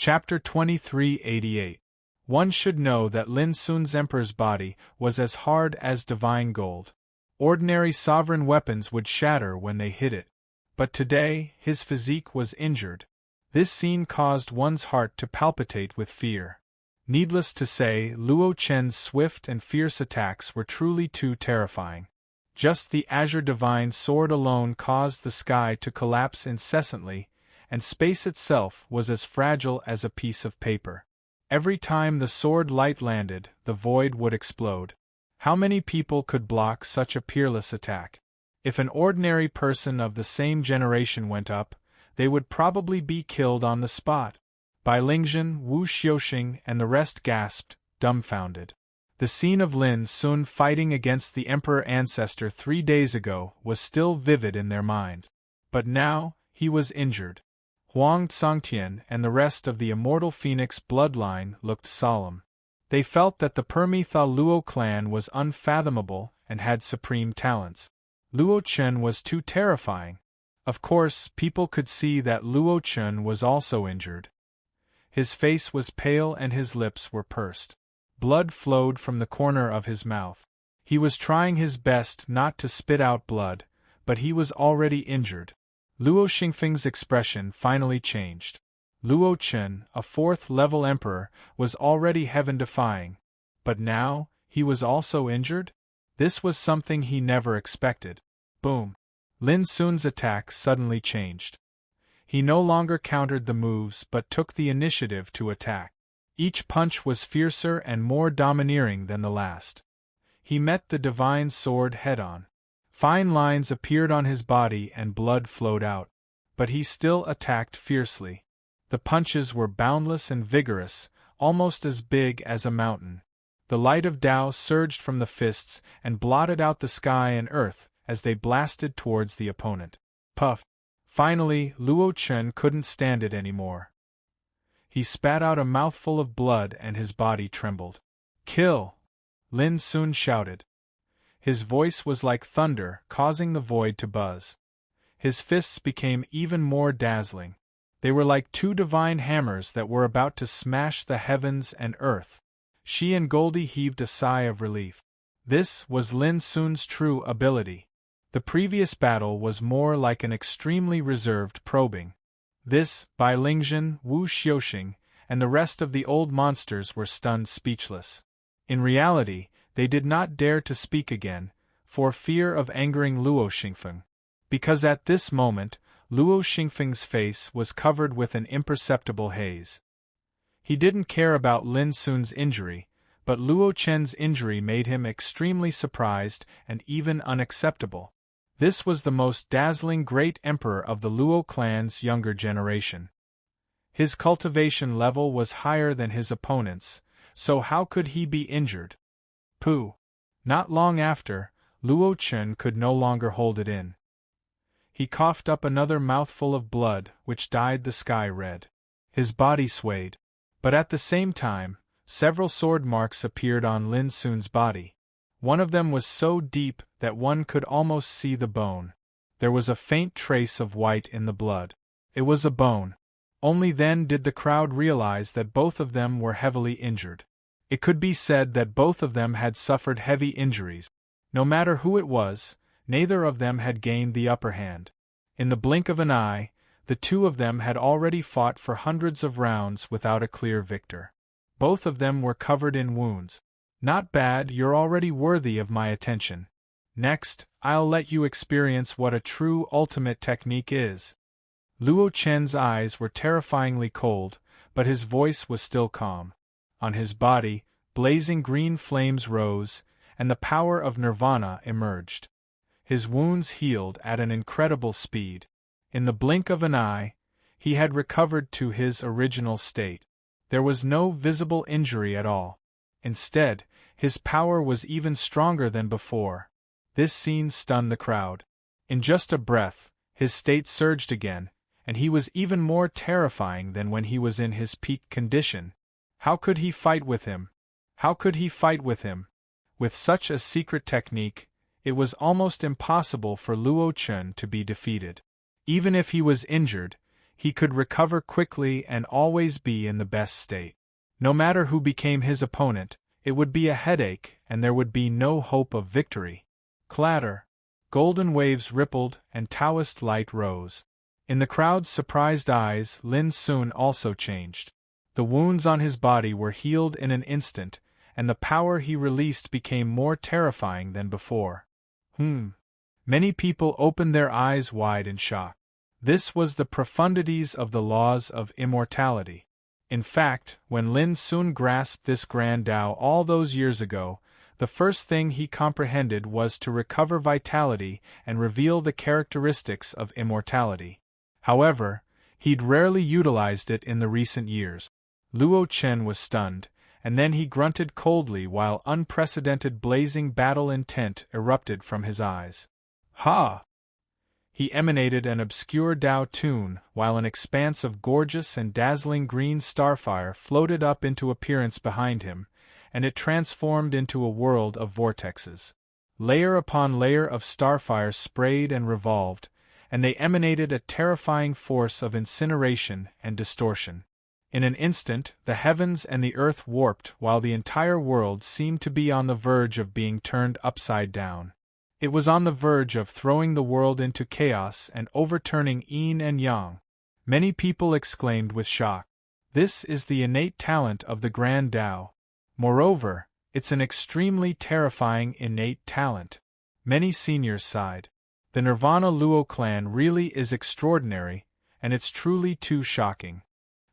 Chapter 2388. One should know that Lin Sun's emperor's body was as hard as divine gold. Ordinary sovereign weapons would shatter when they hit it. But today, his physique was injured. This scene caused one's heart to palpitate with fear. Needless to say, Luo Chen's swift and fierce attacks were truly too terrifying. Just the azure divine sword alone caused the sky to collapse incessantly, and space itself was as fragile as a piece of paper. Every time the sword light landed, the void would explode. How many people could block such a peerless attack? If an ordinary person of the same generation went up, they would probably be killed on the spot. Bai Lingjun, Wu Xiuxing, and the rest gasped, dumbfounded. The scene of Lin Sun fighting against the emperor ancestor 3 days ago was still vivid in their mind. But now, he was injured. Huang Tsangtian and the rest of the immortal phoenix bloodline looked solemn. They felt that the Permitha Luo clan was unfathomable and had supreme talents. Luo Chen was too terrifying. Of course, people could see that Luo Chen was also injured. His face was pale and his lips were pursed. Blood flowed from the corner of his mouth. He was trying his best not to spit out blood, but he was already injured. Luo Xingfeng's expression finally changed. Luo Chen, a 4th-level emperor, was already heaven-defying. But now, he was also injured? This was something he never expected. Boom! Lin Sun's attack suddenly changed. He no longer countered the moves but took the initiative to attack. Each punch was fiercer and more domineering than the last. He met the divine sword head-on. Fine lines appeared on his body and blood flowed out. But he still attacked fiercely. The punches were boundless and vigorous, almost as big as a mountain. The light of Tao surged from the fists and blotted out the sky and earth as they blasted towards the opponent. Puff! Finally, Luo Chen couldn't stand it anymore. He spat out a mouthful of blood and his body trembled. "Kill!" Lin Sun shouted. His voice was like thunder, causing the void to buzz. His fists became even more dazzling. They were like 2 divine hammers that were about to smash the heavens and earth. She and Goldie heaved a sigh of relief. This was Lin Sun's true ability. The previous battle was more like an extremely reserved probing. This, Bai Lingjun, Wu Xiuxing, and the rest of the old monsters were stunned speechless. In reality, they did not dare to speak again, for fear of angering Luo Xingfeng. Because at this moment, Luo Xingfeng's face was covered with an imperceptible haze. He didn't care about Lin Sun's injury, but Luo Chen's injury made him extremely surprised and even unacceptable. This was the most dazzling great emperor of the Luo clan's younger generation. His cultivation level was higher than his opponent's, so how could he be injured? Pooh! Not long after, Luo Chen could no longer hold it in. He coughed up another mouthful of blood, which dyed the sky red. His body swayed. But at the same time, several sword marks appeared on Lin Sun's body. One of them was so deep that one could almost see the bone. There was a faint trace of white in the blood. It was a bone. Only then did the crowd realize that both of them were heavily injured. It could be said that both of them had suffered heavy injuries. No matter who it was, neither of them had gained the upper hand. In the blink of an eye, the 2 of them had already fought for hundreds of rounds without a clear victor. Both of them were covered in wounds. Not bad, you're already worthy of my attention. Next, I'll let you experience what a true ultimate technique is. Luo Chen's eyes were terrifyingly cold, but his voice was still calm. On his body, blazing green flames rose, and the power of nirvana emerged. His wounds healed at an incredible speed. In the blink of an eye, he had recovered to his original state. There was no visible injury at all. Instead, his power was even stronger than before. This scene stunned the crowd. In just a breath, his state surged again, and he was even more terrifying than when he was in his peak condition. How could he fight with him? How could he fight with him? With such a secret technique, it was almost impossible for Luo Chen to be defeated. Even if he was injured, He could recover quickly and always be in the best state. No matter who became his opponent, it would be a headache and there would be no hope of victory. Clatter. Golden waves rippled and Taoist light rose. In the crowd's surprised eyes, Lin Sun also changed. The wounds on his body were healed in an instant, and the power he released became more terrifying than before. Many people opened their eyes wide in shock. This was the profundities of the laws of immortality. In fact, when Lin Sun grasped this grand Tao all those years ago, the first thing he comprehended was to recover vitality and reveal the characteristics of immortality. However, he'd rarely utilized it in the recent years. Luo Chen was stunned, and then he grunted coldly while unprecedented blazing battle intent erupted from his eyes. Ha! He emanated an obscure Tao tune, while an expanse of gorgeous and dazzling green starfire floated up into appearance behind him, and it transformed into a world of vortexes. Layer upon layer of starfire sprayed and revolved, and they emanated a terrifying force of incineration and distortion. In an instant, the heavens and the earth warped while the entire world seemed to be on the verge of being turned upside down. It was on the verge of throwing the world into chaos and overturning yin and yang. Many people exclaimed with shock. This is the innate talent of the Grand Tao. Moreover, it's an extremely terrifying innate talent. Many seniors sighed. The Nirvana Luo clan really is extraordinary, and it's truly too shocking.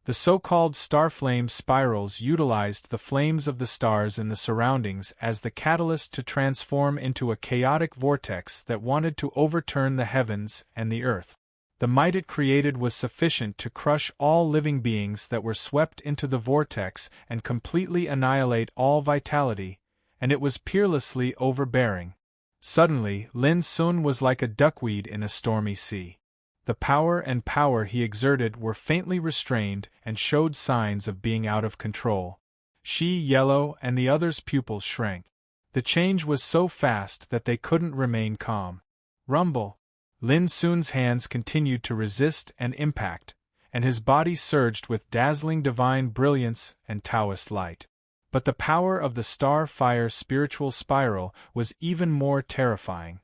The so-called starflame spirals utilized the flames of the stars in the surroundings as the catalyst to transform into a chaotic vortex that wanted to overturn the heavens and the earth. The might it created was sufficient to crush all living beings that were swept into the vortex and completely annihilate all vitality, and it was peerlessly overbearing. Suddenly, Lin Sun was like a duckweed in a stormy sea. The power he exerted were faintly restrained and showed signs of being out of control. She, yellow, and the others' pupils shrank. The change was so fast that they couldn't remain calm. Rumble. Lin Sun's hands continued to resist and impact, and his body surged with dazzling divine brilliance and Taoist light. But the power of the star-fire spiritual spiral was even more terrifying.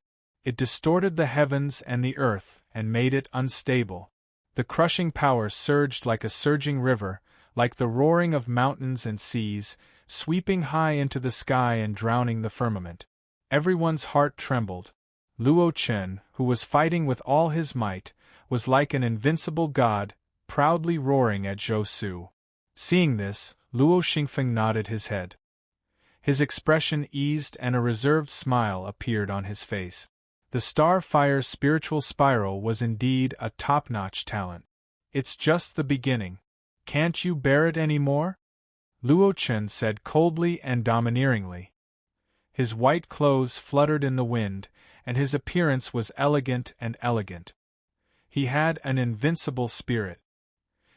It distorted the heavens and the earth and made it unstable. The crushing power surged like a surging river, like the roaring of mountains and seas, sweeping high into the sky and drowning the firmament. Everyone's heart trembled. Luo Chen, who was fighting with all his might, was like an invincible god, proudly roaring at Zhou Su. Seeing this, Luo Xingfeng nodded his head. His expression eased and a reserved smile appeared on his face. The star-fire spiritual spiral was indeed a top-notch talent. It's just the beginning. Can't you bear it any more? Luo Chen said coldly and domineeringly. His white clothes fluttered in the wind, and his appearance was elegant and elegant. He had an invincible spirit.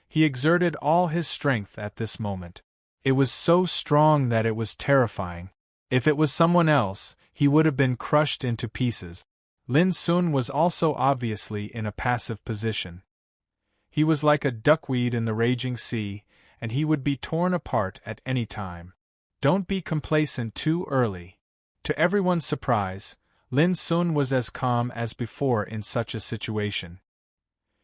He exerted all his strength at this moment. It was so strong that it was terrifying. If it was someone else, he would have been crushed into pieces. Lin Sun was also obviously in a passive position. He was like a duckweed in the raging sea, and he would be torn apart at any time. Don't be complacent too early. To everyone's surprise, Lin Sun was as calm as before in such a situation.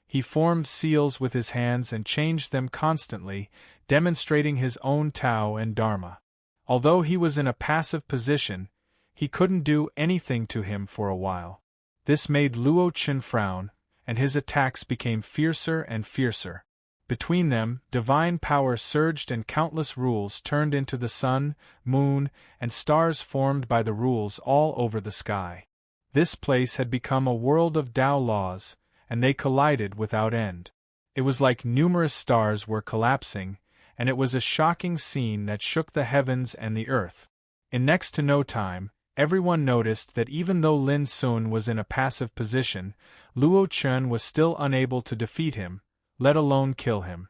He formed seals with his hands and changed them constantly, demonstrating his own Tao and Dharma. Although he was in a passive position, he couldn't do anything to him for a while. This made Luo Chen frown, and his attacks became fiercer and fiercer. Between them, divine power surged and countless rules turned into the sun, moon, and stars formed by the rules all over the sky. This place had become a world of Tao laws, and they collided without end. It was like numerous stars were collapsing, and it was a shocking scene that shook the heavens and the earth. In next to no time, everyone noticed that even though Lin Sun was in a passive position, Luo Chen was still unable to defeat him, let alone kill him.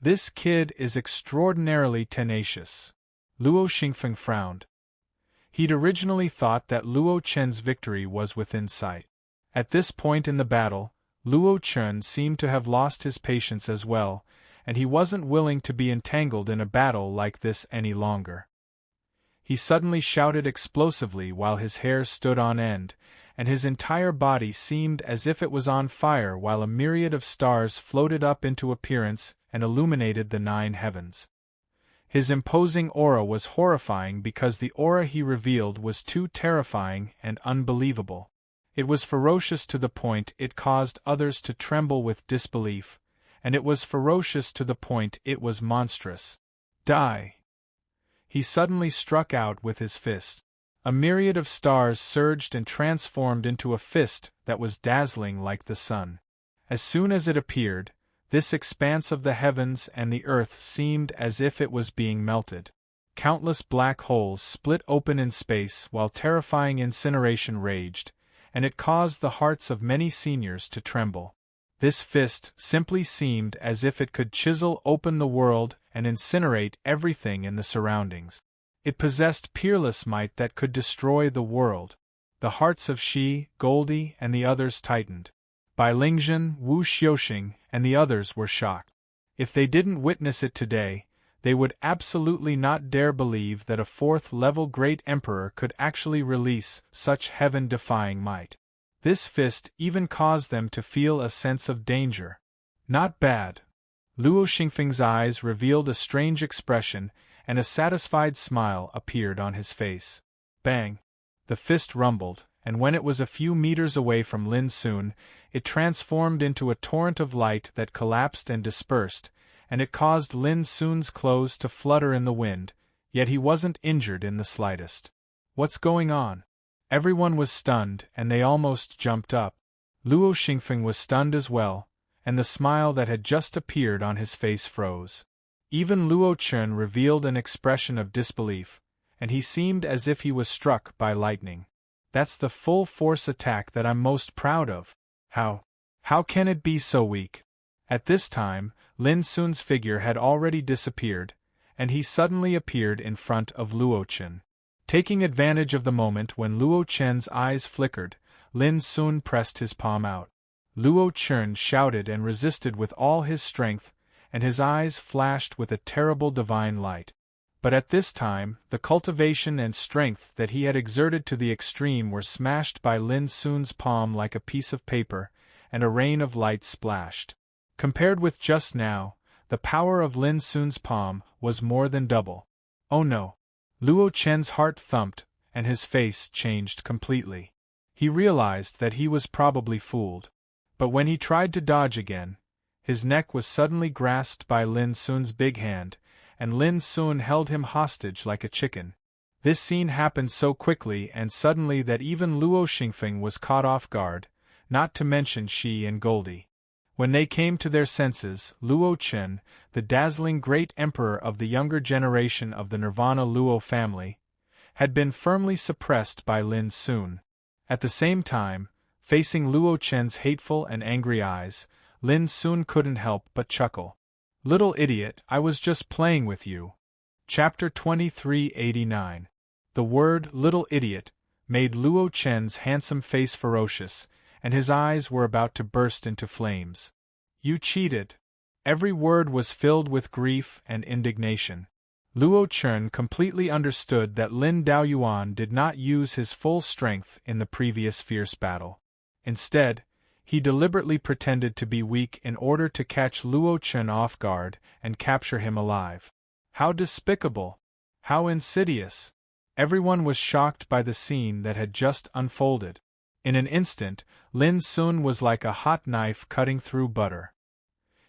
This kid is extraordinarily tenacious. Luo Xingfeng frowned. He'd originally thought that Luo Chen's victory was within sight. At this point in the battle, Luo Chen seemed to have lost his patience as well, and he wasn't willing to be entangled in a battle like this any longer. He suddenly shouted explosively while his hair stood on end, and his entire body seemed as if it was on fire while a myriad of stars floated up into appearance and illuminated the 9 heavens. His imposing aura was horrifying because the aura he revealed was too terrifying and unbelievable. It was ferocious to the point it caused others to tremble with disbelief, and it was ferocious to the point it was monstrous. Die! He suddenly struck out with his fist. A myriad of stars surged and transformed into a fist that was dazzling like the sun. As soon as it appeared, this expanse of the heavens and the earth seemed as if it was being melted. Countless black holes split open in space while terrifying incineration raged, and it caused the hearts of many seniors to tremble. This fist simply seemed as if it could chisel open the world and incinerate everything in the surroundings. It possessed peerless might that could destroy the world. The hearts of Shi, Goldie, and the others tightened. Bai Lingzhen, Wu Xiuxing, and the others were shocked. If they didn't witness it today, they would absolutely not dare believe that a 4th-level great emperor could actually release such heaven-defying might. This fist even caused them to feel a sense of danger. Not bad. Luo Xingfeng's eyes revealed a strange expression, and a satisfied smile appeared on his face. Bang! The fist rumbled, and when it was a few meters away from Lin Sun, it transformed into a torrent of light that collapsed and dispersed, and it caused Lin Sun's clothes to flutter in the wind, yet he wasn't injured in the slightest. What's going on? Everyone was stunned, and they almost jumped up. Luo Xingfeng was stunned as well, and the smile that had just appeared on his face froze. Even Luo Chen revealed an expression of disbelief, and he seemed as if he was struck by lightning. That's the full-force attack that I'm most proud of. How can it be so weak? At this time, Lin Sun's figure had already disappeared, and he suddenly appeared in front of Luo Chen. Taking advantage of the moment when Luo Chen's eyes flickered, Lin Sun pressed his palm out. Luo Chen shouted and resisted with all his strength, and his eyes flashed with a terrible divine light. But at this time, the cultivation and strength that he had exerted to the extreme were smashed by Lin Sun's palm like a piece of paper, and a rain of light splashed. Compared with just now, the power of Lin Sun's palm was more than double. Oh no! Luo Chen's heart thumped, and his face changed completely. He realized that he was probably fooled. But when he tried to dodge again, his neck was suddenly grasped by Lin Sun's big hand, and Lin Sun held him hostage like a chicken. This scene happened so quickly and suddenly that even Luo Xingfeng was caught off guard, not to mention Shi and Goldie. When they came to their senses, Luo Chen, the dazzling great emperor of the younger generation of the Nirvana Luo family, had been firmly suppressed by Lin Sun. At the same time, facing Luo Chen's hateful and angry eyes, Lin Sun couldn't help but chuckle. Little idiot, I was just playing with you. Chapter 2389. The word little idiot made Luo Chen's handsome face ferocious, and his eyes were about to burst into flames. You cheated. Every word was filled with grief and indignation. Luo Chen completely understood that Lin Daoyuan did not use his full strength in the previous fierce battle. Instead, he deliberately pretended to be weak in order to catch Luo Chen off guard and capture him alive. How despicable! How insidious! Everyone was shocked by the scene that had just unfolded. In an instant, Lin Sun was like a hot knife cutting through butter.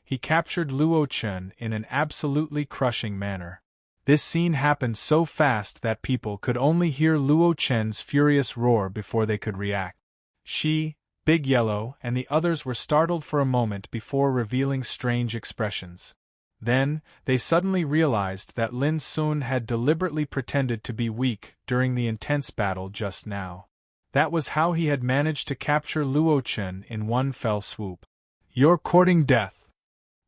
He captured Luo Chen in an absolutely crushing manner. This scene happened so fast that people could only hear Luo Chen's furious roar before they could react. She, Big Yellow, and the others were startled for a moment before revealing strange expressions. Then, they suddenly realized that Lin Sun had deliberately pretended to be weak during the intense battle just now. That was how he had managed to capture Luo Chen in one fell swoop. You're courting death!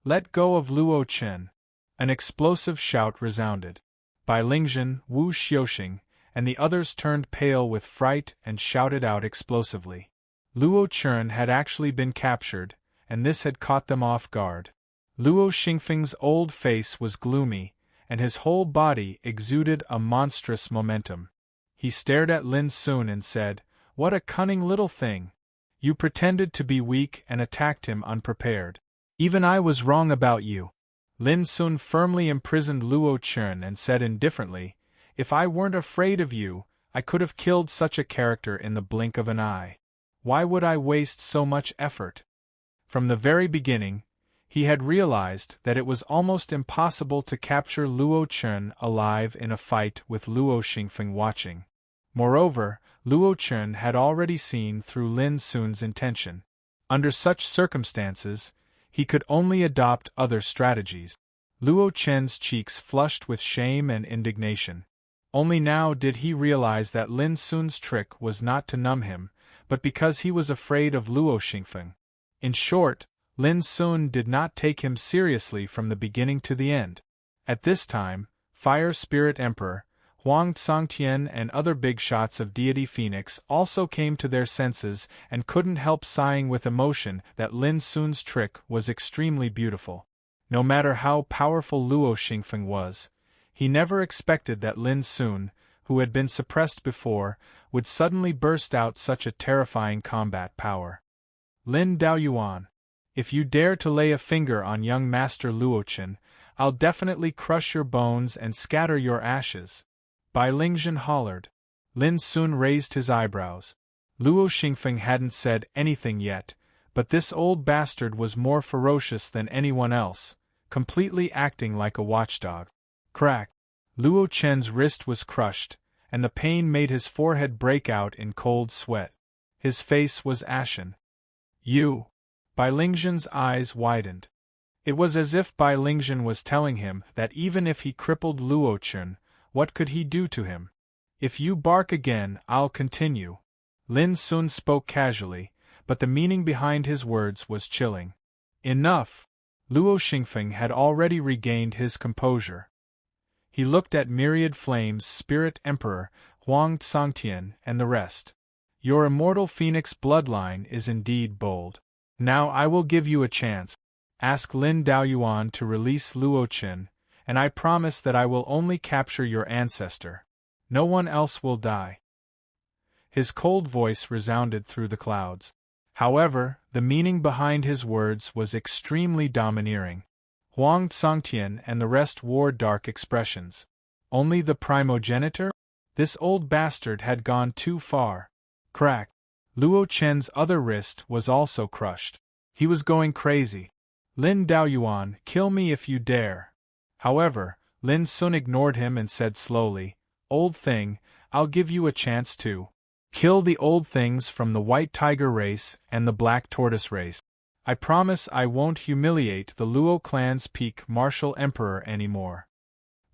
Let go of Luo Chen! An explosive shout resounded. Bai Lingzhen, Wu Xiuxing, and the others turned pale with fright and shouted out explosively. Luo Chen had actually been captured, and this had caught them off guard. Luo Xingfeng's old face was gloomy, and his whole body exuded a monstrous momentum. He stared at Lin Sun and said, "What a cunning little thing! You pretended to be weak and attacked him unprepared. Even I was wrong about you." Lin Sun firmly imprisoned Luo Chen and said indifferently, "If I weren't afraid of you, I could have killed such a character in the blink of an eye. Why would I waste so much effort?" From the very beginning, he had realized that it was almost impossible to capture Luo Chen alive in a fight with Luo Xingfeng watching. Moreover, Luo Chen had already seen through Lin Sun's intention. Under such circumstances, he could only adopt other strategies. Luo Chen's cheeks flushed with shame and indignation. Only now did he realize that Lin Sun's trick was not to numb him, but because he was afraid of Luo Xingfeng. In short, Lin Sun did not take him seriously from the beginning to the end. At this time, Fire Spirit Emperor, Huang Tsangtian and other big shots of deity Phoenix also came to their senses and couldn't help sighing with emotion that Lin Sun's trick was extremely beautiful. No matter how powerful Luo Xingfeng was, he never expected that Lin Sun, who had been suppressed before, would suddenly burst out such a terrifying combat power. "Lin Daoyuan, if you dare to lay a finger on young Master Luo Chen, I'll definitely crush your bones and scatter your ashes," Bai Lingzhen hollered. Lin Sun raised his eyebrows. Luo Xingfeng hadn't said anything yet, but this old bastard was more ferocious than anyone else, completely acting like a watchdog. Crack! Luo Chen's wrist was crushed, and the pain made his forehead break out in cold sweat. His face was ashen. "You!" Bai Lingzhen's eyes widened. It was as if Bai Lingzhen was telling him that even if he crippled Luo Chen, what could he do to him? "If you bark again, I'll continue." Lin Sun spoke casually, but the meaning behind his words was chilling. "Enough!" Luo Xingfeng had already regained his composure. He looked at Myriad Flames Spirit Emperor, Huang Tsangtian, and the rest. "Your immortal phoenix bloodline is indeed bold. Now I will give you a chance. Ask Lin Daoyuan to release Luo Chen, and I promise that I will only capture your ancestor. No one else will die." His cold voice resounded through the clouds. However, the meaning behind his words was extremely domineering. Huang Tsangtian and the rest wore dark expressions. Only the primogenitor? This old bastard had gone too far. Crack! Luo Chen's other wrist was also crushed. He was going crazy. "Lin Daoyuan, kill me if you dare." However, Lin Sun ignored him and said slowly, "Old thing, I'll give you a chance to kill the old things from the White Tiger race and the Black Tortoise race. I promise I won't humiliate the Luo clan's peak martial emperor anymore."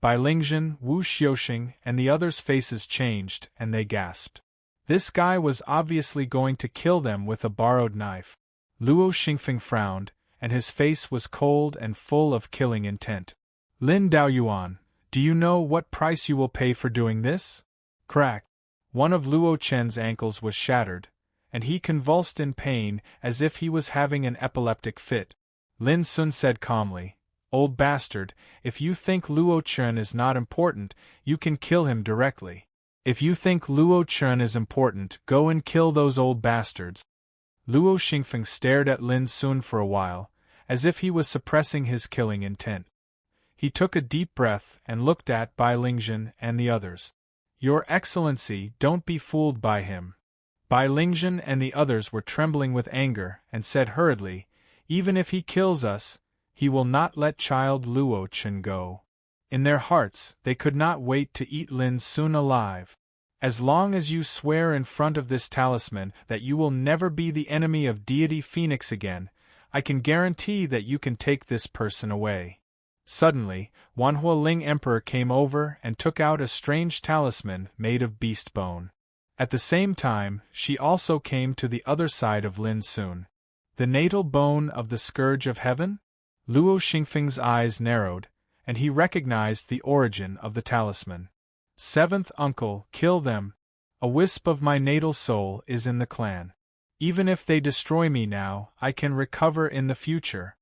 Bai Lingzhen, Wu Xiuxing, and the others' faces changed, and they gasped. This guy was obviously going to kill them with a borrowed knife. Luo Xingfeng frowned, and his face was cold and full of killing intent. "Lin Daoyuan, do you know what price you will pay for doing this?" Crack! One of Luo Chen's ankles was shattered, and he convulsed in pain as if he was having an epileptic fit. Lin Sun said calmly, "Old bastard, if you think Luo Chen is not important, you can kill him directly. If you think Luo Chen is important, go and kill those old bastards." Luo Xingfeng stared at Lin Sun for a while, as if he was suppressing his killing intent. He took a deep breath and looked at Bai Lingzhen and the others. "Your Excellency, don't be fooled by him." Bai Lingzhen and the others were trembling with anger and said hurriedly, "Even if he kills us, he will not let child Luo Chen go." In their hearts, they could not wait to eat Lin Sun alive. "As long as you swear in front of this talisman that you will never be the enemy of deity Phoenix again, I can guarantee that you can take this person away." Suddenly, Wanhua Ling Emperor came over and took out a strange talisman made of beast bone. At the same time, she also came to the other side of Lin Sun. "The natal bone of the Scourge of Heaven?" Luo Xingfeng's eyes narrowed, and he recognized the origin of the talisman. "Seventh uncle, kill them. A wisp of my natal soul is in the clan." Even if they destroy me now, I can recover in the future.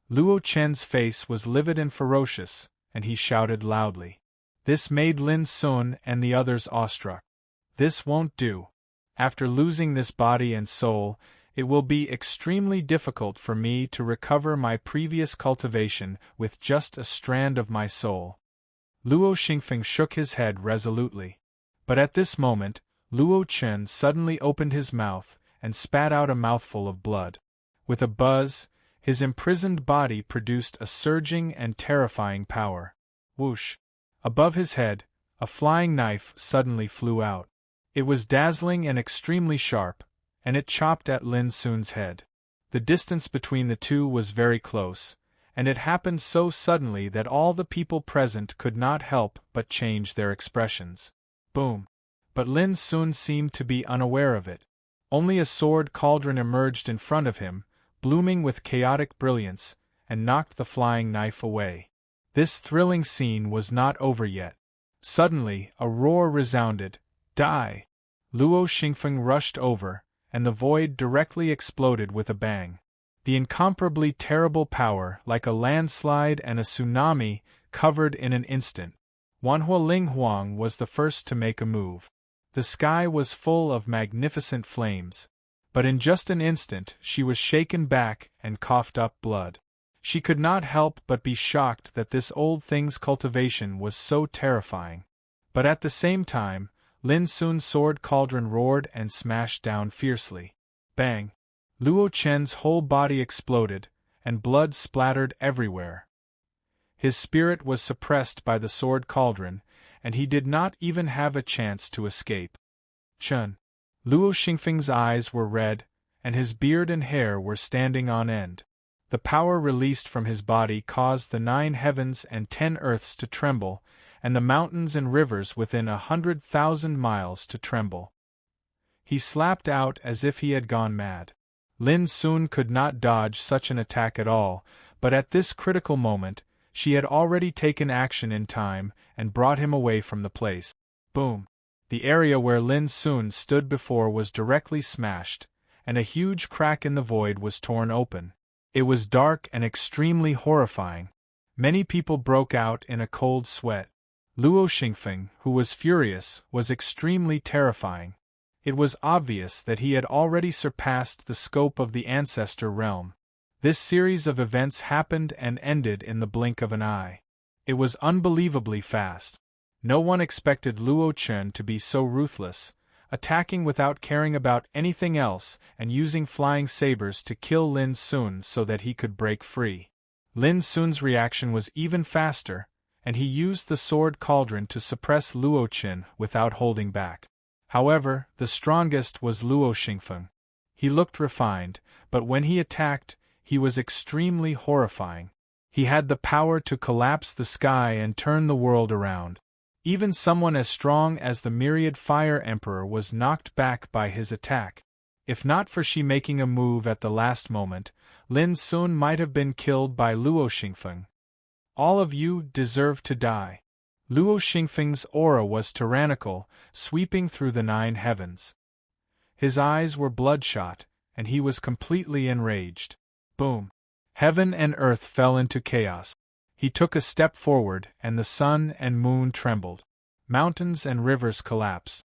Luo Chen's face was livid and ferocious, and he shouted loudly. This made Lin Sun and the others awestruck. This won't do. After losing this body and soul, it will be extremely difficult for me to recover my previous cultivation with just a strand of my soul. Luo Xingfeng shook his head resolutely. But at this moment, Luo Chen suddenly opened his mouth and spat out a mouthful of blood. With a buzz, his imprisoned body produced a surging and terrifying power. Whoosh! Above his head, a flying knife suddenly flew out. It was dazzling and extremely sharp, and it chopped at Lin Sun's head. The distance between the two was very close, and it happened so suddenly that all the people present could not help but change their expressions. Boom! But Lin Sun seemed to be unaware of it. Only a sword cauldron emerged in front of him, blooming with chaotic brilliance, and knocked the flying knife away. This thrilling scene was not over yet. Suddenly, a roar resounded. Die! Luo Xingfeng rushed over, and the void directly exploded with a bang. The incomparably terrible power, like a landslide and a tsunami, covered in an instant. Wanhua Ling Huang was the first to make a move. The sky was full of magnificent flames. But in just an instant she was shaken back and coughed up blood. She could not help but be shocked that this old thing's cultivation was so terrifying. But at the same time, Lin Sun's sword cauldron roared and smashed down fiercely. Bang! Luo Chen's whole body exploded, and blood splattered everywhere. His spirit was suppressed by the sword cauldron, and he did not even have a chance to escape. Chun! Luo Xingfeng's eyes were red, and his beard and hair were standing on end. The power released from his body caused the 9 heavens and 10 earths to tremble, and the mountains and rivers within 100,000 miles to tremble. He slapped out as if he had gone mad. Lin Sun could not dodge such an attack at all, but at this critical moment, she had already taken action in time and brought him away from the place. Boom! The area where Lin Sun stood before was directly smashed, and a huge crack in the void was torn open. It was dark and extremely horrifying. Many people broke out in a cold sweat. Luo Xingfeng, who was furious, was extremely terrifying. It was obvious that he had already surpassed the scope of the ancestor realm. This series of events happened and ended in the blink of an eye. It was unbelievably fast. No one expected Luo Chen to be so ruthless, attacking without caring about anything else and using flying sabers to kill Lin Sun so that he could break free. Lin Sun's reaction was even faster, and he used the sword cauldron to suppress Luo Chen without holding back. However, the strongest was Luo Xingfeng. He looked refined, but when he attacked, he was extremely horrifying. He had the power to collapse the sky and turn the world around. Even someone as strong as the myriad Fire Emperor was knocked back by his attack. If not for she making a move at the last moment, Lin Sun might have been killed by Luo Xingfeng. All of you deserve to die. Luo Xingfeng's aura was tyrannical, sweeping through the 9 heavens. His eyes were bloodshot, and he was completely enraged. Boom! Heaven and earth fell into chaos. He took a step forward, and the sun and moon trembled. Mountains and rivers collapsed.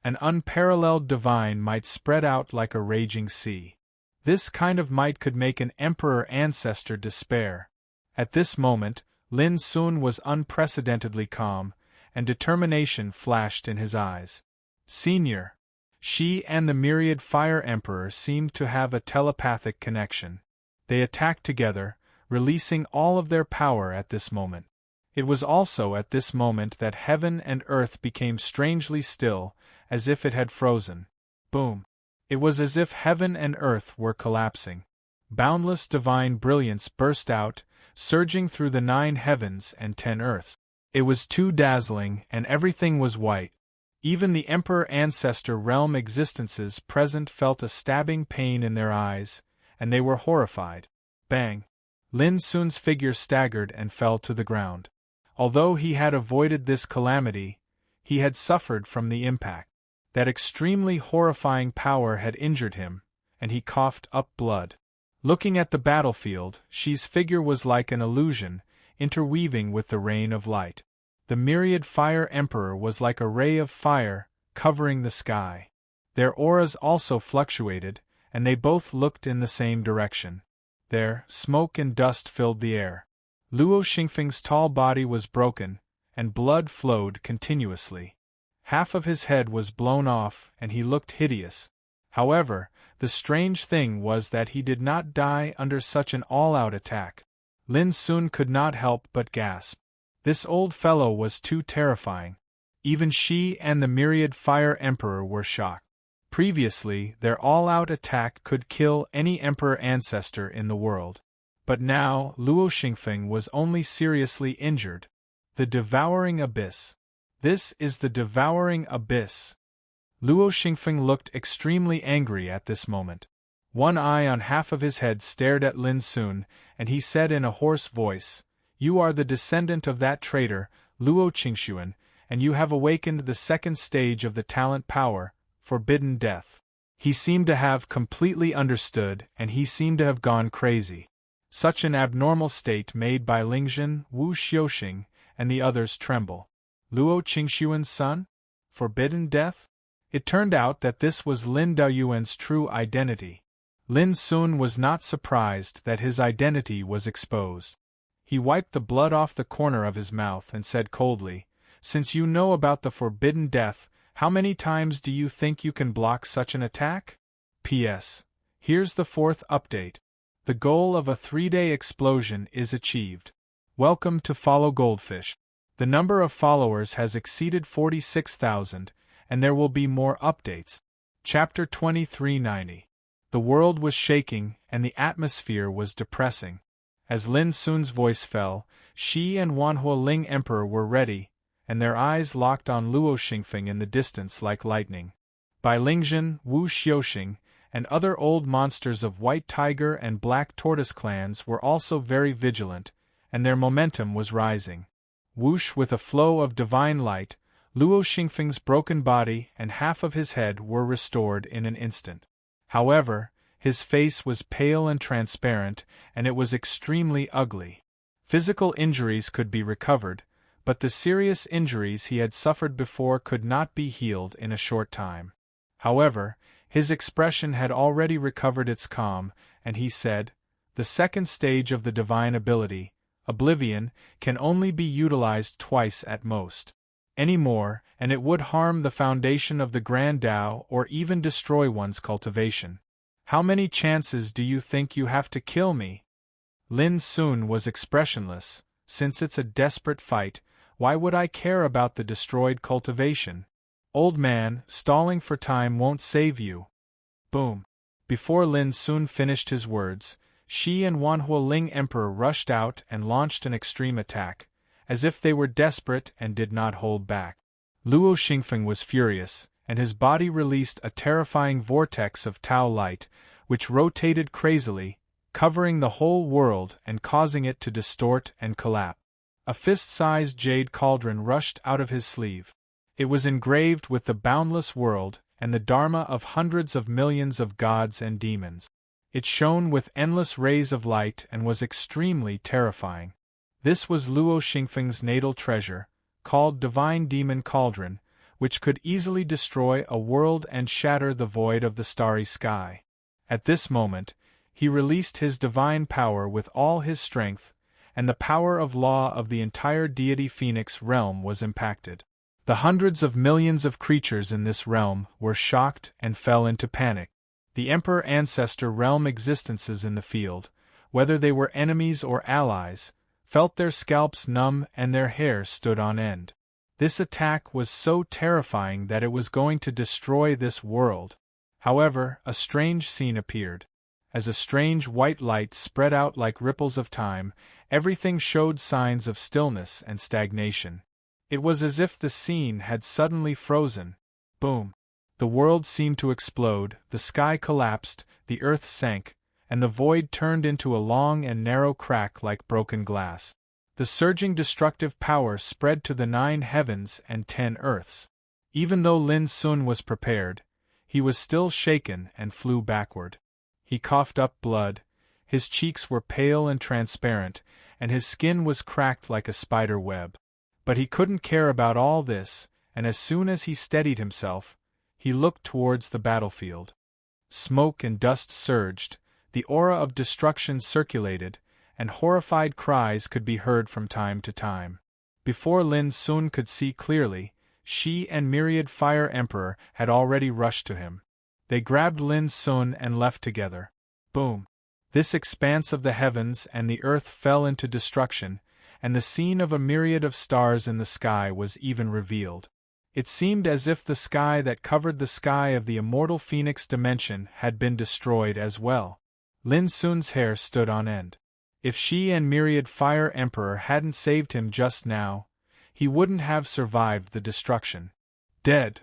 An unparalleled divine might spread out like a raging sea. This kind of might could make an emperor ancestor despair. At this moment, Lin Sun was unprecedentedly calm, and determination flashed in his eyes. Senior! She and the myriad Fire Emperor seemed to have a telepathic connection. They attacked together, releasing all of their power at this moment. It was also at this moment that heaven and earth became strangely still, as if it had frozen. Boom! It was as if heaven and earth were collapsing. Boundless divine brilliance burst out, surging through the 9 heavens and 10 earths. It was too dazzling, and everything was white. Even the Emperor Ancestor realm existences present felt a stabbing pain in their eyes, and they were horrified. Bang! Lin Sun's figure staggered and fell to the ground. Although he had avoided this calamity, he had suffered from the impact. That extremely horrifying power had injured him, and he coughed up blood. Looking at the battlefield, Shi's figure was like an illusion, interweaving with the rain of light. The myriad Fire Emperor was like a ray of fire, covering the sky. Their auras also fluctuated, and they both looked in the same direction. There, smoke and dust filled the air. Luo Xingfeng's tall body was broken, and blood flowed continuously. Half of his head was blown off, and he looked hideous. However, the strange thing was that he did not die under such an all-out attack. Lin Sun could not help but gasp. This old fellow was too terrifying. Even she and the myriad Fire Emperor were shocked. Previously, their all-out attack could kill any Emperor ancestor in the world. But now, Luo Xingfeng was only seriously injured. The Devouring Abyss. This is the Devouring Abyss. Luo Xingfeng looked extremely angry at this moment. One eye on half of his head stared at Lin Sun, and he said in a hoarse voice, "You are the descendant of that traitor, Luo Qingxuan, and you have awakened the second stage of the talent power, Forbidden Death." He seemed to have completely understood, and he seemed to have gone crazy. Such an abnormal state made by Lingjun, Wu Xiuxing, and the others tremble. Luo Qingxuan's son? Forbidden Death? It turned out that this was Lin Daoyuan's true identity. Lin Sun was not surprised that his identity was exposed. He wiped the blood off the corner of his mouth and said coldly, "Since you know about the Forbidden Death, how many times do you think you can block such an attack? P.S. Here's the fourth update. The goal of a 3-day explosion is achieved. Welcome to Follow Goldfish. The number of followers has exceeded 46,000, and there will be more updates." Chapter 2390. The world was shaking, and the atmosphere was depressing. As Lin Sun's voice fell, Shi and Wanhua Ling Emperor were ready, and their eyes locked on Luo Xingfeng in the distance like lightning. Bai Lingjun, Wu Xiuxing, and other old monsters of White Tiger and Black Tortoise clans were also very vigilant, and their momentum was rising. Whoosh, with a flow of divine light, Luo Xingfeng's broken body and half of his head were restored in an instant. However, his face was pale and transparent, and it was extremely ugly. Physical injuries could be recovered, but the serious injuries he had suffered before could not be healed in a short time. However, his expression had already recovered its calm, and he said, "The second stage of the divine ability, Oblivion, can only be utilized twice at most. Any more, and it would harm the foundation of the Grand Tao or even destroy one's cultivation. How many chances do you think you have to kill me?" Lin Sun was expressionless. "Since it's a desperate fight, why would I care about the destroyed cultivation? Old man, stalling for time won't save you." Boom! Before Lin Sun finished his words, Shi and Wanhua Ling Emperor rushed out and launched an extreme attack, as if they were desperate and did not hold back. Luo Xingfeng was furious, and his body released a terrifying vortex of Tao light, which rotated crazily, covering the whole world and causing it to distort and collapse. A fist-sized jade cauldron rushed out of his sleeve. It was engraved with the boundless world and the dharma of hundreds of millions of gods and demons. It shone with endless rays of light and was extremely terrifying. This was Luo Xingfeng's natal treasure, called Divine Demon Cauldron, which could easily destroy a world and shatter the void of the starry sky. At this moment, he released his divine power with all his strength, and the power of law of the entire deity Phoenix realm was impacted. The hundreds of millions of creatures in this realm were shocked and fell into panic. The Emperor Ancestor realm existences in the field, whether they were enemies or allies, felt their scalps numb and their hair stood on end. This attack was so terrifying that it was going to destroy this world. However, a strange scene appeared. As a strange white light spread out like ripples of time, everything showed signs of stillness and stagnation. It was as if the scene had suddenly frozen. Boom! The world seemed to explode, the sky collapsed, the earth sank, and the void turned into a long and narrow crack like broken glass. The surging destructive power spread to the 9 heavens and 10 earths. Even though Lin Sun was prepared, he was still shaken and flew backward. He coughed up blood, his cheeks were pale and transparent, and his skin was cracked like a spider web. But he couldn't care about all this, and as soon as he steadied himself, he looked towards the battlefield. Smoke and dust surged, the aura of destruction circulated, and horrified cries could be heard from time to time. Before Lin Sun could see clearly, she and Myriad Fire Emperor had already rushed to him. They grabbed Lin Sun and left together. Boom! This expanse of the heavens and the earth fell into destruction, and the scene of a myriad of stars in the sky was even revealed. It seemed as if the sky that covered the sky of the immortal Phoenix dimension had been destroyed as well. Lin Sun's hair stood on end. If she and Myriad Fire Emperor hadn't saved him just now, he wouldn't have survived the destruction. Dead?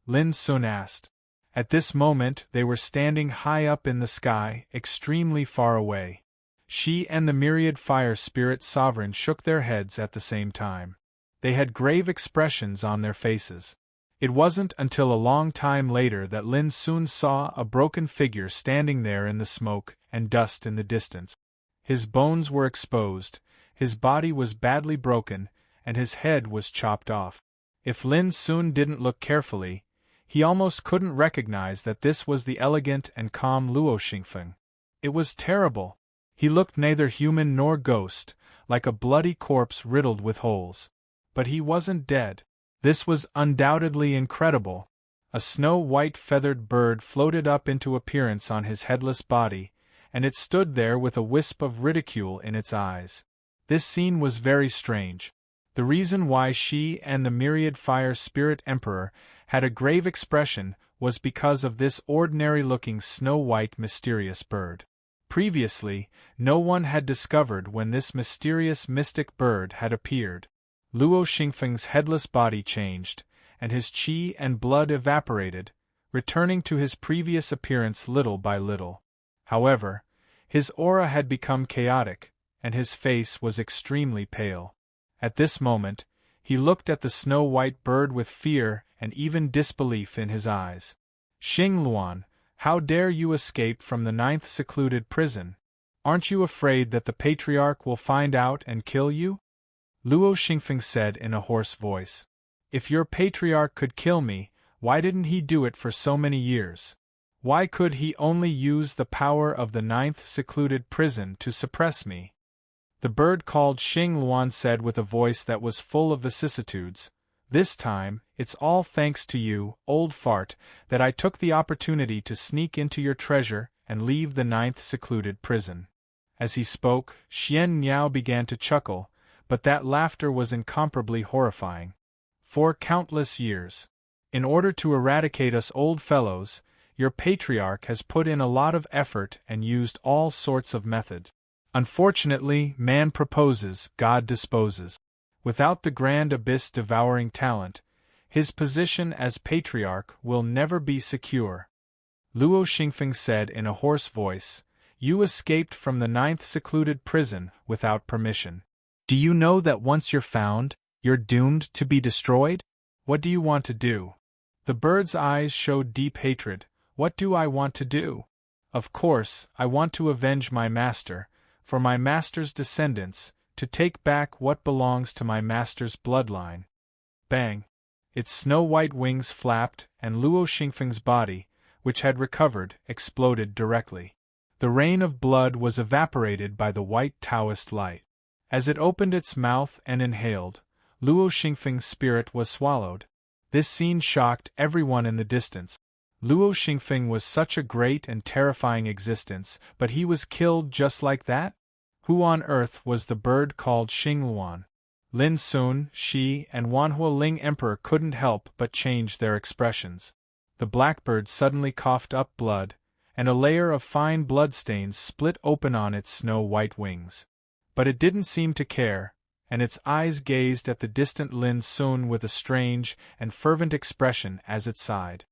Lin Sun asked. At this moment they were standing high up in the sky, extremely far away. She and the Myriad Fire Spirit Sovereign shook their heads at the same time. They had grave expressions on their faces. It wasn't until a long time later that Lin Sun saw a broken figure standing there in the smoke and dust in the distance. His bones were exposed, his body was badly broken, and his head was chopped off. If Lin Sun didn't look carefully, he almost couldn't recognize that this was the elegant and calm Luo Xingfeng. It was terrible. He looked neither human nor ghost, like a bloody corpse riddled with holes. But he wasn't dead. This was undoubtedly incredible. A snow-white feathered bird floated up into appearance on his headless body, and it stood there with a wisp of ridicule in its eyes. This scene was very strange. The reason why she and the Myriad Fire Spirit Emperor had a grave expression was because of this ordinary-looking snow-white mysterious bird. Previously, no one had discovered when this mysterious mystic bird had appeared. Luo Xingfeng's headless body changed, and his qi and blood evaporated, returning to his previous appearance little by little. However, his aura had become chaotic, and his face was extremely pale. At this moment, he looked at the snow-white bird with fear and even disbelief in his eyes. Xing Luan, how dare you escape from the 9th secluded prison? Aren't you afraid that the Patriarch will find out and kill you? Luo Xingfeng said in a hoarse voice. If your Patriarch could kill me, why didn't he do it for so many years? Why could he only use the power of the 9th secluded prison to suppress me? The bird called Xing Luan said with a voice that was full of vicissitudes, "This time, it's all thanks to you, old fart, that I took the opportunity to sneak into your treasure and leave the 9th secluded prison." As he spoke, Xian Niao began to chuckle, but that laughter was incomparably horrifying. For countless years, in order to eradicate us old fellows, your Patriarch has put in a lot of effort and used all sorts of methods. Unfortunately, man proposes, God disposes. Without the grand abyss-devouring talent, his position as Patriarch will never be secure. Luo Xingfeng said in a hoarse voice, "You escaped from the 9th secluded prison without permission. Do you know that once you're found, you're doomed to be destroyed? What do you want to do?" The bird's eyes showed deep hatred. What do I want to do? Of course, I want to avenge my master, for my master's descendants, to take back what belongs to my master's bloodline. Bang! Its snow-white wings flapped, and Luo Xingfeng's body, which had recovered, exploded directly. The rain of blood was evaporated by the white Taoist light. As it opened its mouth and inhaled, Luo Xingfeng's spirit was swallowed. This scene shocked everyone in the distance. Luo Xingfeng was such a great and terrifying existence, but he was killed just like that? Who on earth was the bird called Xing Luan? Lin Sun, Shi, and Wanhua Ling Emperor couldn't help but change their expressions. The blackbird suddenly coughed up blood, and a layer of fine bloodstains split open on its snow-white wings. But it didn't seem to care, and its eyes gazed at the distant Lin Sun with a strange and fervent expression as it sighed.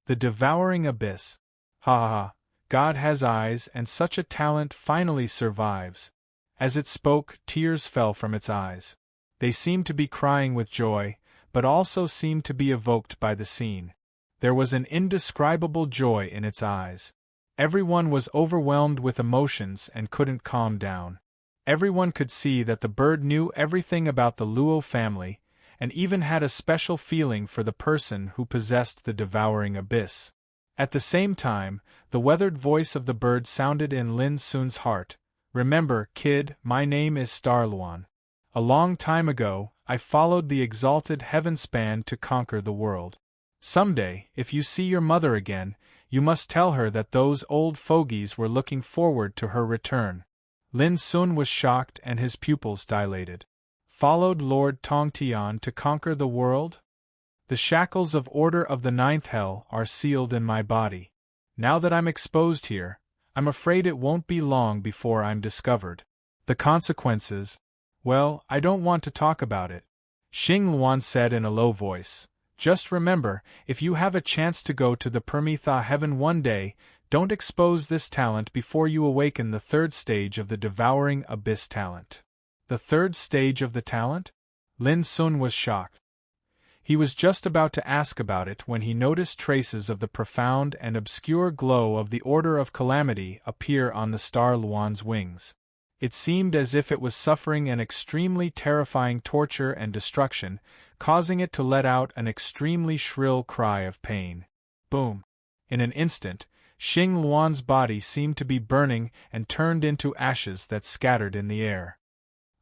The devouring abyss. Ha ha ha, God has eyes, and such a talent finally survives. As it spoke, tears fell from its eyes. They seemed to be crying with joy, but also seemed to be evoked by the scene. There was an indescribable joy in its eyes. Everyone was overwhelmed with emotions and couldn't calm down. Everyone could see that the bird knew everything about the Luo family, and even had a special feeling for the person who possessed the devouring abyss. At the same time, the weathered voice of the bird sounded in Lin Sun's heart. "Remember, kid, my name is Star Luan. A long time ago, I followed the exalted heaven span to conquer the world. Someday, if you see your mother again, you must tell her that those old fogies were looking forward to her return." Lin Sun was shocked and his pupils dilated. Followed Lord Tongtian to conquer the world? The shackles of Order of the Ninth Hell are sealed in my body. Now that I'm exposed here, I'm afraid it won't be long before I'm discovered. The consequences? Well, I don't want to talk about it. Xing Luan said in a low voice. Just remember, if you have a chance to go to the Permitha heaven one day, don't expose this talent before you awaken the third stage of the devouring abyss talent. The third stage of the talent? Lin Sun was shocked. He was just about to ask about it when he noticed traces of the profound and obscure glow of the Order of Calamity appear on the Star Luan's wings. It seemed as if it was suffering an extremely terrifying torture and destruction, causing it to let out an extremely shrill cry of pain. Boom! In an instant, Xing Luan's body seemed to be burning and turned into ashes that scattered in the air.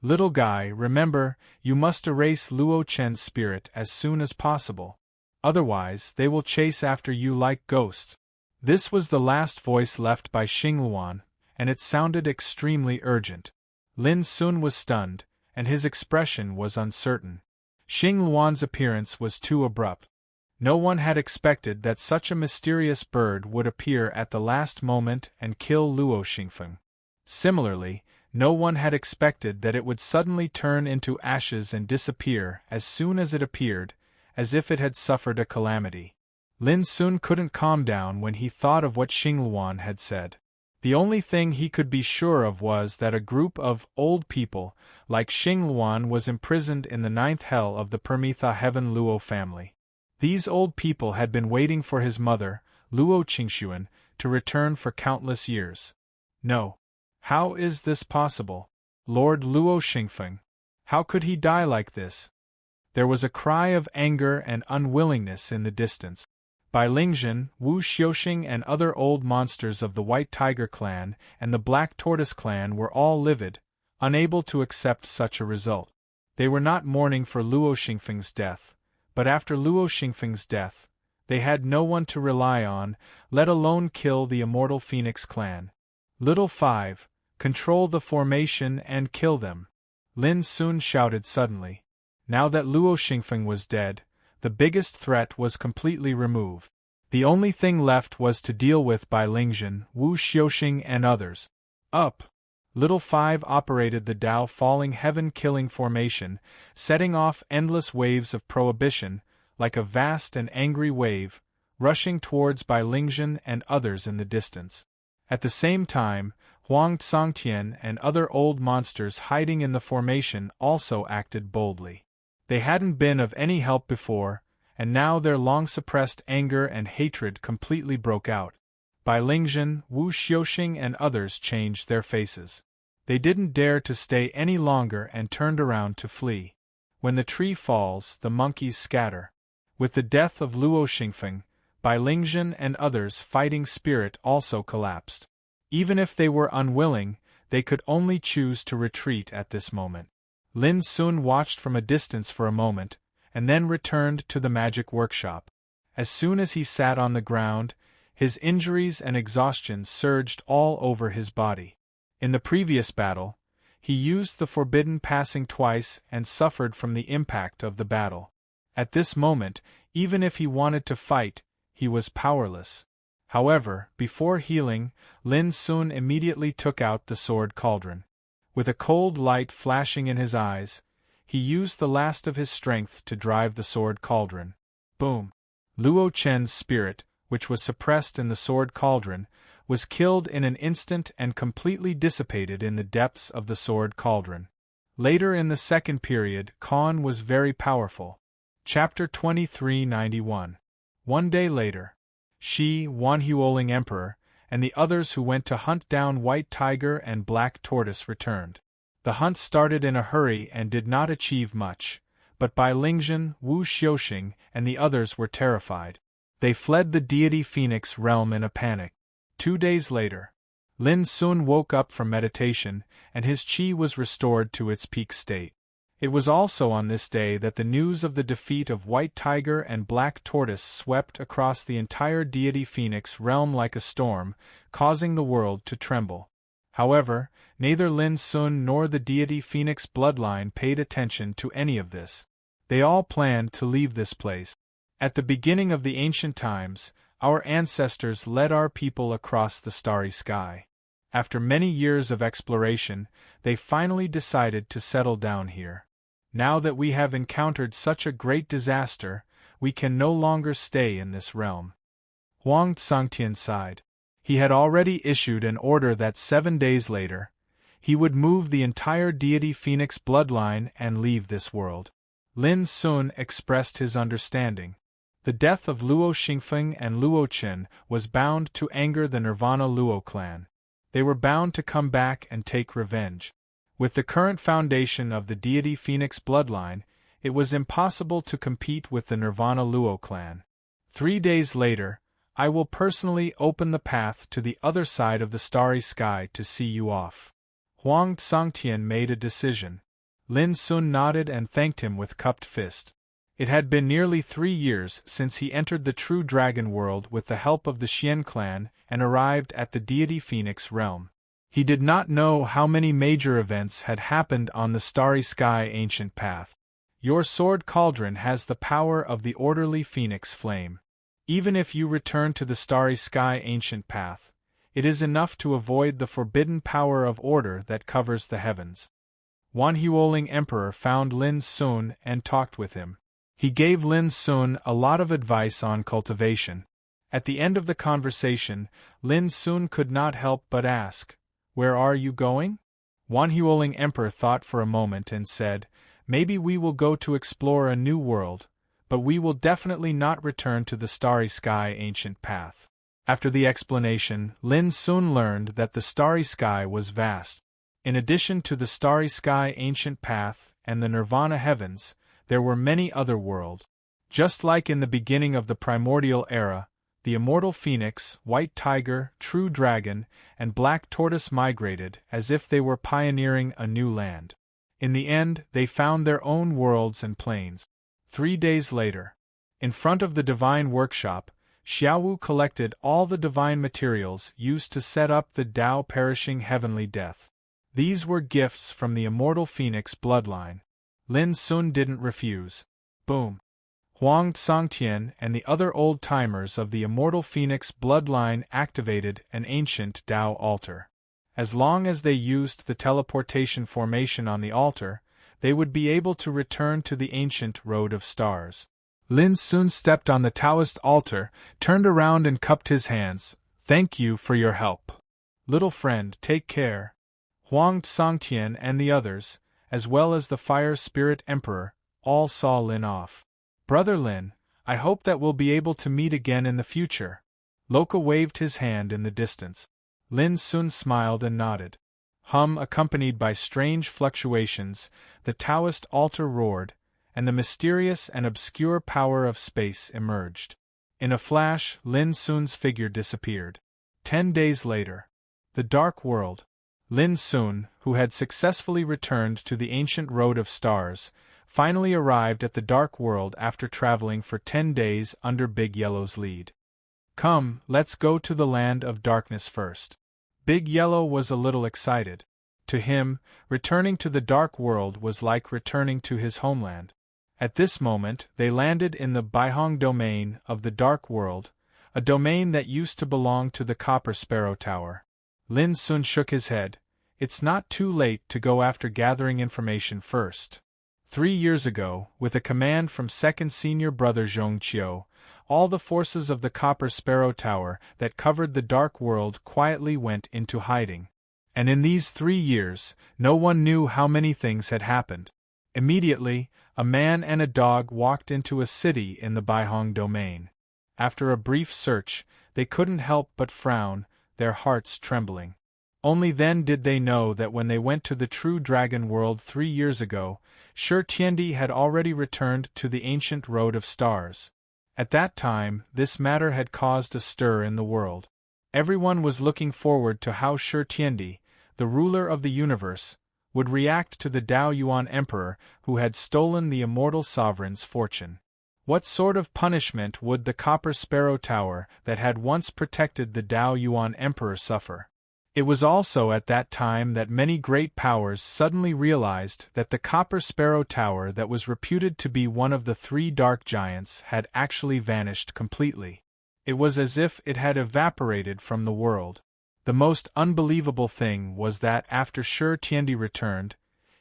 Little guy, remember, you must erase Luo Chen's spirit as soon as possible. Otherwise, they will chase after you like ghosts. This was the last voice left by Xing Luan, and it sounded extremely urgent. Lin Sun was stunned, and his expression was uncertain. Xing Luan's appearance was too abrupt. No one had expected that such a mysterious bird would appear at the last moment and kill Luo Xingfeng. Similarly, no one had expected that it would suddenly turn into ashes and disappear as soon as it appeared, as if it had suffered a calamity. Lin Sun couldn't calm down when he thought of what Xing Luan had said. The only thing he could be sure of was that a group of old people, like Xing Luan, was imprisoned in the ninth hell of the Permitha Heaven Luo family. These old people had been waiting for his mother, Luo Qingxuan, to return for countless years. No. How is this possible? Lord Luo Xingfeng. How could he die like this? There was a cry of anger and unwillingness in the distance. Bai Lingzhen, Wu Xiuxing and other old monsters of the White Tiger clan and the Black Tortoise clan were all livid, unable to accept such a result. They were not mourning for Luo Xingfeng's death, but after Luo Xingfeng's death, they had no one to rely on, let alone kill the immortal Phoenix clan. Little 5, control the formation and kill them. Lin Sun shouted suddenly. Now that Luo Xingfeng was dead, the biggest threat was completely removed. The only thing left was to deal with Bai Lingzhen, Wu Xiuxing and others. Up! Little 5 operated the Tao Falling Heaven Killing formation, setting off endless waves of prohibition, like a vast and angry wave, rushing towards Bai Lingzhen and others in the distance. At the same time, Huang Tsangtian and other old monsters hiding in the formation also acted boldly. They hadn't been of any help before, and now their long-suppressed anger and hatred completely broke out. Bai Lingzhen, Wu Xiuxing and others changed their faces. They didn't dare to stay any longer and turned around to flee. When the tree falls, the monkeys scatter. With the death of Luo Xingfeng, Bai Lingzhen and others' fighting spirit also collapsed. Even if they were unwilling, they could only choose to retreat at this moment. Lin Sun watched from a distance for a moment, and then returned to the magic workshop. As soon as he sat on the ground, his injuries and exhaustion surged all over his body. In the previous battle, he used the forbidden passing twice and suffered from the impact of the battle. At this moment, even if he wanted to fight, he was powerless. However, before healing, Lin Sun immediately took out the sword cauldron. With a cold light flashing in his eyes, he used the last of his strength to drive the sword cauldron. Boom! Luo Chen's spirit, which was suppressed in the sword cauldron, was killed in an instant and completely dissipated in the depths of the sword cauldron. Later in the second period, Khan was very powerful. Chapter 2391. One day later, Shi, Wanhuoling Emperor, and the others who went to hunt down white tiger and black tortoise returned. The hunt started in a hurry and did not achieve much, but Bai Lingzhen, Wu Xiuxing, and the others were terrified. They fled the deity Phoenix realm in a panic. 2 days later, Lin Sun woke up from meditation, and his qi was restored to its peak state. It was also on this day that the news of the defeat of White Tiger and Black Tortoise swept across the entire deity Phoenix realm like a storm, causing the world to tremble. However, neither Lin Sun nor the deity Phoenix bloodline paid attention to any of this. They all planned to leave this place. At the beginning of the ancient times, our ancestors led our people across the starry sky. After many years of exploration, they finally decided to settle down here. Now that we have encountered such a great disaster, we can no longer stay in this realm. Huang Tsangtian sighed. He had already issued an order that 7 days later, he would move the entire deity Phoenix bloodline and leave this world. Lin Sun expressed his understanding. The death of Luo Xingfeng and Luo Qin was bound to anger the Nirvana Luo clan. They were bound to come back and take revenge. With the current foundation of the deity Phoenix bloodline, it was impossible to compete with the Nirvana Luo clan. 3 days later, I will personally open the path to the other side of the starry sky to see you off. Huang Tsangtian made a decision. Lin Sun nodded and thanked him with cupped fist. It had been nearly 3 years since he entered the true dragon world with the help of the Xian clan and arrived at the deity Phoenix realm. He did not know how many major events had happened on the starry sky ancient path. Your sword cauldron has the power of the orderly phoenix flame. Even if you return to the starry sky ancient path, it is enough to avoid the forbidden power of order that covers the heavens. Wan Huoling Emperor found Lin Sun and talked with him. He gave Lin Sun a lot of advice on cultivation. At the end of the conversation, Lin Sun could not help but ask, "Where are you going?" Wan Huoling Emperor thought for a moment and said, "Maybe we will go to explore a new world, but we will definitely not return to the starry sky ancient path." After the explanation, Lin Sun learned that the starry sky was vast. In addition to the starry sky ancient path and the nirvana heavens, there were many other worlds. Just like in the beginning of the primordial era, the immortal phoenix, white tiger, true dragon, and black tortoise migrated as if they were pioneering a new land. In the end, they found their own worlds and planes. 3 days later, in front of the divine workshop, Xiaowu collected all the divine materials used to set up the Tao perishing heavenly death. These were gifts from the immortal phoenix bloodline. Lin Sun didn't refuse. Boom! Huang Tsangtian and the other old-timers of the immortal phoenix bloodline activated an ancient Tao altar. As long as they used the teleportation formation on the altar, they would be able to return to the ancient road of stars. Lin Sun stepped on the Taoist altar, turned around and cupped his hands. "Thank you for your help. Little friend, take care." Huang Tsangtian and the others, as well as the Fire Spirit Emperor, all saw Lin off. "Brother Lin, I hope that we'll be able to meet again in the future." Loka waved his hand in the distance. Lin Sun smiled and nodded. Accompanied by strange fluctuations, the Taoist altar roared, and the mysterious and obscure power of space emerged. In a flash, Lin Sun's figure disappeared. 10 days later. The Dark World. Lin Sun, who had successfully returned to the ancient road of stars, finally arrived at the Dark World after traveling for 10 days under Big Yellow's lead. "Come, let's go to the land of darkness first." Big Yellow was a little excited. To him, returning to the Dark World was like returning to his homeland. At this moment, they landed in the Baihong domain of the Dark World, a domain that used to belong to the Copper Sparrow Tower. Lin Sun shook his head. It's not too late to go after gathering information first. 3 years ago, with a command from second senior brother Zhongqiu, all the forces of the Copper Sparrow Tower that covered the Dark World quietly went into hiding. And in these 3 years, no one knew how many things had happened. Immediately, a man and a dog walked into a city in the Baihong domain. After a brief search, they couldn't help but frown. their hearts trembling. Only then did they know that when they went to the true dragon world 3 years ago, Shi Tiandi had already returned to the ancient road of stars. At that time, this matter had caused a stir in the world. Everyone was looking forward to how Shi Tiandi, the ruler of the universe, would react to the Dao Yuan Emperor who had stolen the immortal sovereign's fortune. What sort of punishment would the Copper Sparrow Tower that had once protected the Dao Yuan Emperor suffer? It was also at that time that many great powers suddenly realized that the Copper Sparrow Tower that was reputed to be one of the 3 dark giants had actually vanished completely. It was as if it had evaporated from the world. The most unbelievable thing was that after Shi Tiandi returned,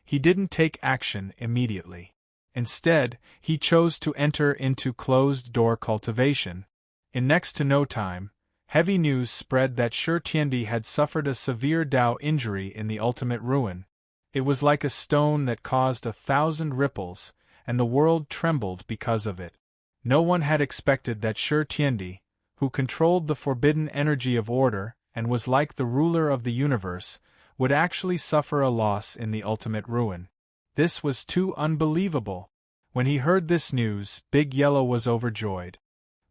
he didn't take action immediately. Instead, he chose to enter into closed-door cultivation. In next to no time, heavy news spread that Shi Tiandi had suffered a severe Dao injury in the ultimate ruin. It was like a stone that caused 1,000 ripples, and the world trembled because of it. No one had expected that Shi Tiandi, who controlled the forbidden energy of order and was like the ruler of the universe, would actually suffer a loss in the ultimate ruin. This was too unbelievable. When he heard this news, Big Yellow was overjoyed.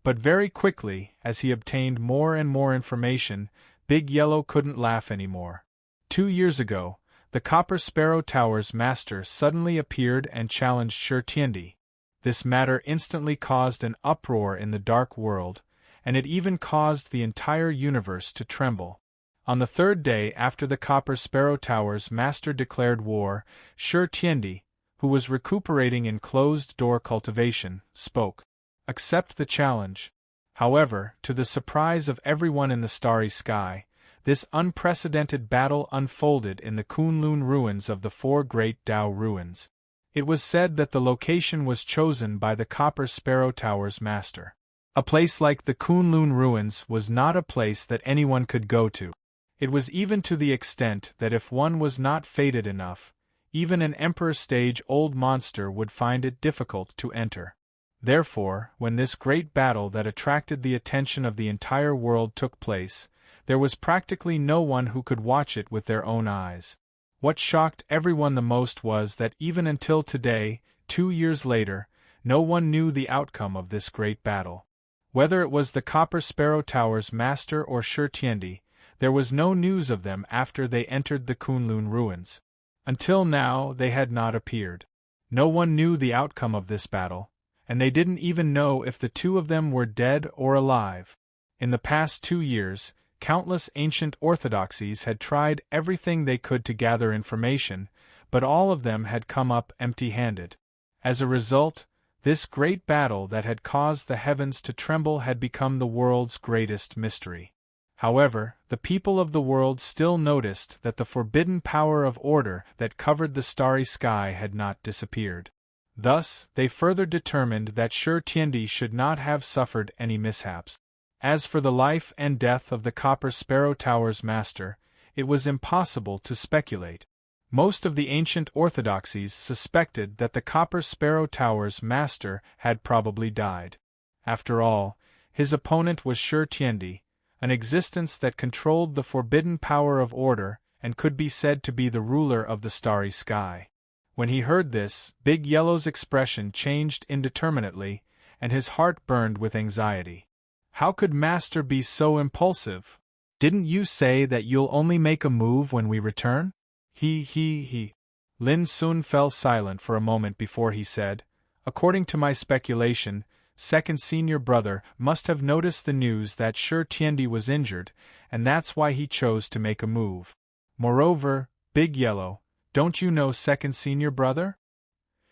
But very quickly, as he obtained more and more information, Big Yellow couldn't laugh anymore. 2 years ago, the Copper Sparrow Tower's master suddenly appeared and challenged Shi Tiandi. This matter instantly caused an uproar in the dark world, and it even caused the entire universe to tremble. On the 3rd day after the Copper Sparrow Tower's master declared war, Shi Tiandi, who was recuperating in closed-door cultivation, spoke. Accept the challenge. However, to the surprise of everyone in the starry sky, this unprecedented battle unfolded in the Kunlun ruins of the 4 great Dao ruins. It was said that the location was chosen by the Copper Sparrow Tower's master. A place like the Kunlun ruins was not a place that anyone could go to. It was even to the extent that if one was not fated enough, even an emperor-stage-old monster would find it difficult to enter. Therefore, when this great battle that attracted the attention of the entire world took place, there was practically no one who could watch it with their own eyes. What shocked everyone the most was that even until today, 2 years later, no one knew the outcome of this great battle. Whether it was the Copper Sparrow Tower's master or Shi Tiandi, there was no news of them after they entered the Kunlun ruins. Until now, they had not appeared. No one knew the outcome of this battle, and they didn't even know if the 2 of them were dead or alive. In the past 2 years, countless ancient orthodoxies had tried everything they could to gather information, but all of them had come up empty-handed. As a result, this great battle that had caused the heavens to tremble had become the world's greatest mystery. However, the people of the world still noticed that the forbidden power of order that covered the starry sky had not disappeared. Thus, they further determined that Shi Tiandi should not have suffered any mishaps. As for the life and death of the Copper Sparrow Tower's master, it was impossible to speculate. Most of the ancient orthodoxies suspected that the Copper Sparrow Tower's master had probably died. After all, his opponent was Shi Tiandi, an existence that controlled the forbidden power of order and could be said to be the ruler of the starry sky. When he heard this, Big Yellow's expression changed indeterminately, and his heart burned with anxiety. How could Master be so impulsive? Didn't you say that you'll only make a move when we return? He. Lin Sun fell silent for a moment before he said, according to my speculation, second senior brother must have noticed the news that Shi Tiandi was injured, and that's why he chose to make a move. Moreover, Big Yellow, don't you know second senior brother?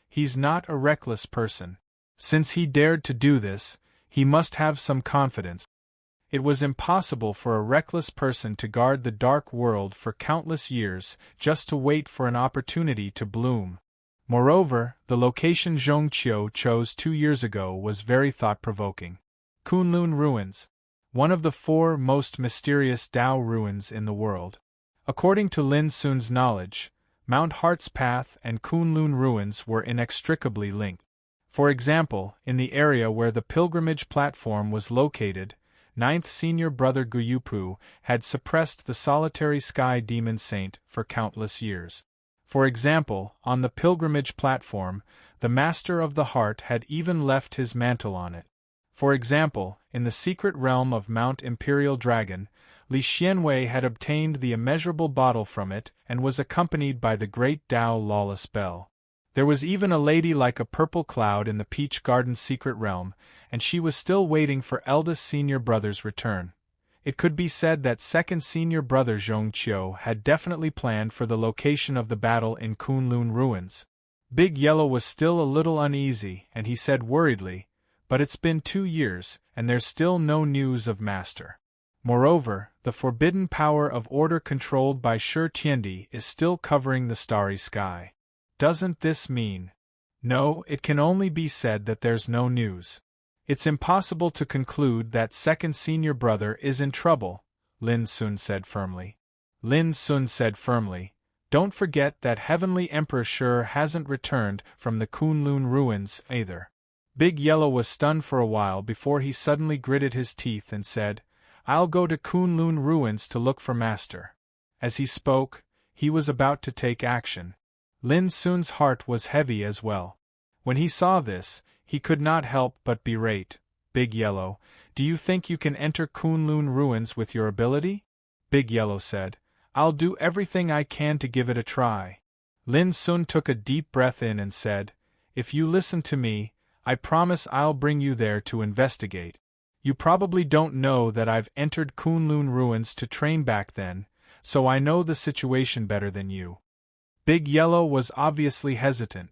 He's not a reckless person. Since he dared to do this, he must have some confidence. It was impossible for a reckless person to guard the dark world for countless years just to wait for an opportunity to bloom. Moreover, the location Zhongqiu chose 2 years ago was very thought-provoking. Kunlun Ruins, one of the 4 most mysterious Dao ruins in the world. According to Lin Sun's knowledge, Mount Heart's Path and Kunlun Ruins were inextricably linked. For example, in the area where the pilgrimage platform was located, ninth senior brother Guyupu, had suppressed the solitary sky demon saint for countless years. For example, on the pilgrimage platform, the Master of the Heart had even left his mantle on it. For example, in the secret realm of Mount Imperial Dragon, Li Xianwei had obtained the immeasurable bottle from it and was accompanied by the great Tao Lawless Bell. There was even a lady like a purple cloud in the Peach Garden's secret realm, and she was still waiting for eldest senior brother's return. It could be said that second senior brother Zhong Qiu had definitely planned for the location of the battle in Kunlun ruins. Big Yellow was still a little uneasy, and he said worriedly, "But it's been 2 years, and there's still no news of Master. Moreover, the forbidden power of order controlled by Shi Tiandi is still covering the starry sky. Doesn't this mean—" "No, it can only be said that there's no news. It's impossible to conclude that second senior brother is in trouble," Lin Sun said firmly. "Don't forget that Heavenly Emperor Shi hasn't returned from the Kunlun ruins either." Big Yellow was stunned for a while before he suddenly gritted his teeth and said, "I'll go to Kunlun ruins to look for Master." As he spoke, he was about to take action. Lin Sun's heart was heavy as well. When he saw this, he could not help but berate, "Big Yellow, do you think you can enter Kunlun ruins with your ability?" Big Yellow said, "I'll do everything I can to give it a try." Lin Sun took a deep breath in and said, "If you listen to me, I promise I'll bring you there to investigate. You probably don't know that I've entered Kunlun ruins to train back then, so I know the situation better than you." Big Yellow was obviously hesitant.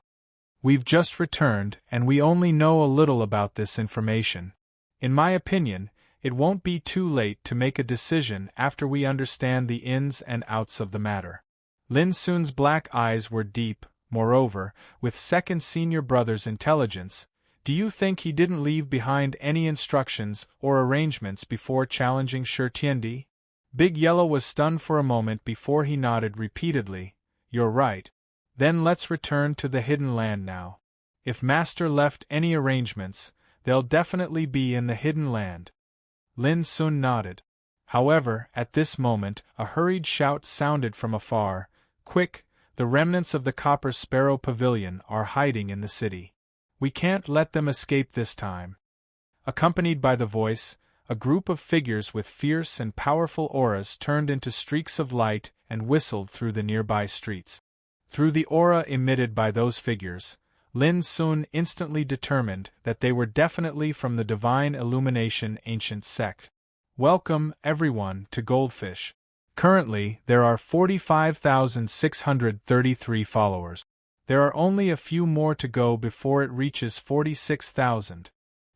"We've just returned, and we only know a little about this information. In my opinion, it won't be too late to make a decision after we understand the ins and outs of the matter." Lin Sun's black eyes were deep. Moreover, with second senior brother's intelligence, do you think he didn't leave behind any instructions or arrangements before challenging Shi Tiandi? Big Yellow was stunned for a moment before he nodded repeatedly. "You're right. Then let's return to the Hidden Land now. If Master left any arrangements, they'll definitely be in the Hidden Land." Lin Sun nodded. However, at this moment, a hurried shout sounded from afar, "Quick, the remnants of the Copper Sparrow Pavilion are hiding in the city. We can't let them escape this time." Accompanied by the voice, a group of figures with fierce and powerful auras turned into streaks of light and whistled through the nearby streets. Through the aura emitted by those figures, Lin Sun instantly determined that they were definitely from the Divine Illumination Ancient Sect. "Welcome, everyone, to Goldfish. Currently, there are 45,633 followers. There are only a few more to go before it reaches 46,000.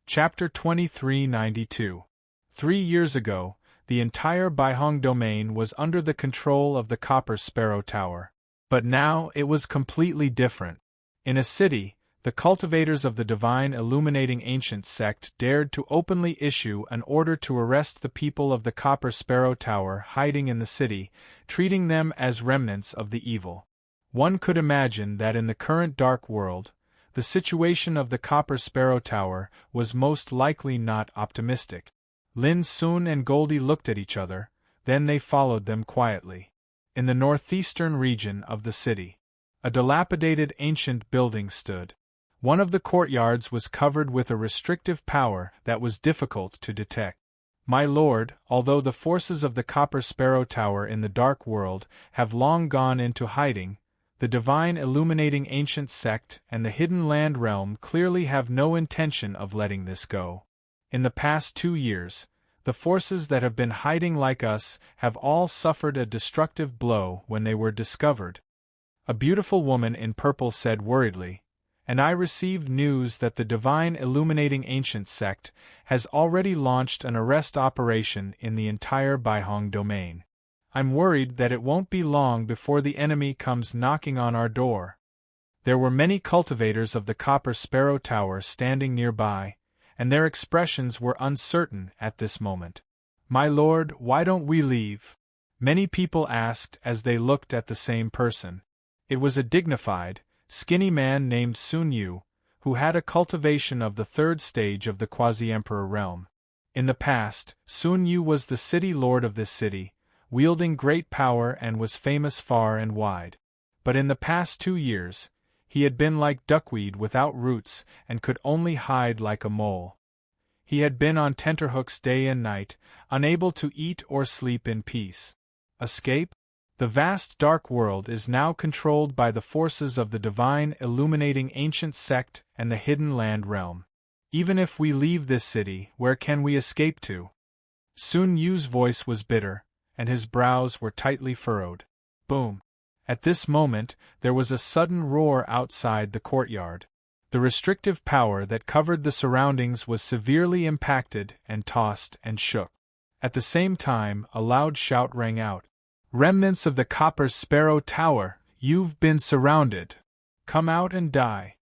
Chapter 2392. 3 years ago, the entire Baihong domain was under the control of the Copper Sparrow Tower. But now it was completely different. In a city, the cultivators of the Divine Illuminating Ancient Sect dared to openly issue an order to arrest the people of the Copper Sparrow Tower hiding in the city, treating them as remnants of the evil. One could imagine that in the current dark world, the situation of the Copper Sparrow Tower was most likely not optimistic. Lin Sun and Goldie looked at each other, then they followed them quietly. In the northeastern region of the city, a dilapidated ancient building stood. One of the courtyards was covered with a restrictive power that was difficult to detect. "My lord, although the forces of the Copper Sparrow Tower in the Dark World have long gone into hiding, the Divine Illuminating Ancient Sect and the Hidden Land Realm clearly have no intention of letting this go. In the past 2 years, the forces that have been hiding like us have all suffered a destructive blow when they were discovered," a beautiful woman in purple said worriedly, "and I received news that the Divine Illuminating Ancient Sect has already launched an arrest operation in the entire Baihong domain. I'm worried that it won't be long before the enemy comes knocking on our door." There were many cultivators of the Copper Sparrow Tower standing nearby, and their expressions were uncertain at this moment. "My lord, why don't we leave?" many people asked as they looked at the same person. It was a dignified, skinny man named Sun Yu, who had a cultivation of the 3rd stage of the Quasi-Emperor realm. In the past, Sun Yu was the city lord of this city, wielding great power and was famous far and wide. But in the past 2 years, he had been like duckweed without roots and could only hide like a mole. He had been on tenterhooks day and night, unable to eat or sleep in peace. Escape? The vast dark world is now controlled by the forces of the divine illuminating ancient sect and the hidden land realm. Even if we leave this city, where can we escape to? Sun Yu's voice was bitter, and his brows were tightly furrowed. Boom! At this moment, there was a sudden roar outside the courtyard. The restrictive power that covered the surroundings was severely impacted and tossed and shook. At the same time, a loud shout rang out. "Remnants of the Copper Sparrow Tower, you've been surrounded. Come out and die."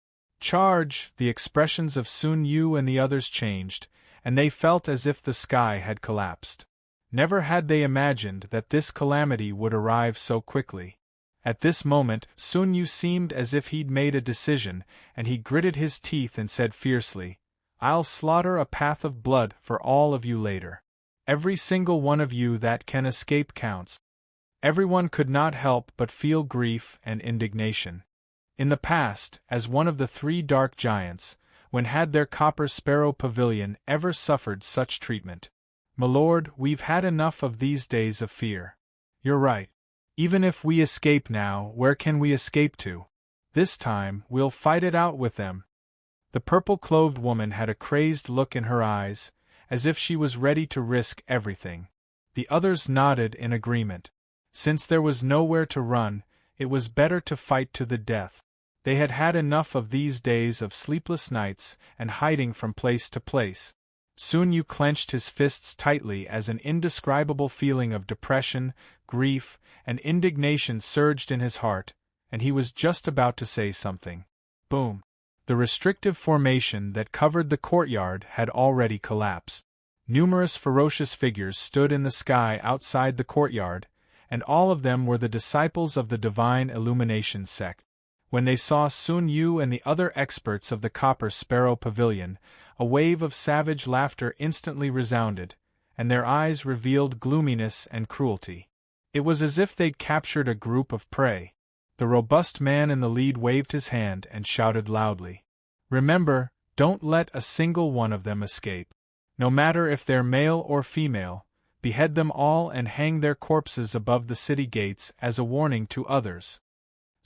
"Charge!" The expressions of Sun Yu and the others changed, and they felt as if the sky had collapsed. Never had they imagined that this calamity would arrive so quickly. At this moment, Sun Yu seemed as if he'd made a decision, and he gritted his teeth and said fiercely, "I'll slaughter a path of blood for all of you later. Every single one of you that can escape counts." Everyone could not help but feel grief and indignation. In the past, as one of the 3 dark giants, when had their Copper Sparrow Pavilion ever suffered such treatment? "My lord, we've had enough of these days of fear." "You're right. Even if we escape now, where can we escape to? This time, we'll fight it out with them." The purple-clothed woman had a crazed look in her eyes, as if she was ready to risk everything. The others nodded in agreement. Since there was nowhere to run, it was better to fight to the death. They had had enough of these days of sleepless nights and hiding from place to place. Sun Yu clenched his fists tightly as an indescribable feeling of depression, grief, and indignation surged in his heart, and he was just about to say something. Boom! The restrictive formation that covered the courtyard had already collapsed. Numerous ferocious figures stood in the sky outside the courtyard, and all of them were the disciples of the divine illumination sect. When they saw Sun Yu and the other experts of the Copper Sparrow Pavilion, a wave of savage laughter instantly resounded, and their eyes revealed gloominess and cruelty. It was as if they'd captured a group of prey. The robust man in the lead waved his hand and shouted loudly, "Remember, don't let a single one of them escape. No matter if they're male or female, behead them all and hang their corpses above the city gates as a warning to others."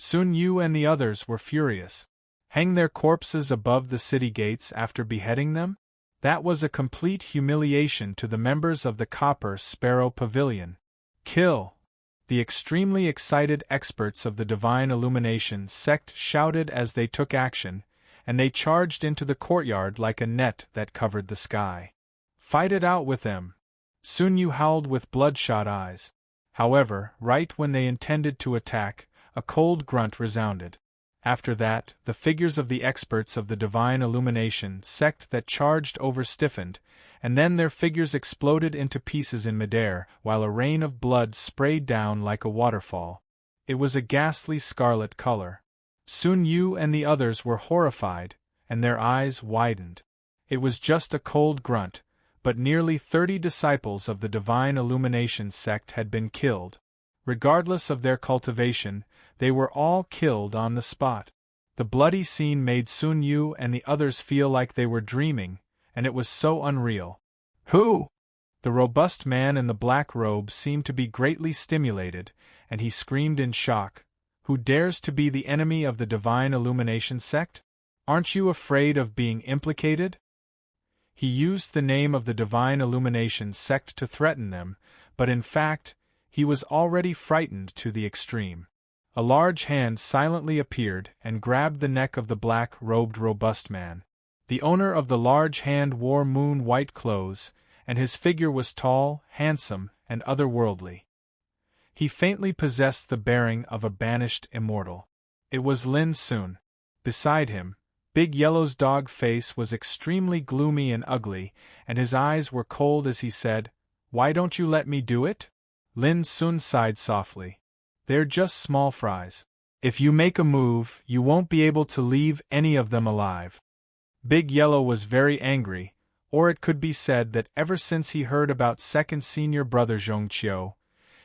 Sun Yu and the others were furious. Hang their corpses above the city gates after beheading them? That was a complete humiliation to the members of the Copper Sparrow Pavilion. "Kill!" The extremely excited experts of the Divine Illumination sect shouted as they took action, and they charged into the courtyard like a net that covered the sky. "Fight it out with them!" Sun Yu howled with bloodshot eyes. However, right when they intended to attack, a cold grunt resounded. After that, the figures of the experts of the Divine Illumination sect that charged over stiffened, and then their figures exploded into pieces in midair, while a rain of blood sprayed down like a waterfall. It was a ghastly scarlet color. Sun Yu and the others were horrified, and their eyes widened. It was just a cold grunt, but nearly 30 disciples of the Divine Illumination sect had been killed. Regardless of their cultivation, they were all killed on the spot. The bloody scene made Sun Yu and the others feel like they were dreaming, and it was so unreal. "Who?" The robust man in the black robe seemed to be greatly stimulated, and he screamed in shock. "Who dares to be the enemy of the Divine Illumination sect? Aren't you afraid of being implicated?" He used the name of the Divine Illumination sect to threaten them, but in fact, he was already frightened to the extreme. A large hand silently appeared and grabbed the neck of the black-robed robust man. The owner of the large hand wore moon-white clothes, and his figure was tall, handsome, and otherworldly. He faintly possessed the bearing of a banished immortal. It was Lin Sun. Beside him, Big Yellow's dog face was extremely gloomy and ugly, and his eyes were cold as he said, "Why don't you let me do it?" Lin Sun sighed softly. "They're just small fries. If you make a move, you won't be able to leave any of them alive." Big Yellow was very angry, Or it could be said that ever since he heard about second senior brother Zhongqiu,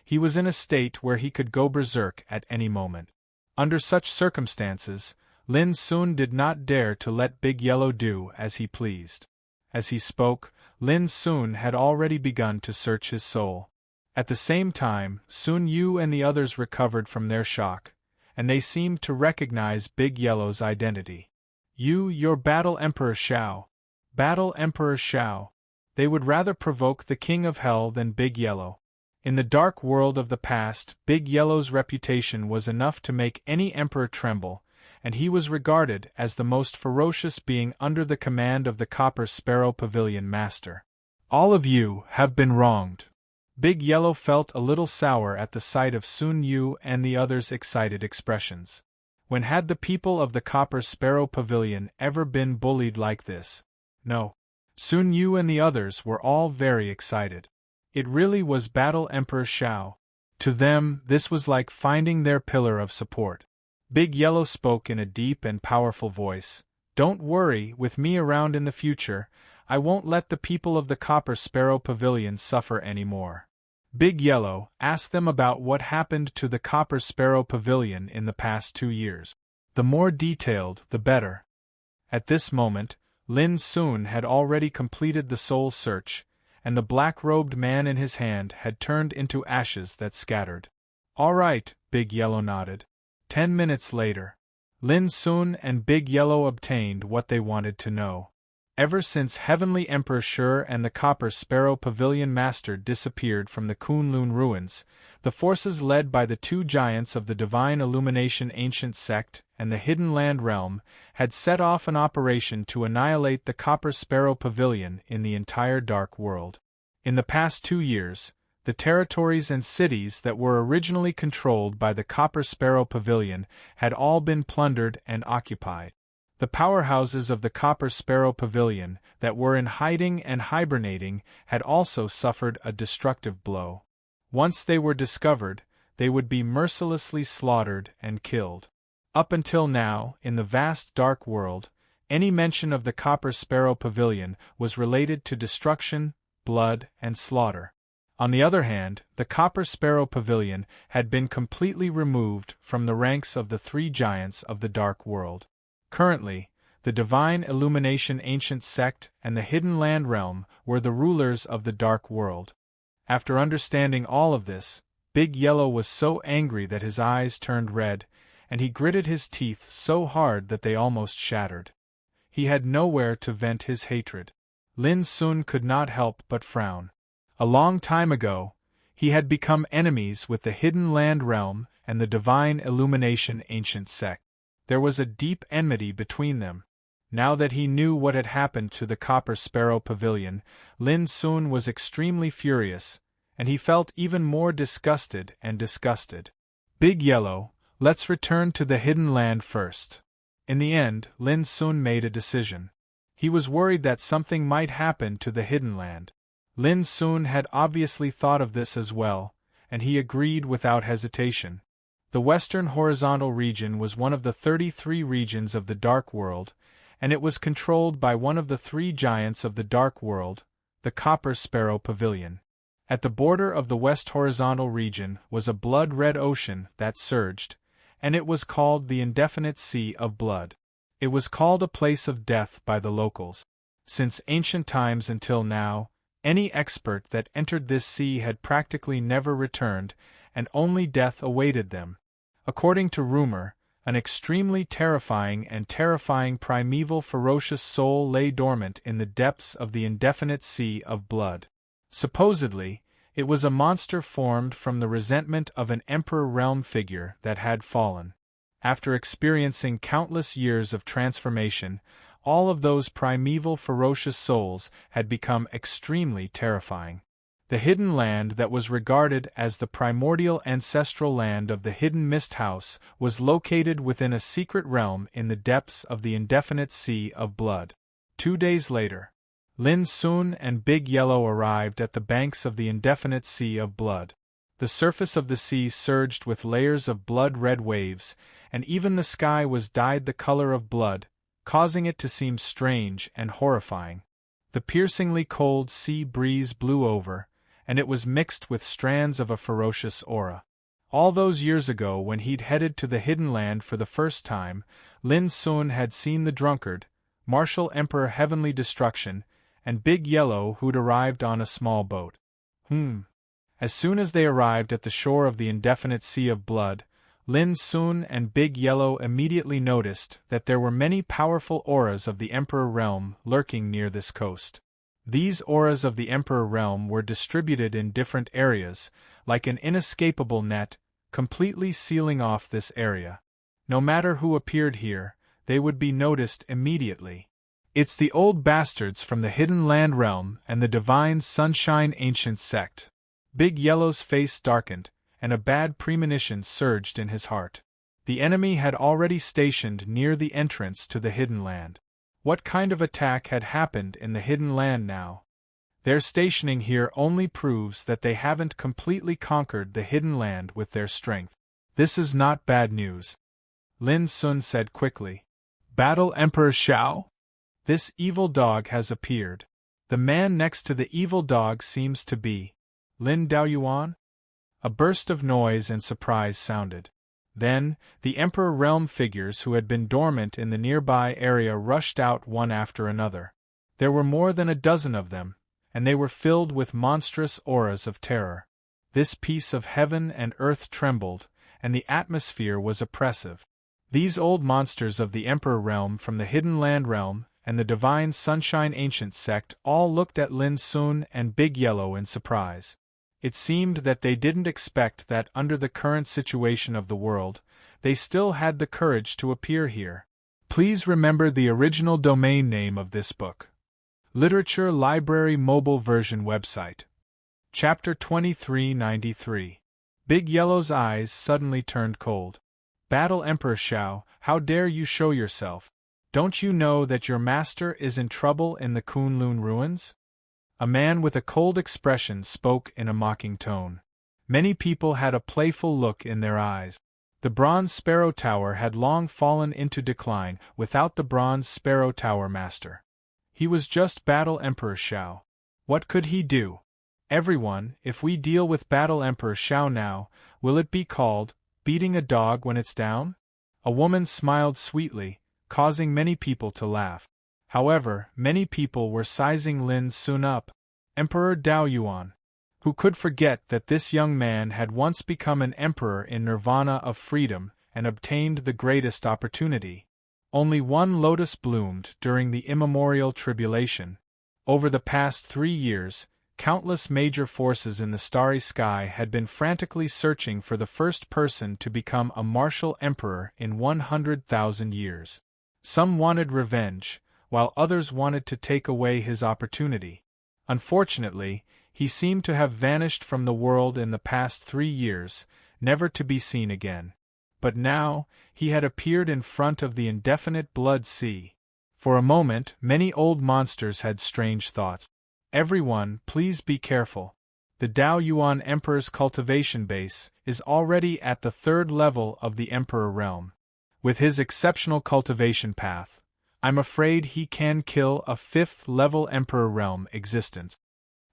he was in a state where he could go berserk at any moment. Under such circumstances, Lin Sun did not dare to let Big Yellow do as he pleased. As he spoke, Lin Sun had already begun to search his soul. At the same time, Sun Yu and the others recovered from their shock, and they seemed to recognize Big Yellow's identity. Your Battle Emperor Shao. Battle Emperor Shao. They would rather provoke the King of Hell than Big Yellow. In the dark world of the past, Big Yellow's reputation was enough to make any emperor tremble, and he was regarded as the most ferocious being under the command of the Copper Sparrow Pavilion Master. All of you have been wronged. Big Yellow felt a little sour at the sight of Sun Yu and the others' excited expressions. When had the people of the Copper Sparrow Pavilion ever been bullied like this? No. Sun Yu and the others were all very excited. It really was Battle Emperor Shao. To them, this was like finding their pillar of support. Big Yellow spoke in a deep and powerful voice. Don't worry, with me around in the future, I won't let the people of the Copper Sparrow Pavilion suffer any more. Big Yellow, ask them about what happened to the Copper Sparrow Pavilion in the past 2 years. The more detailed, the better. At this moment, Lin Sun had already completed the soul search, and the black-robed man in his hand had turned into ashes that scattered. All right, Big Yellow nodded. 10 minutes later, Lin Sun and Big Yellow obtained what they wanted to know. Ever since Heavenly Emperor Shur and the Copper Sparrow Pavilion Master disappeared from the Kunlun ruins, the forces led by the 2 giants of the Divine Illumination Ancient Sect and the Hidden Land Realm had set off an operation to annihilate the Copper Sparrow Pavilion in the entire Dark World. In the past 2 years, the territories and cities that were originally controlled by the Copper Sparrow Pavilion had all been plundered and occupied. The powerhouses of the Copper Sparrow Pavilion that were in hiding and hibernating had also suffered a destructive blow. Once they were discovered, they would be mercilessly slaughtered and killed. Up until now, in the vast dark world, any mention of the Copper Sparrow Pavilion was related to destruction, blood, and slaughter. On the other hand, the Copper Sparrow Pavilion had been completely removed from the ranks of the 3 giants of the Dark World. Currently, the Divine Illumination Ancient Sect and the Hidden Land Realm were the rulers of the Dark World. After understanding all of this, Big Yellow was so angry that his eyes turned red, and he gritted his teeth so hard that they almost shattered. He had nowhere to vent his hatred. Lin Sun could not help but frown. A long time ago, he had become enemies with the Hidden Land Realm and the Divine Illumination Ancient Sect. There was a deep enmity between them. Now that he knew what had happened to the Copper Sparrow Pavilion, Lin Sun was extremely furious, and he felt even more disgusted and disgusted. Big Yellow, let's return to the Hidden Land first. In the end, Lin Sun made a decision. He was worried that something might happen to the Hidden Land. Lin Sun had obviously thought of this as well, and he agreed without hesitation. The Western Horizontal Region was one of the 33 regions of the Dark World, and it was controlled by one of the 3 giants of the Dark World, the Copper Sparrow Pavilion. At the border of the West Horizontal Region was a blood-red ocean that surged, and it was called the Indefinite Sea of Blood. It was called a place of death by the locals. Since ancient times until now, any expert that entered this sea had practically never returned, and only death awaited them. According to rumor, an extremely terrifying primeval ferocious soul lay dormant in the depths of the Indefinite Sea of Blood. Supposedly, it was a monster formed from the resentment of an Emperor Realm figure that had fallen. After experiencing countless years of transformation, all of those primeval ferocious souls had become extremely terrifying. The Hidden Land that was regarded as the primordial ancestral land of the Hidden Mist House was located within a secret realm in the depths of the Indefinite Sea of Blood. 2 days later, Lin Sun and Big Yellow arrived at the banks of the Indefinite Sea of Blood. The surface of the sea surged with layers of blood-red waves, and even the sky was dyed the color of blood, causing it to seem strange and horrifying. The piercingly cold sea breeze blew over, and it was mixed with strands of a ferocious aura. All those years ago when he'd headed to the Hidden Land for the first time, Lin Sun had seen the drunkard, Martial Emperor Heavenly Destruction, and Big Yellow who'd arrived on a small boat. As soon as they arrived at the shore of the indefinite Sea of Blood, Lin Sun and Big Yellow immediately noticed that there were many powerful auras of the Emperor Realm lurking near this coast. These auras of the Emperor Realm were distributed in different areas, like an inescapable net, completely sealing off this area. No matter who appeared here, they would be noticed immediately. It's the old bastards from the Hidden Land Realm and the Divine Sunshine Ancient Sect. Big Yellow's face darkened, and a bad premonition surged in his heart. The enemy had already stationed near the entrance to the Hidden Land. What kind of attack had happened in the Hidden Land now? Their stationing here only proves that they haven't completely conquered the Hidden Land with their strength. This is not bad news. Lin Sun said quickly. Battle Emperor Xiao? This evil dog has appeared. The man next to the evil dog seems to be Lin Daoyuan? A burst of noise and surprise sounded. Then, the Emperor Realm figures who had been dormant in the nearby area rushed out one after another. There were more than a dozen of them, and they were filled with monstrous auras of terror. This piece of heaven and earth trembled, and the atmosphere was oppressive. These old monsters of the Emperor Realm from the Hidden Land Realm and the Divine Sunshine Ancient Sect all looked at Lin Sun and Big Yellow in surprise. It seemed that they didn't expect that under the current situation of the world, they still had the courage to appear here. Please remember the original domain name of this book. Literature Library Mobile Version Website. Chapter 2393. Big Yellow's eyes suddenly turned cold. Battle Emperor Xiao, how dare you show yourself? Don't you know that your master is in trouble in the Kunlun ruins? A man with a cold expression spoke in a mocking tone. Many people had a playful look in their eyes. The Bronze Sparrow Tower had long fallen into decline without the Bronze Sparrow Tower Master. He was just Battle Emperor Xiao. What could he do? Everyone, if we deal with Battle Emperor Xiao now, will it be called beating a dog when it's down? A woman smiled sweetly, causing many people to laugh. However, many people were sizing Lin Sun up. Emperor Daoyuan. Who could forget that this young man had once become an emperor in nirvana of freedom and obtained the greatest opportunity? Only one lotus bloomed during the immemorial tribulation. Over the past 3 years, countless major forces in the starry sky had been frantically searching for the first person to become a martial emperor in 100,000 years. Some wanted revenge, while others wanted to take away his opportunity. Unfortunately, he seemed to have vanished from the world in the past 3 years, never to be seen again. But now, he had appeared in front of the indefinite Blood Sea. For a moment, many old monsters had strange thoughts. Everyone, please be careful. The Daoyuan Emperor's cultivation base is already at the 3rd level of the Emperor Realm. With his exceptional cultivation path, I'm afraid he can kill a 5th-level Emperor Realm existence.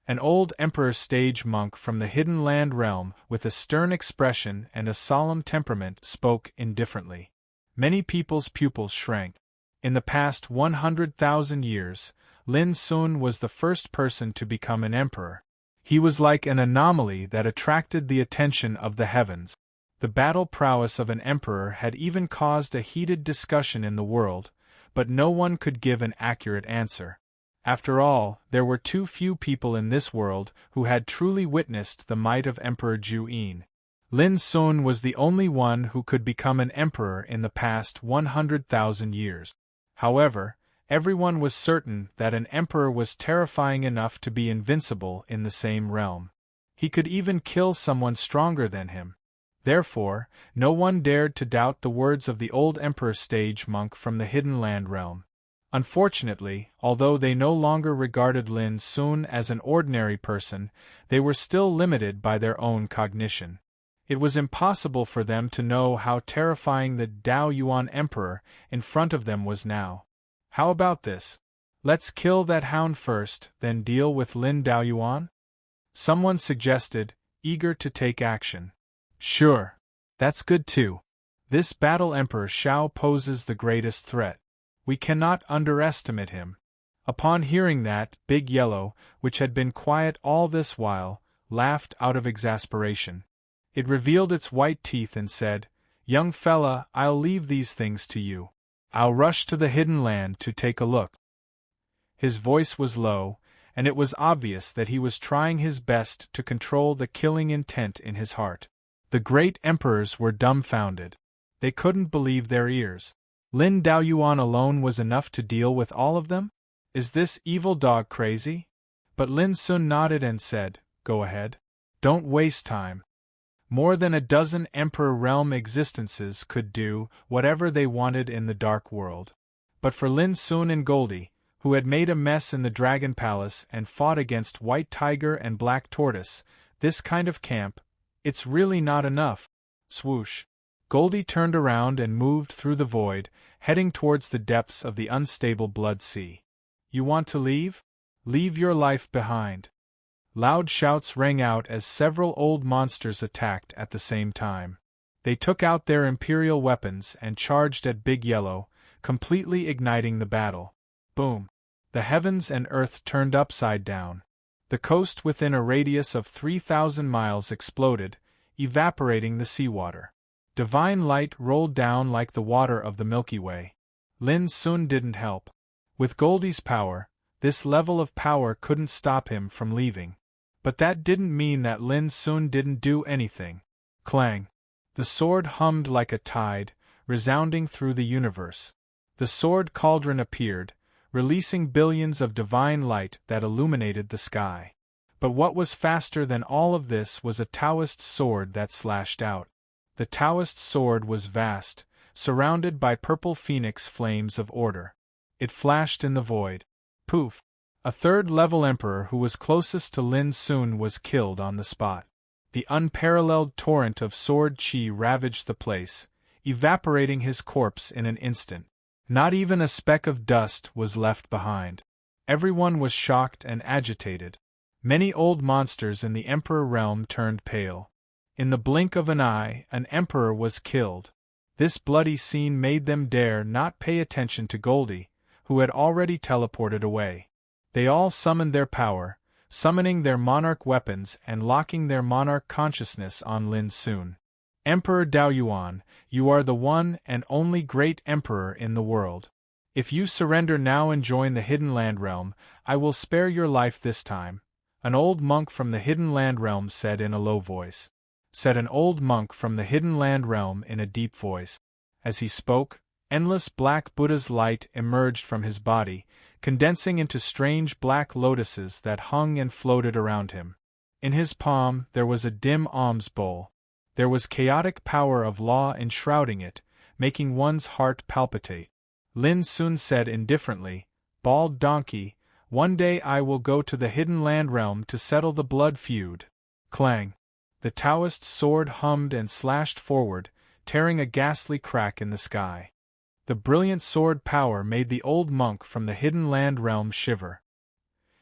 An old Emperor Stage monk from the Hidden Land Realm with a stern expression and a solemn temperament spoke indifferently. Many people's pupils shrank. In the past 100,000 years, Lin Sun was the first person to become an emperor. He was like an anomaly that attracted the attention of the heavens. The battle prowess of an emperor had even caused a heated discussion in the world, but no one could give an accurate answer. After all, there were too few people in this world who had truly witnessed the might of Emperor Ju-in. Lin Sun was the only one who could become an emperor in the past 100,000 years. However, everyone was certain that an emperor was terrifying enough to be invincible in the same realm. He could even kill someone stronger than him. Therefore, no one dared to doubt the words of the old Emperor Stage monk from the Hidden Land Realm. Unfortunately, although they no longer regarded Lin Sun as an ordinary person, they were still limited by their own cognition. It was impossible for them to know how terrifying the Daoyuan Emperor in front of them was now. How about this? Let's kill that hound first, then deal with Lin Daoyuan? Someone suggested, eager to take action. Sure. That's good too. This battle Emperor Shao poses the greatest threat. We cannot underestimate him. Upon hearing that, Big Yellow, which had been quiet all this while, laughed out of exasperation. It revealed its white teeth and said, "Young fella, I'll leave these things to you. I'll rush to the hidden land to take a look." His voice was low, and it was obvious that he was trying his best to control the killing intent in his heart. The great emperors were dumbfounded. They couldn't believe their ears. Lin Daoyuan alone was enough to deal with all of them? Is this evil dog crazy? But Lin Sun nodded and said, "Go ahead. Don't waste time." More than a dozen Emperor Realm existences could do whatever they wanted in the Dark World. But for Lin Sun and Goldie, who had made a mess in the Dragon Palace and fought against White Tiger and Black Tortoise, this kind of camp, it's really not enough. Swoosh. Goldie turned around and moved through the void, heading towards the depths of the unstable Blood Sea. You want to leave? Leave your life behind. Loud shouts rang out as several old monsters attacked at the same time. They took out their imperial weapons and charged at Big Yellow, completely igniting the battle. Boom! The heavens and earth turned upside down. The coast within a radius of 3,000 miles exploded, evaporating the seawater. Divine light rolled down like the water of the Milky Way. Lin Sun didn't help. With Goldie's power, this level of power couldn't stop him from leaving. But that didn't mean that Lin Sun didn't do anything. Clang! The sword hummed like a tide, resounding through the universe. The sword cauldron appeared, releasing billions of divine light that illuminated the sky. But what was faster than all of this was a Taoist sword that slashed out. The Taoist sword was vast, surrounded by purple phoenix flames of order. It flashed in the void. Poof! A third-level emperor who was closest to Lin Sun was killed on the spot. The unparalleled torrent of sword chi ravaged the place, evaporating his corpse in an instant. Not even a speck of dust was left behind. Everyone was shocked and agitated. Many old monsters in the Emperor realm turned pale. In the blink of an eye, an emperor was killed. This bloody scene made them dare not pay attention to Goldie, who had already teleported away. They all summoned their power, summoning their monarch weapons and locking their monarch consciousness on Lin Sun. Emperor Daoyuan, you are the one and only great emperor in the world. If you surrender now and join the Hidden Land Realm, I will spare your life this time, an old monk from the Hidden Land Realm said in a low voice. Said an old monk from the Hidden Land Realm in a deep voice. As he spoke, endless black Buddha's light emerged from his body, condensing into strange black lotuses that hung and floated around him. In his palm there was a dim alms bowl. There was chaotic power of law enshrouding it, making one's heart palpitate. Lin Sun said indifferently, "Bald donkey, one day I will go to the Hidden Land Realm to settle the blood feud." Clang! The Taoist sword hummed and slashed forward, tearing a ghastly crack in the sky. The brilliant sword power made the old monk from the Hidden Land Realm shiver.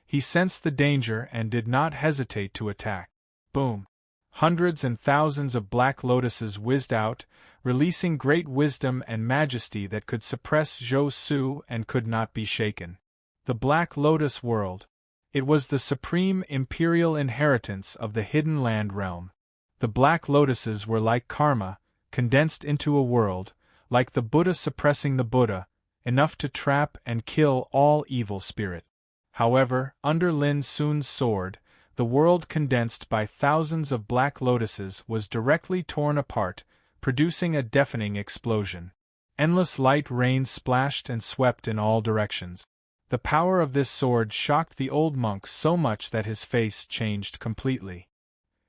He sensed the danger and did not hesitate to attack. Boom! Hundreds and thousands of black lotuses whizzed out, releasing great wisdom and majesty that could suppress Zhou Su and could not be shaken. The Black Lotus World. It was the supreme imperial inheritance of the Hidden Land Realm. The black lotuses were like karma, condensed into a world, like the Buddha suppressing the Buddha, enough to trap and kill all evil spirit. However, under Lin Sun's sword, the world condensed by thousands of black lotuses was directly torn apart, producing a deafening explosion. Endless light rain splashed and swept in all directions. The power of this sword shocked the old monk so much that his face changed completely.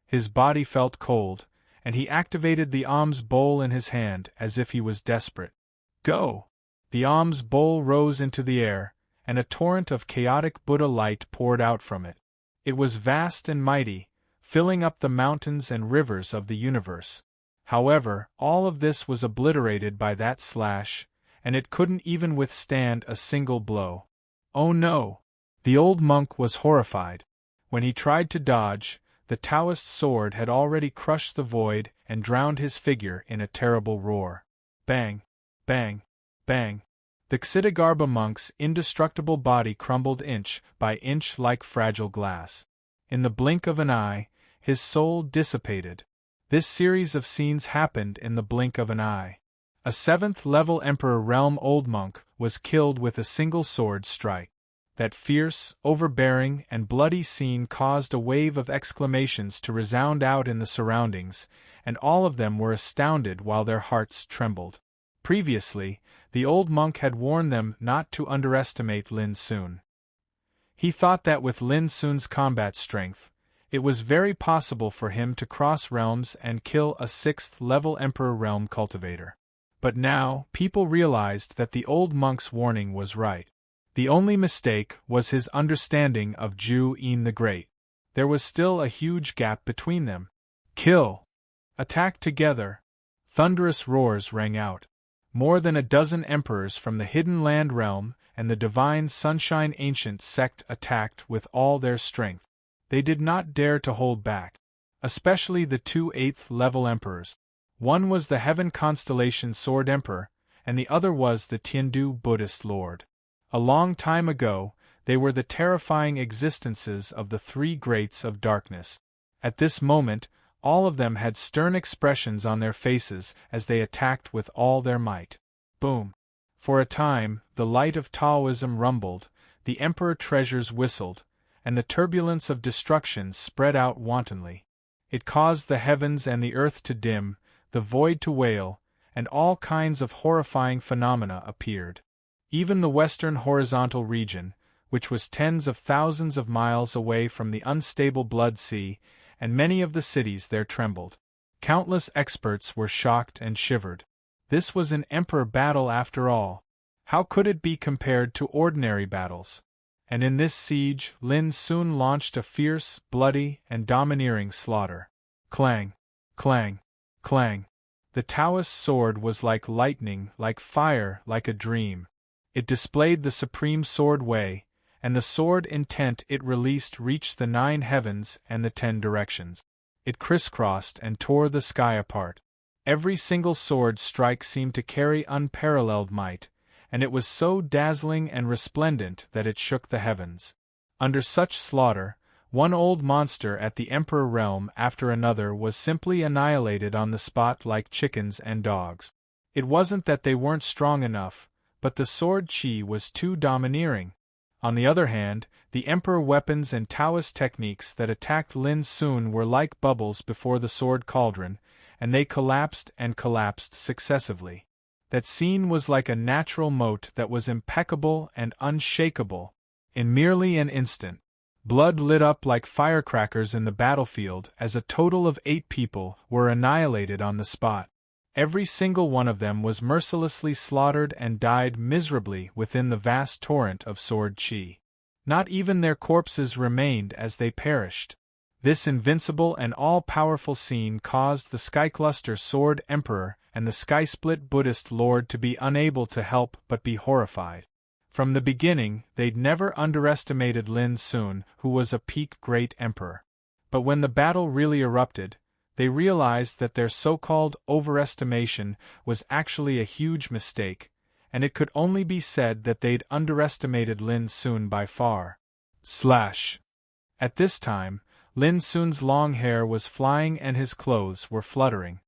His body felt cold, and he activated the alms bowl in his hand as if he was desperate. Go! The alms bowl rose into the air, and a torrent of chaotic Buddha light poured out from it. It was vast and mighty, filling up the mountains and rivers of the universe. However, all of this was obliterated by that slash, and it couldn't even withstand a single blow. Oh no! The old monk was horrified. When he tried to dodge, the Taoist sword had already crushed the void and drowned his figure in a terrible roar. Bang! Bang! Bang! The Ksitigarbha monk's indestructible body crumbled inch by inch like fragile glass. In the blink of an eye, his soul dissipated. This series of scenes happened in the blink of an eye. A 7th-level Emperor Realm Old Monk was killed with a single sword strike. That fierce, overbearing, and bloody scene caused a wave of exclamations to resound out in the surroundings, and all of them were astounded while their hearts trembled. Previously, the old monk had warned them not to underestimate Lin Sun. He thought that with Lin Sun's combat strength, it was very possible for him to cross realms and kill a 6th-level Emperor Realm Cultivator. But now, people realized that the old monk's warning was right. The only mistake was his understanding of Zhu Yin the Great. There was still a huge gap between them. Kill! Attack together! Thunderous roars rang out. More than a dozen emperors from the Hidden Land realm and the Divine Sunshine Ancient sect attacked with all their strength. They did not dare to hold back. Especially the 2 8th-level emperors. One was the Heaven Constellation Sword Emperor, and the other was the Tiandu Buddhist Lord. A long time ago, they were the terrifying existences of the 3 Greats of Darkness. At this moment, all of them had stern expressions on their faces as they attacked with all their might. Boom! For a time, the light of Taoism rumbled, the Emperor treasures whistled, and the turbulence of destruction spread out wantonly. It caused the heavens and the earth to dim, the void to wail, and all kinds of horrifying phenomena appeared. Even the western horizontal region, which was tens of thousands of miles away from the unstable Blood Sea, and many of the cities there trembled. Countless experts were shocked and shivered. This was an emperor battle after all. How could it be compared to ordinary battles? And in this siege, Lin Sun launched a fierce, bloody, and domineering slaughter. Clang! Clang! Clang! The Taoist sword was like lightning, like fire, like a dream. It displayed the supreme sword way, and the sword intent it released reached the 9 heavens and the 10 directions. It crisscrossed and tore the sky apart. Every single sword strike seemed to carry unparalleled might, and it was so dazzling and resplendent that it shook the heavens. Under such slaughter, one old monster at the Emperor realm after another was simply annihilated on the spot like chickens and dogs. It wasn't that they weren't strong enough, but the sword chi was too domineering. On the other hand, the Emperor weapons and Taoist techniques that attacked Lin Sun were like bubbles before the sword cauldron, and they collapsed and collapsed successively. That scene was like a natural moat that was impeccable and unshakable. In merely an instant, blood lit up like firecrackers in the battlefield as a total of 8 people were annihilated on the spot. Every single one of them was mercilessly slaughtered and died miserably within the vast torrent of sword chi. Not even their corpses remained as they perished. This invincible and all-powerful scene caused the Skycluster Sword Emperor and the Skysplit Buddhist Lord to be unable to help but be horrified. From the beginning, they'd never underestimated Lin Sun, who was a peak great emperor. But when the battle really erupted, they realized that their so-called overestimation was actually a huge mistake, and it could only be said that they'd underestimated Lin Sun by far. At this time, Lin Sun's long hair was flying and his clothes were fluttering.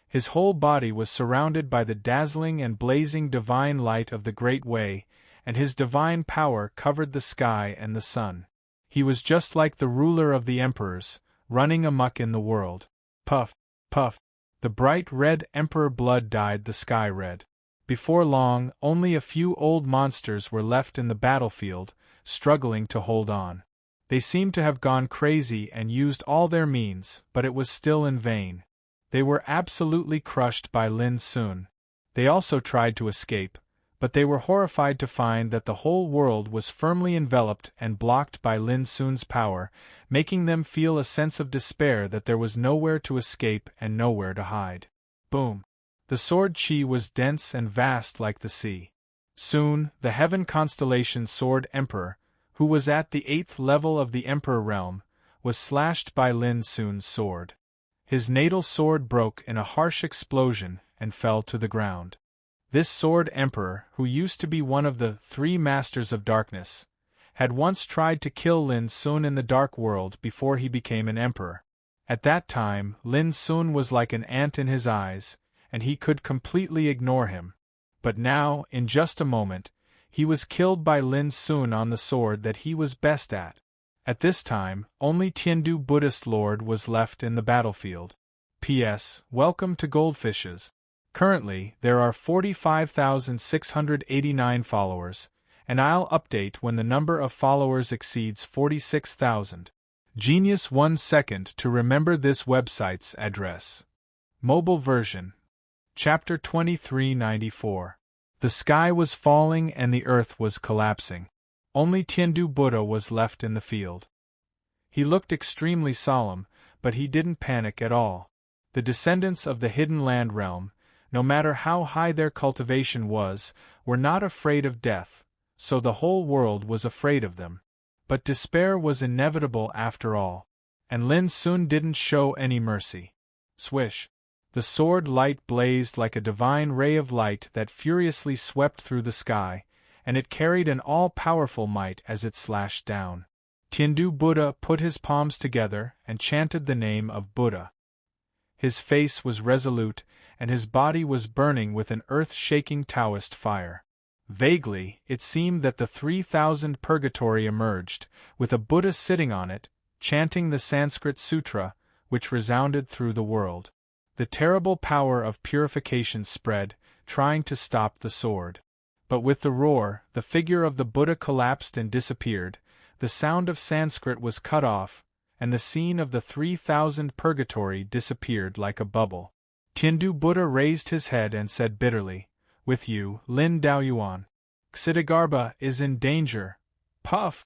His whole body was surrounded by the dazzling and blazing divine light of the Great Way, and his divine power covered the sky and the sun. He was just like the ruler of the emperors, running amok in the world. Puff, puff. The bright red emperor blood dyed the sky red. Before long, only a few old monsters were left in the battlefield, struggling to hold on. They seemed to have gone crazy and used all their means, but it was still in vain. They were absolutely crushed by Lin Sun. They also tried to escape, but they were horrified to find that the whole world was firmly enveloped and blocked by Lin Sun's power, making them feel a sense of despair that there was nowhere to escape and nowhere to hide. Boom! The sword chi was dense and vast like the sea. Soon, the heaven constellation Sword Emperor, who was at the 8th level of the Emperor realm, was slashed by Lin Sun's sword. His natal sword broke in a harsh explosion and fell to the ground. This Sword Emperor, who used to be one of the 3 Masters of Darkness, had once tried to kill Lin Sun in the Dark World before he became an emperor. At that time, Lin Sun was like an ant in his eyes, and he could completely ignore him. But now, in just a moment, he was killed by Lin Sun on the sword that he was best at. At this time, only Tiandu Buddhist Lord was left in the battlefield. P.S. Welcome to Goldfishes. Currently, there are 45,689 followers, and I'll update when the number of followers exceeds 46,000. Genius 1 second to remember this website's address. Mobile version. Chapter 2394. The sky was falling and the earth was collapsing. Only Tiandu Buddha was left in the field. He looked extremely solemn, but he didn't panic at all. The descendants of the Hidden Land realm, no matter how high their cultivation was, were not afraid of death, so the whole world was afraid of them. But despair was inevitable after all, and Lin Sun didn't show any mercy. Swish! The sword light blazed like a divine ray of light that furiously swept through the sky, and it carried an all-powerful might as it slashed down. Tiandu Buddha put his palms together and chanted the name of Buddha. His face was resolute, and his body was burning with an earth-shaking Taoist fire. Vaguely, it seemed that the 3,000 purgatory emerged, with a Buddha sitting on it, chanting the Sanskrit sutra, which resounded through the world. The terrible power of purification spread, trying to stop the sword. But with the roar, the figure of the Buddha collapsed and disappeared, the sound of Sanskrit was cut off, and the scene of the 3,000 purgatory disappeared like a bubble. Tiandu Buddha raised his head and said bitterly, "With you, Lin Daoyuan. Ksitigarbha is in danger." Puff!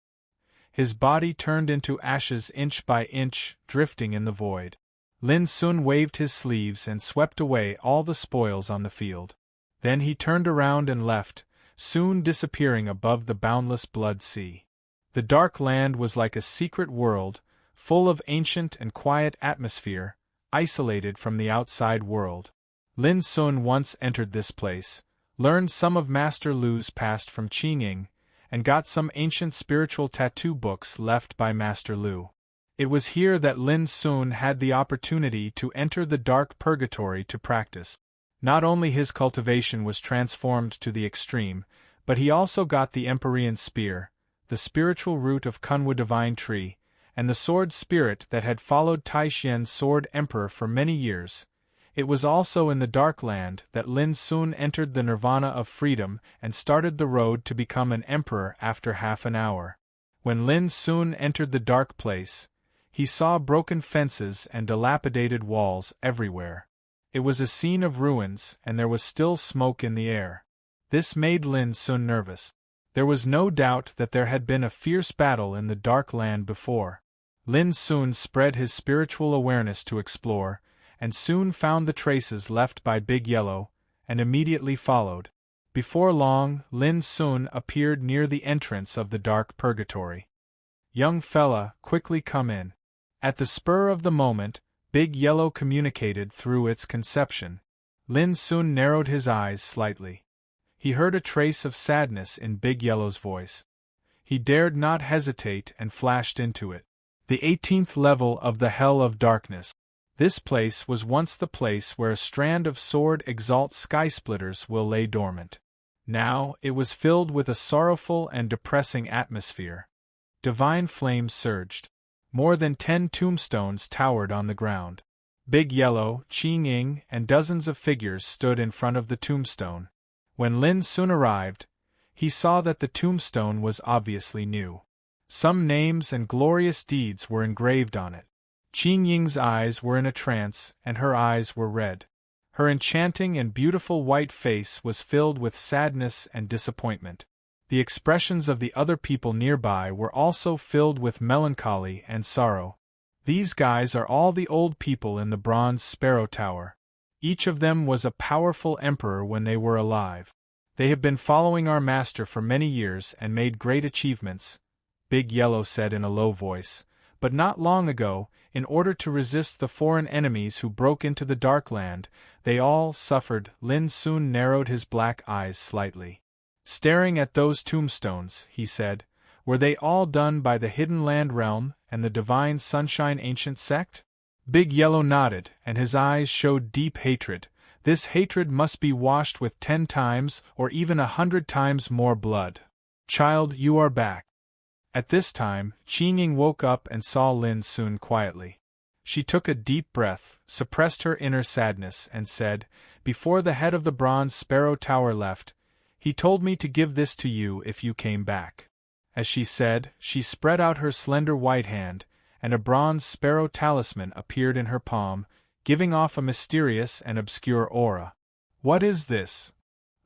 His body turned into ashes inch by inch, drifting in the void. Lin Sun waved his sleeves and swept away all the spoils on the field. Then he turned around and left, soon disappearing above the boundless blood sea. The Dark Land was like a secret world, full of ancient and quiet atmosphere, isolated from the outside world. Lin Sun once entered this place, learned some of Master Lu's past from Qingying, and got some ancient spiritual tattoo books left by Master Lu. It was here that Lin Sun had the opportunity to enter the dark purgatory to practice. Not only his cultivation was transformed to the extreme, but he also got the Empyrean Spear, the spiritual root of Kunwa Divine Tree, and the sword spirit that had followed Taishien's Sword Emperor for many years. It was also in the Dark Land that Lin Sun entered the nirvana of freedom and started the road to become an emperor after half an hour. When Lin Sun entered the dark place, he saw broken fences and dilapidated walls everywhere. It was a scene of ruins, and there was still smoke in the air. This made Lin Sun nervous. There was no doubt that there had been a fierce battle in the Dark Land before. Lin Sun spread his spiritual awareness to explore, and soon found the traces left by Big Yellow, and immediately followed. Before long, Lin Sun appeared near the entrance of the dark purgatory. "Young fella, quickly come in." At the spur of the moment, Big Yellow communicated through its conception. Lin Sun narrowed his eyes slightly. He heard a trace of sadness in Big Yellow's voice. He dared not hesitate and flashed into it. The 18th level of the Hell of Darkness. This place was once the place where a strand of Sword Exalt Skysplitters will lay dormant. Now, it was filled with a sorrowful and depressing atmosphere. Divine flames surged. More than 10 tombstones towered on the ground. Big Yellow, Qingying, and dozens of figures stood in front of the tombstone. When Lin Sun arrived, he saw that the tombstone was obviously new. Some names and glorious deeds were engraved on it. Qingying's eyes were in a trance, and her eyes were red. Her enchanting and beautiful white face was filled with sadness and disappointment. The expressions of the other people nearby were also filled with melancholy and sorrow. These guys are all the old people in the Bronze Sparrow Tower. Each of them was a powerful emperor when they were alive. They have been following our master for many years and made great achievements, Big Yellow said in a low voice, but not long ago, in order to resist the foreign enemies who broke into the Dark Land, they all suffered. Lin soon narrowed his black eyes slightly. Staring at those tombstones, he said, were they all done by the Hidden Land Realm and the Divine Sunshine Ancient Sect? Big Yellow nodded, and his eyes showed deep hatred. This hatred must be washed with 10 times or even 100 times more blood. Child, you are back. At this time, Qing woke up and saw Lin Sun quietly. She took a deep breath, suppressed her inner sadness, and said, "Before the head of the Bronze Sparrow Tower left, he told me to give this to you if you came back." As she said, she spread out her slender white hand, and a bronze sparrow talisman appeared in her palm, giving off a mysterious and obscure aura. "What is this?"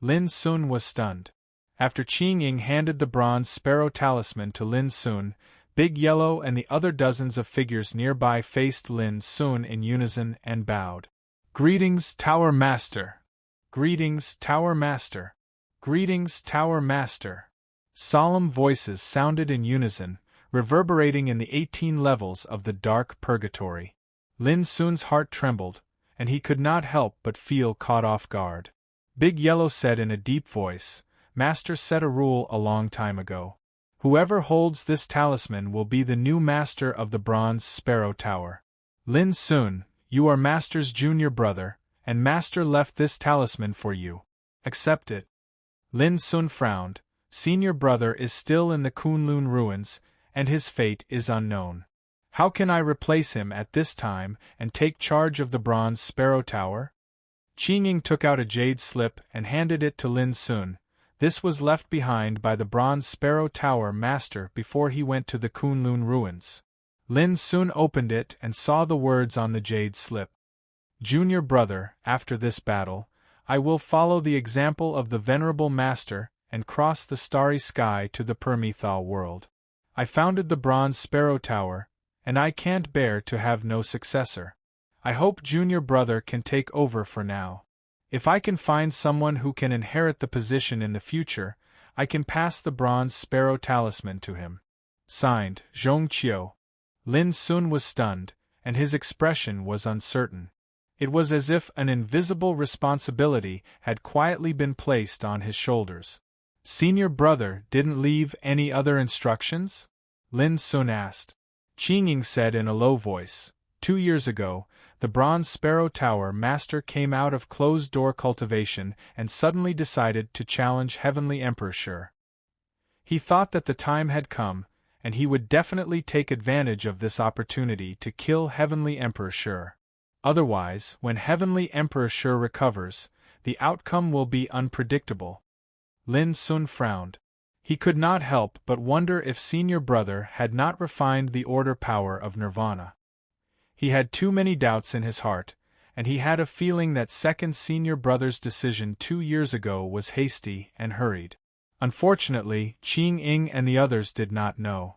Lin Sun was stunned. After Qing handed the bronze sparrow talisman to Lin Sun, Big Yellow and the other dozens of figures nearby faced Lin Sun in unison and bowed. "Greetings, Tower Master! Greetings, Tower Master! Greetings, Tower Master!" Solemn voices sounded in unison, reverberating in the 18 levels of the dark purgatory. Lin Sun's heart trembled, and he could not help but feel caught off guard. Big Yellow said in a deep voice, "Master set a rule a long time ago. Whoever holds this talisman will be the new master of the Bronze Sparrow Tower. Lin Sun, you are Master's junior brother, and Master left this talisman for you. Accept it." Lin Sun frowned. Senior brother is still in the Kunlun ruins, and his fate is unknown. How can I replace him at this time and take charge of the Bronze Sparrow Tower? Qing took out a jade slip and handed it to Lin Sun. This was left behind by the Bronze Sparrow Tower Master before he went to the Kunlun ruins. Lin Sun opened it and saw the words on the jade slip. "Junior brother, after this battle, I will follow the example of the Venerable Master and cross the starry sky to the Permethal world. I founded the Bronze Sparrow Tower, and I can't bear to have no successor. I hope junior brother can take over for now. If I can find someone who can inherit the position in the future, I can pass the Bronze Sparrow Talisman to him." Signed, Zhong Qiu. Lin Sun was stunned, and his expression was uncertain. It was as if an invisible responsibility had quietly been placed on his shoulders. "Senior brother didn't leave any other instructions?" Lin Sun asked. Qing said in a low voice, 2 years ago, the Bronze Sparrow Tower Master came out of closed-door cultivation and suddenly decided to challenge Heavenly Emperor Shi. He thought that the time had come, and he would definitely take advantage of this opportunity to kill Heavenly Emperor Shi. Otherwise, when Heavenly Emperor Shi recovers, the outcome will be unpredictable. Lin Sun frowned. He could not help but wonder if senior brother had not refined the order power of Nirvana. He had too many doubts in his heart, and he had a feeling that second senior brother's decision 2 years ago was hasty and hurried. Unfortunately, Qing and the others did not know.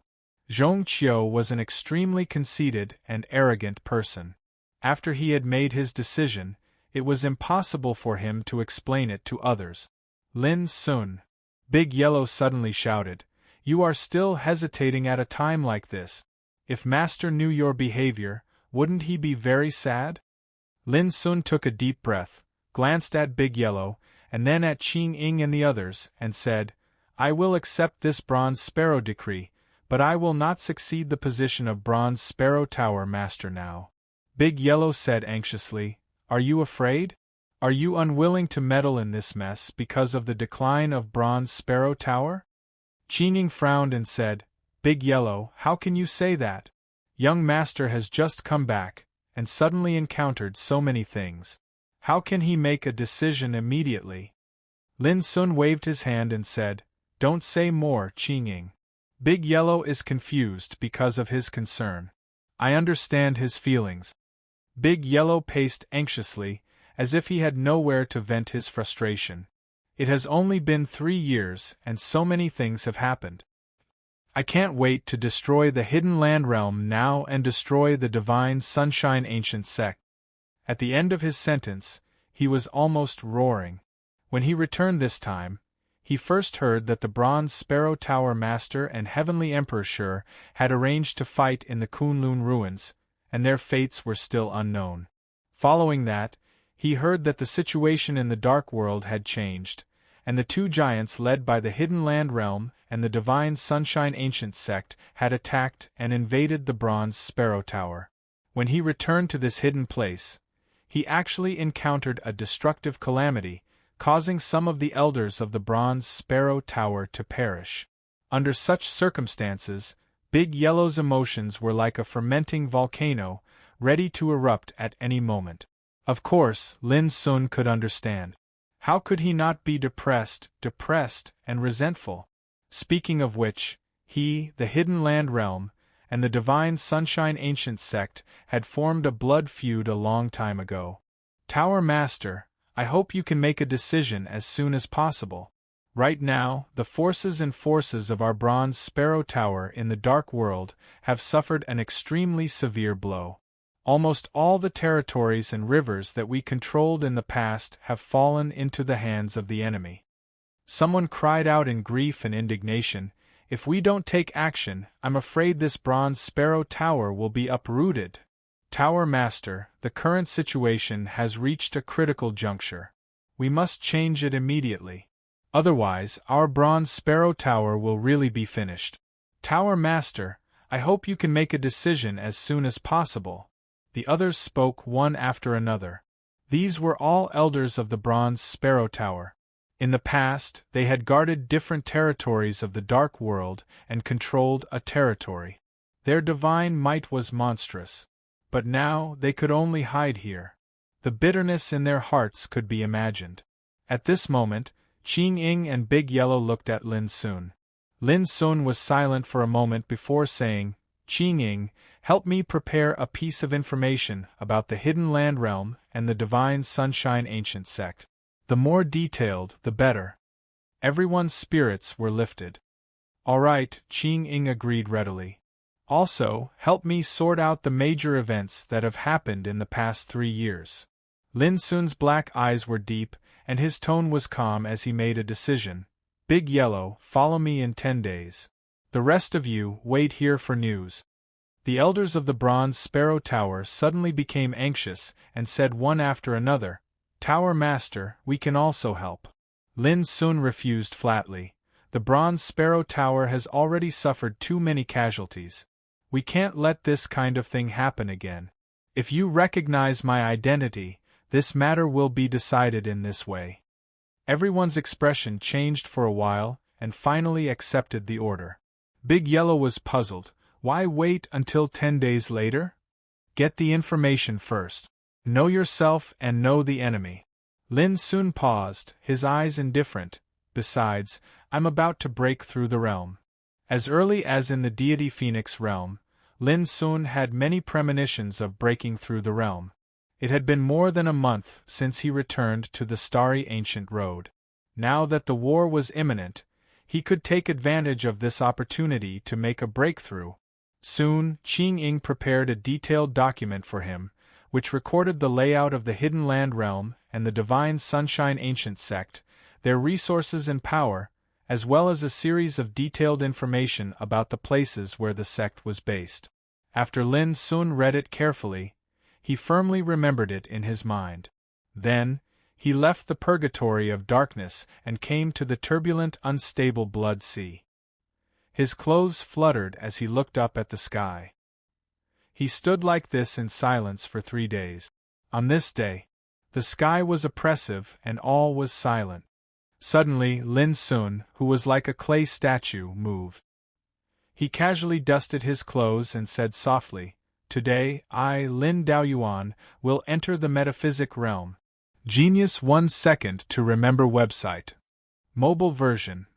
Zhong Qiu was an extremely conceited and arrogant person. After he had made his decision, it was impossible for him to explain it to others. "Lin Sun," Big Yellow suddenly shouted, "you are still hesitating at a time like this. If Master knew your behavior, wouldn't he be very sad?" Lin Sun took a deep breath, glanced at Big Yellow, and then at Qing and the others, and said, "I will accept this Bronze Sparrow decree, but I will not succeed the position of Bronze Sparrow Tower Master now." Big Yellow said anxiously, "Are you afraid? Are you unwilling to meddle in this mess because of the decline of Bronze Sparrow Tower?" Qing frowned and said, "Big Yellow, how can you say that? Young Master has just come back, and suddenly encountered so many things. How can he make a decision immediately?" Lin Sun waved his hand and said, "Don't say more, Qing. Big Yellow is confused because of his concern. I understand his feelings." Big Yellow paced anxiously, as if he had nowhere to vent his frustration. "It has only been 3 years, and so many things have happened. I can't wait to destroy the Hidden Land Realm now and destroy the Divine Sunshine Ancient Sect." At the end of his sentence, he was almost roaring. When he returned this time, he first heard that the Bronze Sparrow Tower Master and Heavenly Emperor Shur had arranged to fight in the Kunlun ruins, and their fates were still unknown. Following that, he heard that the situation in the Dark World had changed, and the two giants led by the Hidden Land Realm and the Divine Sunshine Ancient Sect had attacked and invaded the Bronze Sparrow Tower. When he returned to this hidden place, he actually encountered a destructive calamity, causing some of the elders of the Bronze Sparrow Tower to perish. Under such circumstances, Big Yellow's emotions were like a fermenting volcano, ready to erupt at any moment. Of course, Lin Sun could understand. How could he not be depressed and resentful? Speaking of which, he, the Hidden Land Realm, and the Divine Sunshine Ancient Sect had formed a blood feud a long time ago. Tower Master, I hope you can make a decision as soon as possible. Right now, the forces of our Bronze Sparrow Tower in the Dark World have suffered an extremely severe blow. Almost all the territories and rivers that we controlled in the past have fallen into the hands of the enemy. Someone cried out in grief and indignation, "If we don't take action, I'm afraid this Bronze Sparrow Tower will be uprooted." Tower Master, the current situation has reached a critical juncture. We must change it immediately. Otherwise, our Bronze Sparrow Tower will really be finished. Tower Master, I hope you can make a decision as soon as possible. The others spoke one after another. These were all elders of the Bronze Sparrow Tower. In the past, they had guarded different territories of the Dark World and controlled a territory. Their divine might was monstrous. But now they could only hide here. The bitterness in their hearts could be imagined. At this moment, Qing Ying and Big Yellow looked at Lin Sun. Lin Sun was silent for a moment before saying, "Qing Ying, help me prepare a piece of information about the Hidden Land Realm and the Divine Sunshine Ancient Sect. The more detailed, the better." Everyone's spirits were lifted. "All right," Qing Ying agreed readily. "Also, help me sort out the major events that have happened in the past 3 years." Lin Sun's black eyes were deep, and his tone was calm as he made a decision. "Big Yellow, follow me in 10 days. The rest of you, wait here for news." The elders of the Bronze Sparrow Tower suddenly became anxious and said one after another, "Tower Master, we can also help." Lin Sun refused flatly. "The Bronze Sparrow Tower has already suffered too many casualties. We can't let this kind of thing happen again. If you recognize my identity, this matter will be decided in this way." Everyone's expression changed for a while, and finally accepted the order. Big Yellow was puzzled. Why wait until 10 days later? Get the information first. Know yourself and know the enemy. Lin Sun paused, his eyes indifferent. "Besides, I'm about to break through the realm." As early as in the deity Phoenix realm, Lin Sun had many premonitions of breaking through the realm. It had been more than a month since he returned to the starry ancient road. Now that the war was imminent, he could take advantage of this opportunity to make a breakthrough. Soon, Qing Ying prepared a detailed document for him, which recorded the layout of the Hidden Land Realm and the Divine Sunshine Ancient Sect, their resources and power, as well as a series of detailed information about the places where the sect was based. After Lin Sun read it carefully, he firmly remembered it in his mind. Then, he left the purgatory of darkness and came to the turbulent, unstable Blood Sea. His clothes fluttered as he looked up at the sky. He stood like this in silence for 3 days. On this day, the sky was oppressive and all was silent. Suddenly, Lin Sun, who was like a clay statue, moved. He casually dusted his clothes and said softly, "Today, I, Lin Daoyuan, will enter the metaphysic realm." Genius 1 second to remember website. Mobile version.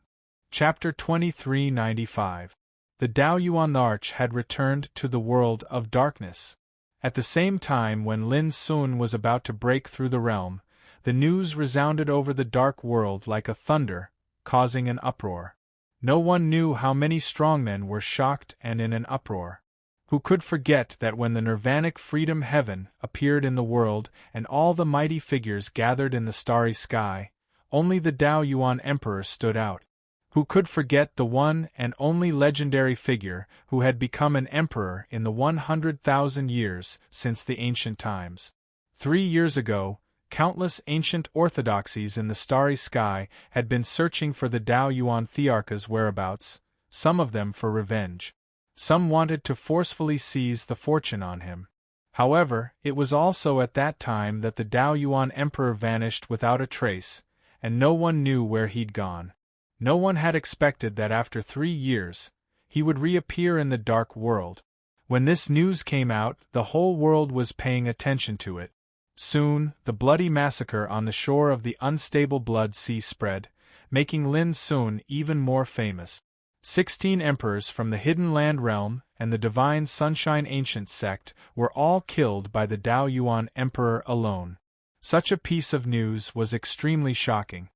Chapter 2395. The Daoyuan Arch had returned to the world of darkness. At the same time when Lin Sun was about to break through the realm, the news resounded over the dark world like a thunder, causing an uproar. No one knew how many strongmen were shocked and in an uproar. Who could forget that when the nirvanic freedom heaven appeared in the world and all the mighty figures gathered in the starry sky, only the Dao Yuan Emperor stood out. Who could forget the one and only legendary figure who had become an emperor in the 100,000 years since the ancient times? 3 years ago, countless ancient orthodoxies in the starry sky had been searching for the Dao Yuan Thearcha's whereabouts, some of them for revenge. Some wanted to forcefully seize the fortune on him. However, it was also at that time that the Dao Yuan Emperor vanished without a trace, and no one knew where he'd gone. No one had expected that after 3 years, he would reappear in the dark world. When this news came out, the whole world was paying attention to it. Soon, the bloody massacre on the shore of the unstable Blood Sea spread, making Lin Sun even more famous. 16 emperors from the Hidden Land realm and the Divine Sunshine Ancient sect were all killed by the Dao Yuan Emperor alone. Such a piece of news was extremely shocking.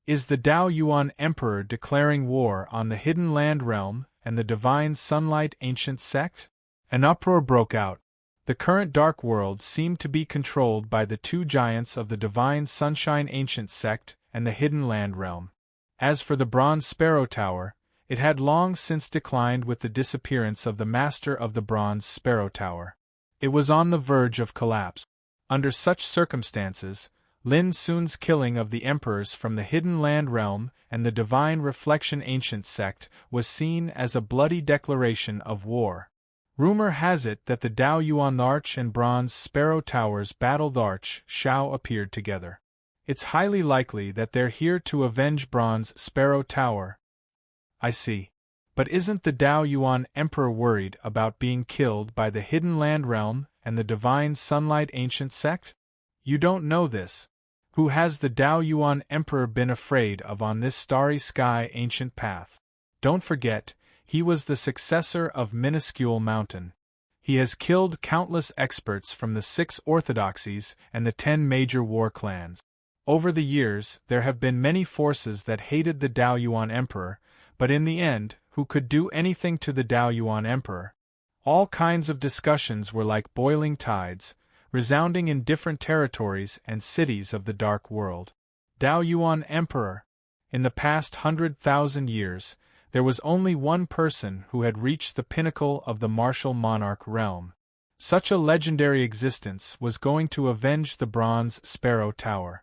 Is the Dao Yuan Emperor declaring war on the Hidden Land realm and the Divine Sunlight Ancient sect? An uproar broke out. The current dark world seemed to be controlled by the two giants of the Divine Sunshine Ancient sect and the Hidden Land realm. As for the Bronze Sparrow Tower, it had long since declined with the disappearance of the master of the Bronze Sparrow Tower. It was on the verge of collapse. Under such circumstances, Lin Sun's killing of the emperors from the Hidden Land realm and the Divine Reflection Ancient sect was seen as a bloody declaration of war. Rumor has it that the Dao Yuan Arch and Bronze Sparrow Tower's battled arch Shao appeared together. It's highly likely that they're here to avenge Bronze Sparrow Tower. I see. But isn't the Dao Yuan Emperor worried about being killed by the Hidden Land realm and the Divine Sunlight Ancient sect? You don't know this. Who has the Dao Yuan Emperor been afraid of on this starry sky ancient path? Don't forget, he was the successor of Minuscule Mountain. He has killed countless experts from the 6 orthodoxies and the 10 major war clans. Over the years, there have been many forces that hated the Dao Yuan Emperor, but in the end, who could do anything to the Dao Yuan Emperor? All kinds of discussions were like boiling tides, resounding in different territories and cities of the dark world. Dao Yuan Emperor. In the past 100,000 years, there was only one person who had reached the pinnacle of the martial monarch realm. Such a legendary existence was going to avenge the Bronze Sparrow Tower.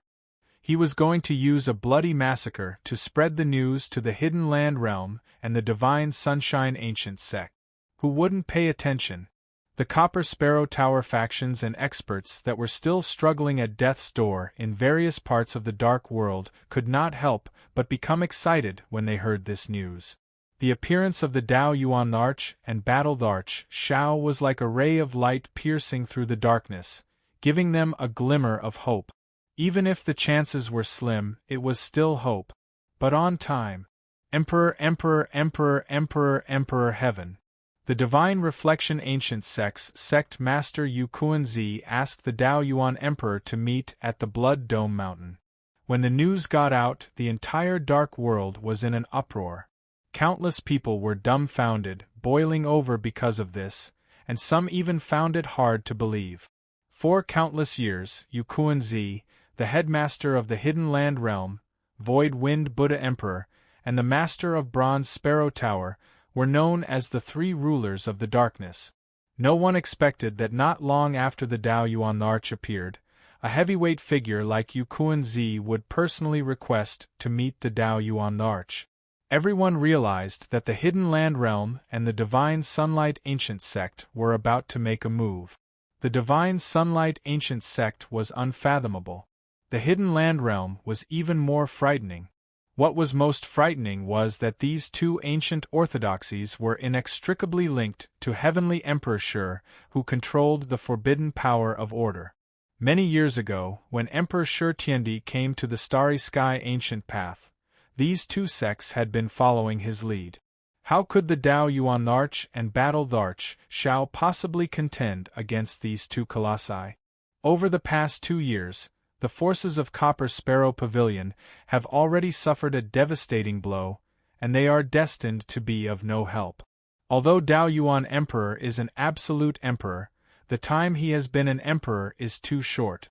He was going to use a bloody massacre to spread the news to the Hidden Land realm and the Divine Sunshine Ancient sect. Who wouldn't pay attention? The Copper Sparrow Tower factions and experts that were still struggling at death's door in various parts of the dark world could not help but become excited when they heard this news. The appearance of the Dao Yuan Arch and battled arch Shao was like a ray of light piercing through the darkness, giving them a glimmer of hope. Even if the chances were slim, it was still hope. But on time. Emperor, Emperor, Emperor, Emperor, Emperor Heaven. The Divine Reflection Ancient Sect Master Yu Kuan-zi asked the Dao Yuan Emperor to meet at the Blood Dome Mountain. When the news got out, the entire dark world was in an uproar. Countless people were dumbfounded, boiling over because of this, and some even found it hard to believe. For countless years, Yu Kuan-zi, the headmaster of the Hidden Land realm, Void Wind Buddha Emperor, and the master of Bronze Sparrow Tower, were known as the 3 rulers of the darkness. No one expected that not long after the Dao Yuan Arch appeared, a heavyweight figure like Yu Kuan-zi would personally request to meet the Dao Yuan Arch. Everyone realized that the Hidden Land realm and the Divine Sunlight Ancient sect were about to make a move. The Divine Sunlight Ancient sect was unfathomable. The Hidden Land realm was even more frightening. What was most frightening was that these 2 ancient orthodoxies were inextricably linked to Heavenly Emperor Shi, who controlled the forbidden power of order. Many years ago, when Emperor Shi Tiandi came to the Starry Sky Ancient Path, these 2 sects had been following his lead. How could the Dao Yuan Arch and battled arch Shao possibly contend against these 2 colossi? Over the past 2 years, the forces of Copper Sparrow Pavilion have already suffered a devastating blow, and they are destined to be of no help. Although Dao Yuan Emperor is an absolute emperor, the time he has been an emperor is too short.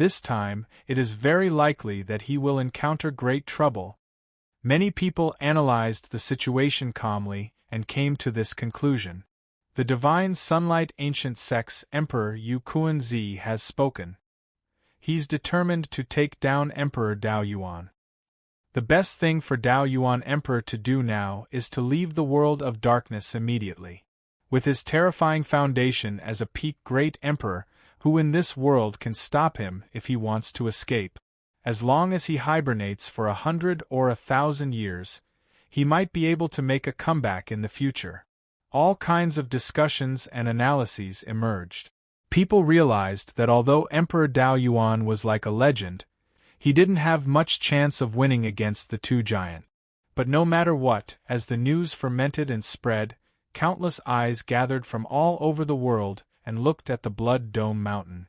This time, it is very likely that he will encounter great trouble. Many people analyzed the situation calmly and came to this conclusion. The divine sunlight ancient sex Emperor Yu Kuan-zi has spoken. He's determined to take down Emperor Dao Yuan. The best thing for Dao Yuan Emperor to do now is to leave the world of darkness immediately. With his terrifying foundation as a peak great emperor, who in this world can stop him if he wants to escape? As long as he hibernates for 100 or 1,000 years, he might be able to make a comeback in the future. All kinds of discussions and analyses emerged. People realized that although Emperor Dao Yuan was like a legend, he didn't have much chance of winning against the two giants. But no matter what, as the news fermented and spread, countless eyes gathered from all over the world and looked at the Blood Dome Mountain.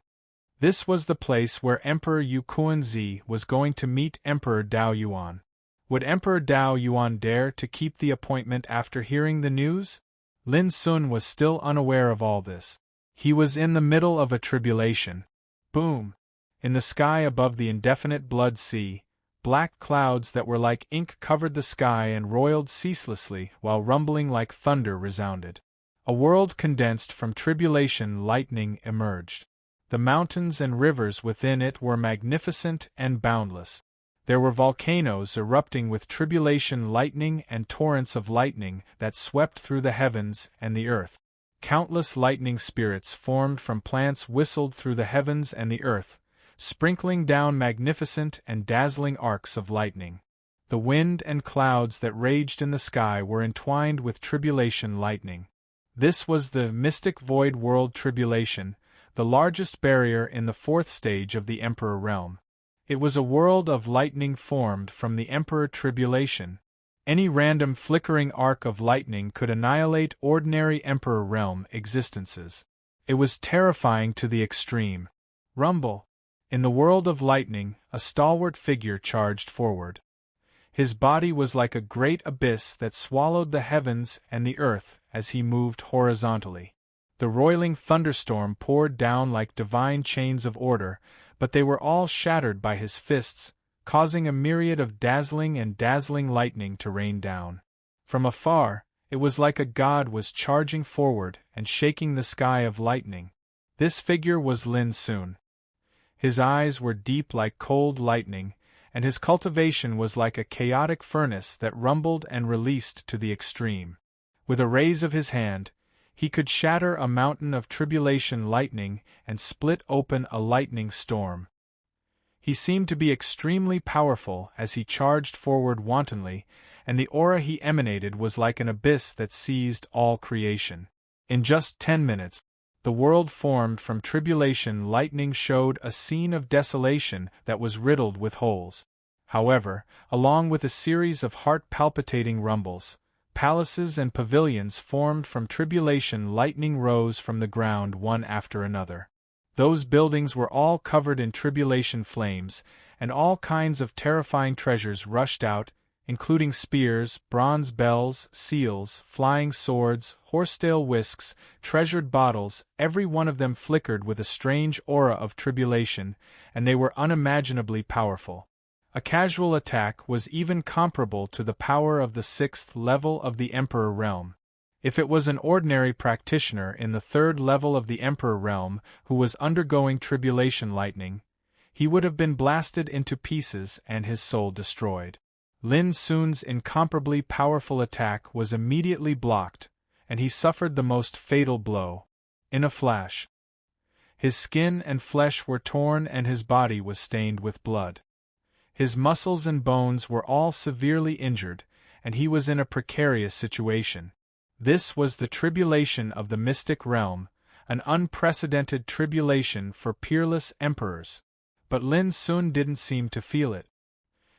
This was the place where Emperor Yu Kuan-zi was going to meet Emperor Dao Yuan. Would Emperor Dao Yuan dare to keep the appointment after hearing the news? Lin Sun was still unaware of all this. He was in the middle of a tribulation. Boom! In the sky above the indefinite blood sea, black clouds that were like ink covered the sky and roiled ceaselessly while rumbling like thunder resounded. A world condensed from tribulation lightning emerged. The mountains and rivers within it were magnificent and boundless. There were volcanoes erupting with tribulation lightning and torrents of lightning that swept through the heavens and the earth. Countless lightning spirits formed from plants whistled through the heavens and the earth, sprinkling down magnificent and dazzling arcs of lightning. The wind and clouds that raged in the sky were entwined with tribulation lightning. This was the mystic void world tribulation, the largest barrier in the fourth stage of the Emperor realm. It was a world of lightning formed from the Emperor tribulation. Any random flickering arc of lightning could annihilate ordinary Emperor realm existences. It was terrifying to the extreme. Rumble! In the world of lightning, a stalwart figure charged forward. His body was like a great abyss that swallowed the heavens and the earth as he moved horizontally. The roiling thunderstorm poured down like divine chains of order, but they were all shattered by his fists, causing a myriad of dazzling and dazzling lightning to rain down. From afar, it was like a god was charging forward and shaking the sky of lightning. This figure was Lin Sun. His eyes were deep like cold lightning, and his cultivation was like a chaotic furnace that rumbled and released to the extreme. With a raise of his hand, he could shatter a mountain of tribulation lightning and split open a lightning storm. He seemed to be extremely powerful as he charged forward wantonly, and the aura he emanated was like an abyss that seized all creation. In just 10 minutes, the world formed from tribulation lightning showed a scene of desolation that was riddled with holes. However, along with a series of heart-palpitating rumbles, palaces and pavilions formed from tribulation lightning rose from the ground one after another. Those buildings were all covered in tribulation flames, and all kinds of terrifying treasures rushed out, including spears, bronze bells, seals, flying swords, horsetail whisks, treasured bottles. Every one of them flickered with a strange aura of tribulation, and they were unimaginably powerful. A casual attack was even comparable to the power of the 6th level of the Emperor realm. If it was an ordinary practitioner in the 3rd level of the Emperor realm who was undergoing tribulation lightning, he would have been blasted into pieces and his soul destroyed. Lin Sun's incomparably powerful attack was immediately blocked, and he suffered the most fatal blow. In a flash, his skin and flesh were torn and his body was stained with blood. His muscles and bones were all severely injured, and he was in a precarious situation. This was the tribulation of the mystic realm, an unprecedented tribulation for peerless emperors. But Lin Sun didn't seem to feel it.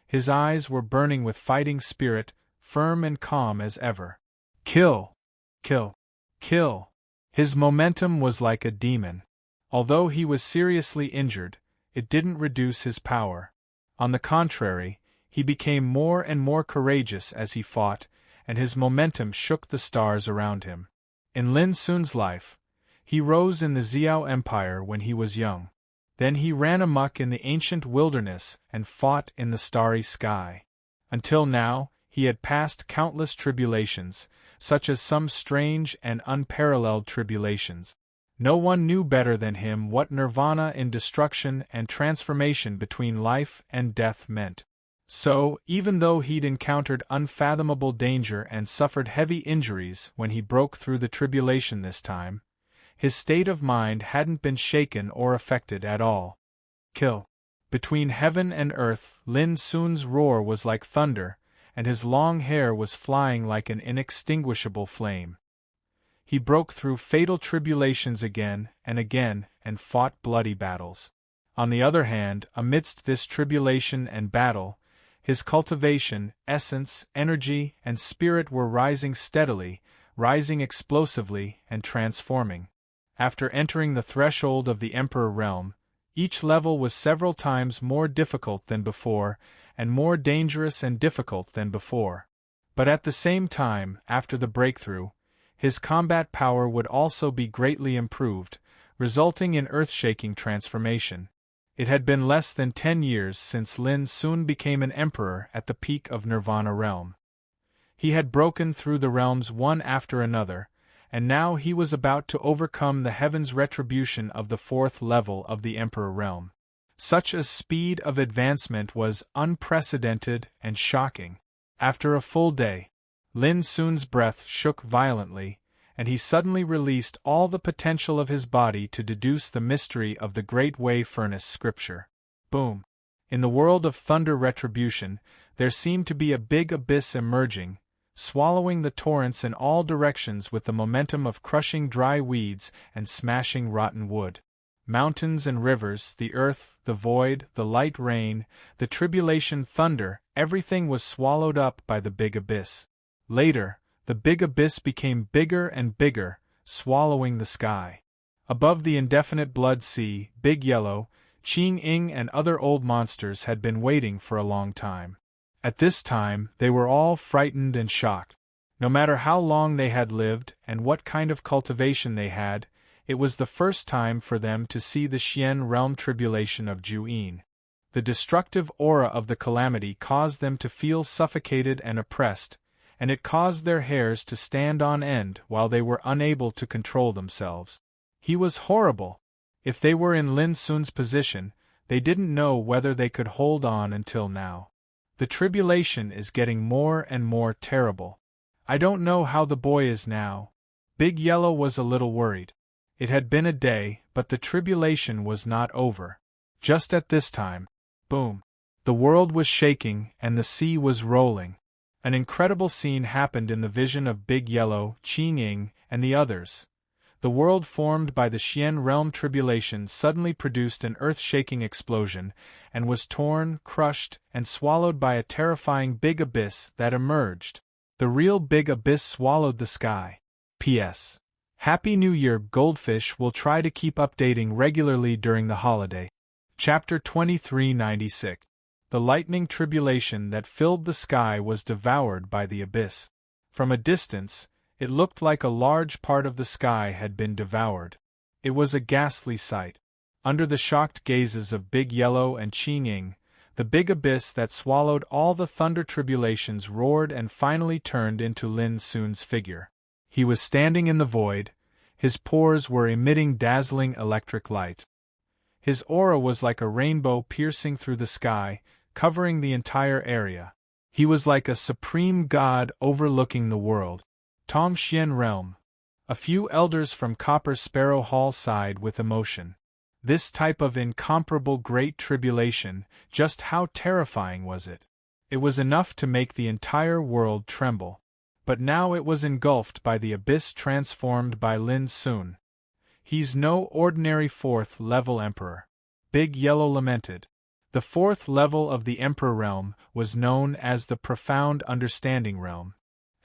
His eyes were burning with fighting spirit, firm and calm as ever. Kill! Kill! Kill! His momentum was like a demon. Although he was seriously injured, it didn't reduce his power. On the contrary, he became more and more courageous as he fought, and his momentum shook the stars around him. In Lin Sun's life, he rose in the Xiao Empire when he was young. Then he ran amuck in the ancient wilderness and fought in the starry sky. Until now, he had passed countless tribulations, such as some strange and unparalleled tribulations. No one knew better than him what nirvana in destruction and transformation between life and death meant. So, even though he'd encountered unfathomable danger and suffered heavy injuries when he broke through the tribulation this time, his state of mind hadn't been shaken or affected at all. Kill. Between heaven and earth, Lin Sun's roar was like thunder, and his long hair was flying like an inextinguishable flame. He broke through fatal tribulations again and fought bloody battles. On the other hand, amidst this tribulation and battle, his cultivation, essence, energy, and spirit were rising steadily, rising explosively and transforming. After entering the threshold of the Emperor realm, each level was several times more difficult than before, and more dangerous and difficult than before. But at the same time, after the breakthrough, his combat power would also be greatly improved, resulting in earth-shaking transformation. It had been less than 10 years since Lin Sun became an emperor at the peak of Nirvana realm. He had broken through the realms one after another, and now he was about to overcome the heaven's retribution of the 4th level of the Emperor realm. Such a speed of advancement was unprecedented and shocking. After a full day, Lin Sun's breath shook violently, and he suddenly released all the potential of his body to deduce the mystery of the Great Way Furnace scripture. Boom! In the world of thunder retribution, there seemed to be a big abyss emerging, swallowing the torrents in all directions with the momentum of crushing dry weeds and smashing rotten wood. Mountains and rivers, the earth, the void, the light rain, the tribulation thunder, everything was swallowed up by the big abyss. Later, the big abyss became bigger and bigger, swallowing the sky. Above the indefinite blood sea, Big Yellow, Qing and other old monsters had been waiting for a long time. At this time, they were all frightened and shocked. No matter how long they had lived and what kind of cultivation they had, it was the first time for them to see the Xian realm tribulation of Juyin. The destructive aura of the calamity caused them to feel suffocated and oppressed, and it caused their hairs to stand on end while they were unable to control themselves. He was horrible. If they were in Lin Sun's position, they didn't know whether they could hold on until now. The tribulation is getting more and more terrible. I don't know how the boy is now. Big Yellow was a little worried. It had been a day, but the tribulation was not over. Just at this time, boom! The world was shaking and the sea was rolling. An incredible scene happened in the vision of Big Yellow, Qing and the others. The world formed by the Xian realm tribulation suddenly produced an earth-shaking explosion, and was torn, crushed, and swallowed by a terrifying big abyss that emerged. The real big abyss swallowed the sky. P.S. Happy New Year! Goldfish will try to keep updating regularly during the holiday. Chapter 2396. The lightning tribulation that filled the sky was devoured by the abyss. From a distance, it looked like a large part of the sky had been devoured. It was a ghastly sight. Under the shocked gazes of Big Yellow and Qing, the big abyss that swallowed all the thunder tribulations roared and finally turned into Lin Sun's figure. He was standing in the void. His pores were emitting dazzling electric light. His aura was like a rainbow piercing through the sky, covering the entire area. He was like a supreme god overlooking the world. Tom Xian realm. A few elders from Copper Sparrow Hall sighed with emotion. This type of incomparable great tribulation, just how terrifying was it? It was enough to make the entire world tremble. But now it was engulfed by the abyss transformed by Lin Sun. He's no ordinary 4th level emperor. Big Yellow lamented. The 4th level of the Emperor realm was known as the Profound Understanding realm.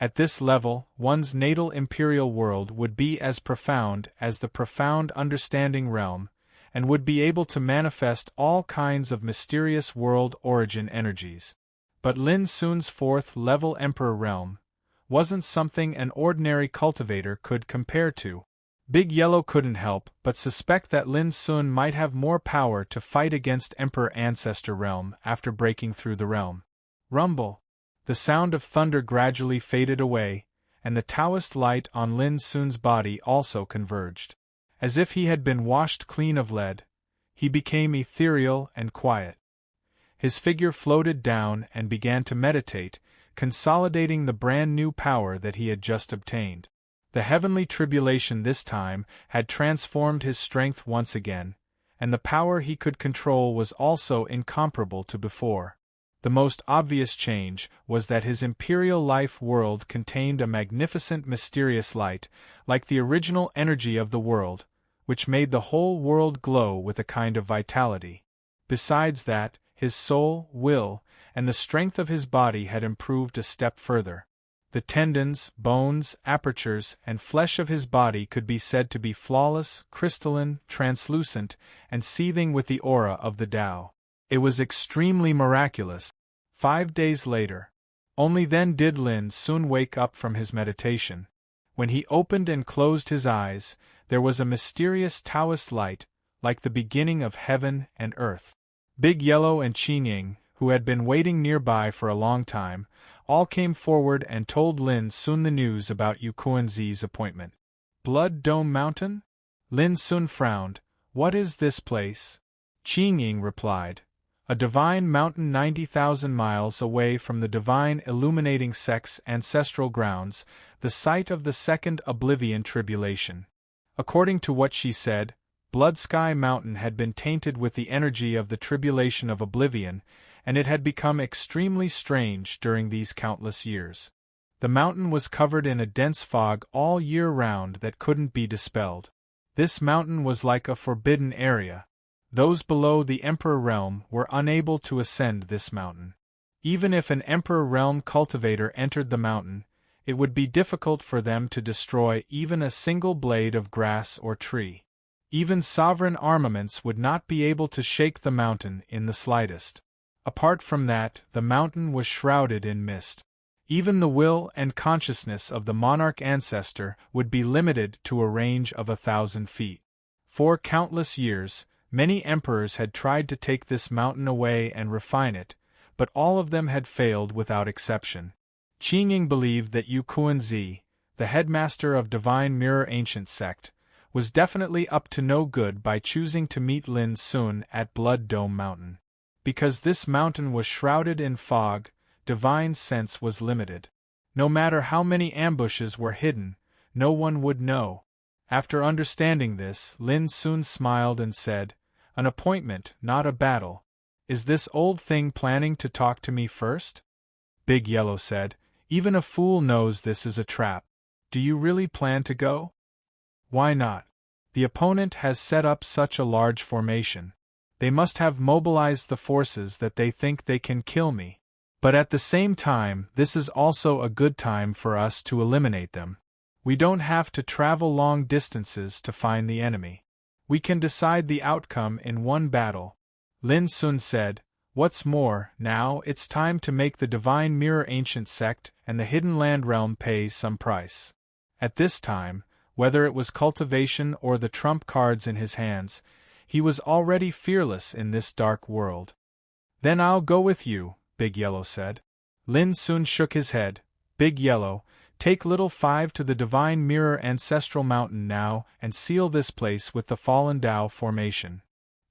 At this level, one's natal imperial world would be as profound as the Profound Understanding realm, and would be able to manifest all kinds of mysterious world origin energies. But Lin Sun's 4th level Emperor realm wasn't something an ordinary cultivator could compare to. Big Yellow couldn't help but suspect that Lin Sun might have more power to fight against Emperor Ancestor Realm after breaking through the realm. Rumble! The sound of thunder gradually faded away, and the Taoist light on Lin Sun's body also converged. As if he had been washed clean of lead, he became ethereal and quiet. His figure floated down and began to meditate, consolidating the brand new power that he had just obtained. The heavenly tribulation this time had transformed his strength once again, and the power he could control was also incomparable to before. The most obvious change was that his imperial life world contained a magnificent mysterious light, like the original energy of the world, which made the whole world glow with a kind of vitality. Besides that, his soul, will, and the strength of his body had improved a step further. The tendons, bones, apertures, and flesh of his body could be said to be flawless, crystalline, translucent, and seething with the aura of the Tao. It was extremely miraculous. 5 days later. Only then did Lin Sun wake up from his meditation. When he opened and closed his eyes, there was a mysterious Taoist light, like the beginning of heaven and earth. Big Yellow and Qing Ying, who had been waiting nearby for a long time, all came forward and told Lin Sun the news about Yu Kuan-Zi's appointment. Blood Dome Mountain? Lin Sun frowned. What is this place? Qing Ying replied. A divine mountain 90,000 miles away from the divine illuminating sect's ancestral grounds, the site of the second Oblivion Tribulation. According to what she said, Blood Sky Mountain had been tainted with the energy of the Tribulation of Oblivion, and it had become extremely strange during these countless years. The mountain was covered in a dense fog all year round that couldn't be dispelled. This mountain was like a forbidden area. Those below the Emperor Realm were unable to ascend this mountain. Even if an Emperor Realm cultivator entered the mountain, it would be difficult for them to destroy even a single blade of grass or tree. Even sovereign armaments would not be able to shake the mountain in the slightest. Apart from that, the mountain was shrouded in mist. Even the will and consciousness of the monarch ancestor would be limited to a range of 1,000 feet. For countless years, many emperors had tried to take this mountain away and refine it, but all of them had failed without exception. Qing Ying believed that Yu Kuan-Zi, the headmaster of Divine Mirror Ancient Sect, was definitely up to no good by choosing to meet Lin Sun at Blood Dome Mountain. Because this mountain was shrouded in fog, divine sense was limited. No matter how many ambushes were hidden, no one would know. After understanding this, Lin Sun smiled and said, "An appointment, not a battle. Is this old thing planning to talk to me first?" Big Yellow said, "Even a fool knows this is a trap. Do you really plan to go?" "Why not? The opponent has set up such a large formation. They must have mobilized the forces that they think they can kill me. But at the same time, this is also a good time for us to eliminate them. We don't have to travel long distances to find the enemy. We can decide the outcome in one battle." Lin Sun said, "What's more, now it's time to make the Divine Mirror Ancient Sect and the Hidden Land Realm pay some price." At this time, whether it was cultivation or the trump cards in his hands, he was already fearless in this dark world. "Then I'll go with you," Big Yellow said. Lin Sun shook his head. "Big Yellow, take Little Five to the Divine Mirror Ancestral Mountain now and seal this place with the Fallen Tao formation."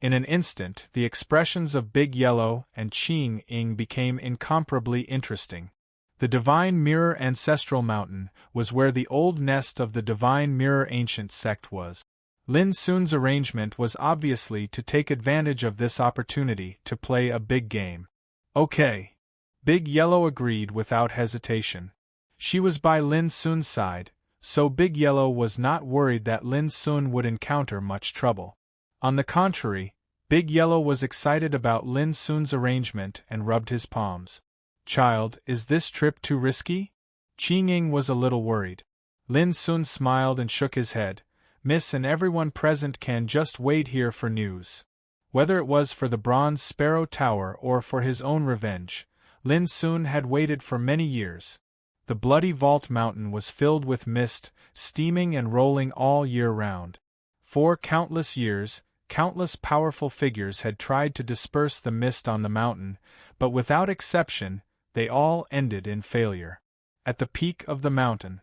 In an instant, the expressions of Big Yellow and Qing Ying became incomparably interesting. The Divine Mirror Ancestral Mountain was where the old nest of the Divine Mirror Ancient Sect was. Lin Sun's arrangement was obviously to take advantage of this opportunity to play a big game. "Okay." Big Yellow agreed without hesitation. She was by Lin Sun's side, so Big Yellow was not worried that Lin Sun would encounter much trouble. On the contrary, Big Yellow was excited about Lin Sun's arrangement and rubbed his palms. "Child, is this trip too risky?" Qing Ying was a little worried. Lin Sun smiled and shook his head. "Miss and everyone present can just wait here for news." Whether it was for the Bronze Sparrow Tower or for his own revenge, Lin Sun had waited for many years. The bloody vault mountain was filled with mist, steaming and rolling all year round. For countless years, countless powerful figures had tried to disperse the mist on the mountain, but without exception, they all ended in failure. At the peak of the mountain,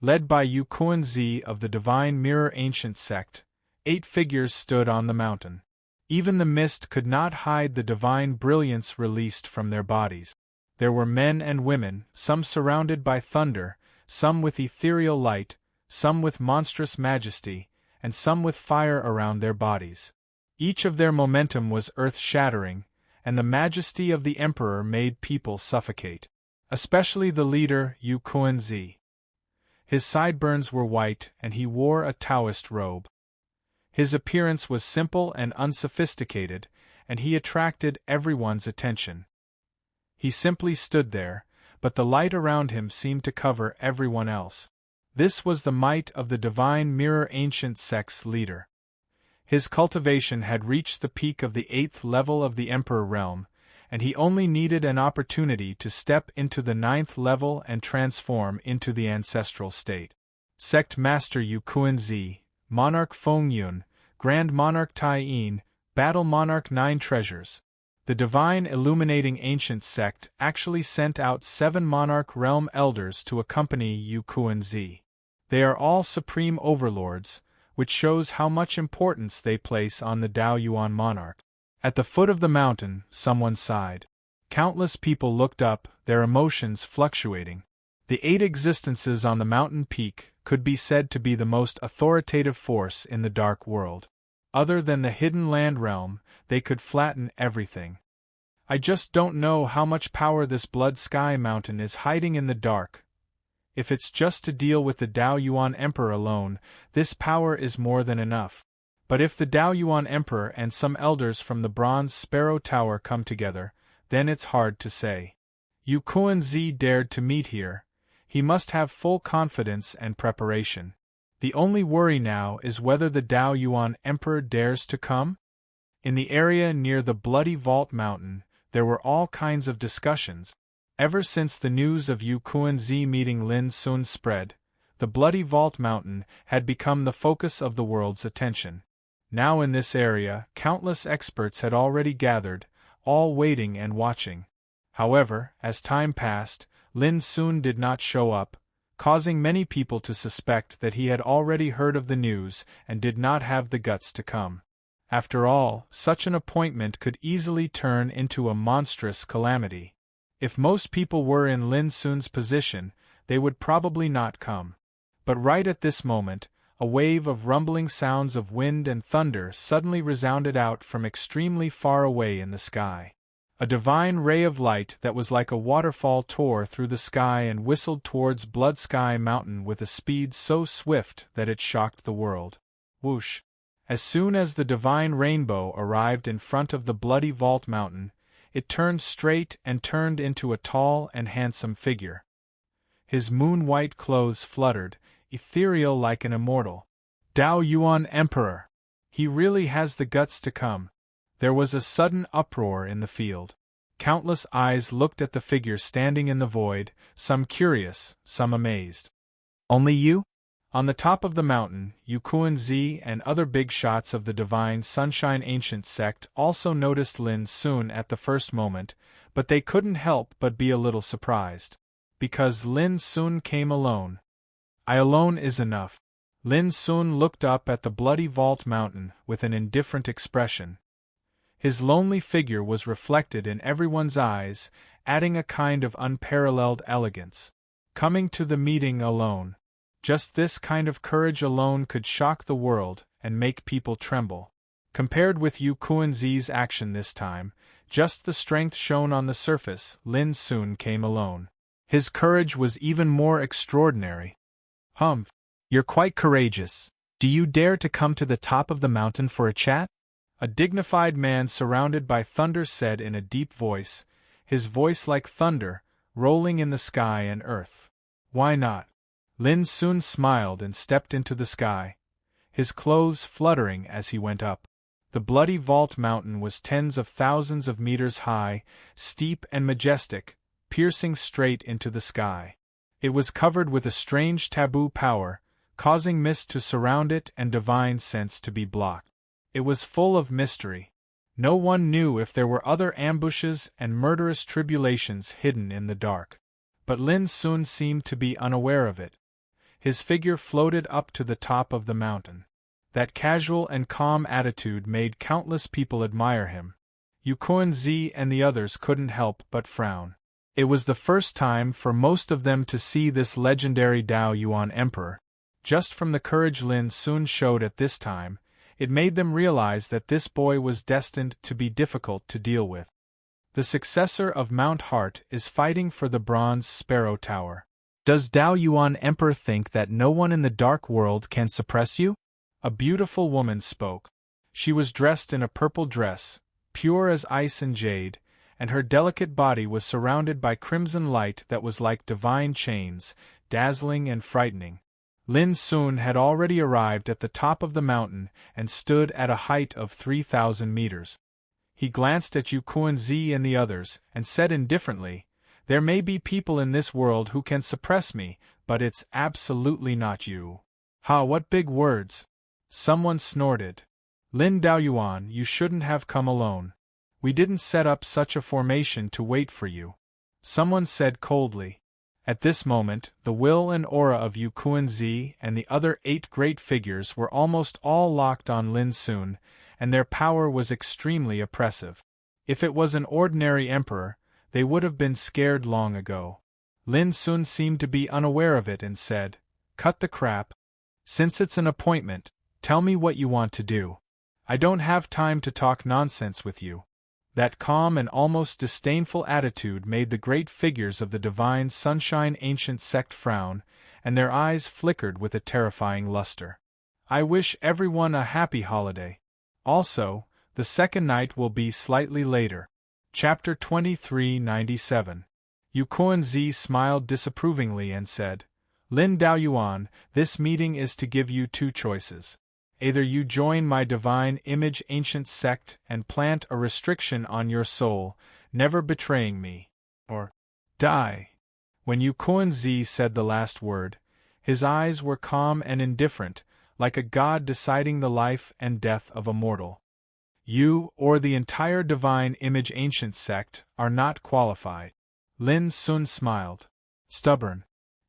led by Yu Kuan-zi of the Divine Mirror Ancient Sect, 8 figures stood on the mountain. Even the mist could not hide the divine brilliance released from their bodies. There were men and women, some surrounded by thunder, some with ethereal light, some with monstrous majesty, and some with fire around their bodies. Each of their momentum was earth-shattering, and the majesty of the emperor made people suffocate. Especially the leader, Yu Kuan-zi. His sideburns were white and he wore a Taoist robe. His appearance was simple and unsophisticated, and he attracted everyone's attention. He simply stood there, but the light around him seemed to cover everyone else. This was the might of the Divine Mirror Ancient Sect's leader. His cultivation had reached the peak of the 8th level of the Emperor realm, and he only needed an opportunity to step into the 9th level and transform into the ancestral state. Sect Master Yu Kuan-zi, Monarch Feng Yun, Grand Monarch Tai Yin, Battle Monarch 9 Treasures. The Divine Illuminating Ancient Sect actually sent out 7 Monarch Realm Elders to accompany Yu Kuan-zi. They are all Supreme Overlords, which shows how much importance they place on the Dao Yuan Monarch. At the foot of the mountain, someone sighed. Countless people looked up, their emotions fluctuating. The 8 existences on the mountain peak could be said to be the most authoritative force in the dark world. Other than the hidden land realm, they could flatten everything. I just don't know how much power this Blood Sky Mountain is hiding in the dark. If it's just to deal with the Dao Yuan Emperor alone, this power is more than enough. But if the Dao Yuan Emperor and some elders from the Bronze Sparrow Tower come together, then it's hard to say. Yu Kuan-zi dared to meet here. He must have full confidence and preparation. The only worry now is whether the Dao Yuan Emperor dares to come? In the area near the Bloody Vault Mountain, there were all kinds of discussions. Ever since the news of Yu Kuan-zi meeting Lin Sun spread, the Bloody Vault Mountain had become the focus of the world's attention. Now in this area, countless experts had already gathered, all waiting and watching. However, as time passed, Lin Sun did not show up, causing many people to suspect that he had already heard of the news and did not have the guts to come. After all, such an appointment could easily turn into a monstrous calamity. If most people were in Lin Sun's position, they would probably not come. But right at this moment, a wave of rumbling sounds of wind and thunder suddenly resounded out from extremely far away in the sky. A divine ray of light that was like a waterfall tore through the sky and whistled towards Blood Sky Mountain with a speed so swift that it shocked the world. Whoosh! As soon as the divine rainbow arrived in front of the Bloody Vault Mountain, it turned straight and turned into a tall and handsome figure. His moon-white clothes fluttered, ethereal like an immortal. Dao Yuan Emperor! He really has the guts to come. There was a sudden uproar in the field. Countless eyes looked at the figure standing in the void, some curious, some amazed. Only you? On the top of the mountain, Yu Kuan-zi and other big shots of the Divine Sunshine Ancient Sect also noticed Lin Sun at the first moment, but they couldn't help but be a little surprised. Because Lin Sun came alone. I alone is enough. Lin Sun looked up at the Bloody Vault Mountain with an indifferent expression. His lonely figure was reflected in everyone's eyes, adding a kind of unparalleled elegance. Coming to the meeting alone. Just this kind of courage alone could shock the world and make people tremble. Compared with Yu Kuan-zi's action this time, just the strength shown on the surface, Lin Sun came alone. His courage was even more extraordinary. Humph! You're quite courageous. Do you dare to come to the top of the mountain for a chat? A dignified man surrounded by thunder said in a deep voice, his voice like thunder, rolling in the sky and earth. Why not? Lin Sun smiled and stepped into the sky, his clothes fluttering as he went up. The Bloody Vault Mountain was tens of thousands of meters high, steep and majestic, piercing straight into the sky. It was covered with a strange taboo power, causing mist to surround it and divine sense to be blocked. It was full of mystery. No one knew if there were other ambushes and murderous tribulations hidden in the dark. But Lin Sun seemed to be unaware of it. His figure floated up to the top of the mountain. That casual and calm attitude made countless people admire him. Yu Kuan-zi and the others couldn't help but frown. It was the first time for most of them to see this legendary Dao Yuan emperor. Just from the courage Lin Sun showed at this time, it made them realize that this boy was destined to be difficult to deal with. The successor of Mount Heart is fighting for the Bronze Sparrow Tower. Does Dao Yuan Emperor think that no one in the dark world can suppress you? A beautiful woman spoke. She was dressed in a purple dress, pure as ice and jade, and her delicate body was surrounded by crimson light that was like divine chains, dazzling and frightening. Lin Sun had already arrived at the top of the mountain and stood at a height of 3,000 meters. He glanced at Yu Kuan-zi and the others, and said indifferently, "There may be people in this world who can suppress me, but it's absolutely not you." "Ha, what big words!" Someone snorted. "Lin Daoyuan, you shouldn't have come alone. We didn't set up such a formation to wait for you," someone said coldly. At this moment, the will and aura of Yu Kuan-zi and the other 8 great figures were almost all locked on Lin Sun, and their power was extremely oppressive. If it was an ordinary emperor, they would have been scared long ago. Lin Sun seemed to be unaware of it and said, "Cut the crap. Since it's an appointment, tell me what you want to do. I don't have time to talk nonsense with you." That calm and almost disdainful attitude made the great figures of the Divine Sunshine Ancient Sect frown, and their eyes flickered with a terrifying luster. "I wish everyone a happy holiday. Also, the second night will be slightly later." Chapter 2397. Yu Kuan-zi smiled disapprovingly and said, "Lin Daoyuan, this meeting is to give you 2 choices. Either you join my Divine Image Ancient Sect and plant a restriction on your soul, never betraying me, or die." When Yu Kuan-zi said the last word, his eyes were calm and indifferent, like a god deciding the life and death of a mortal. "You, or the entire Divine Image Ancient Sect, are not qualified." Lin Sun smiled. "Stubborn."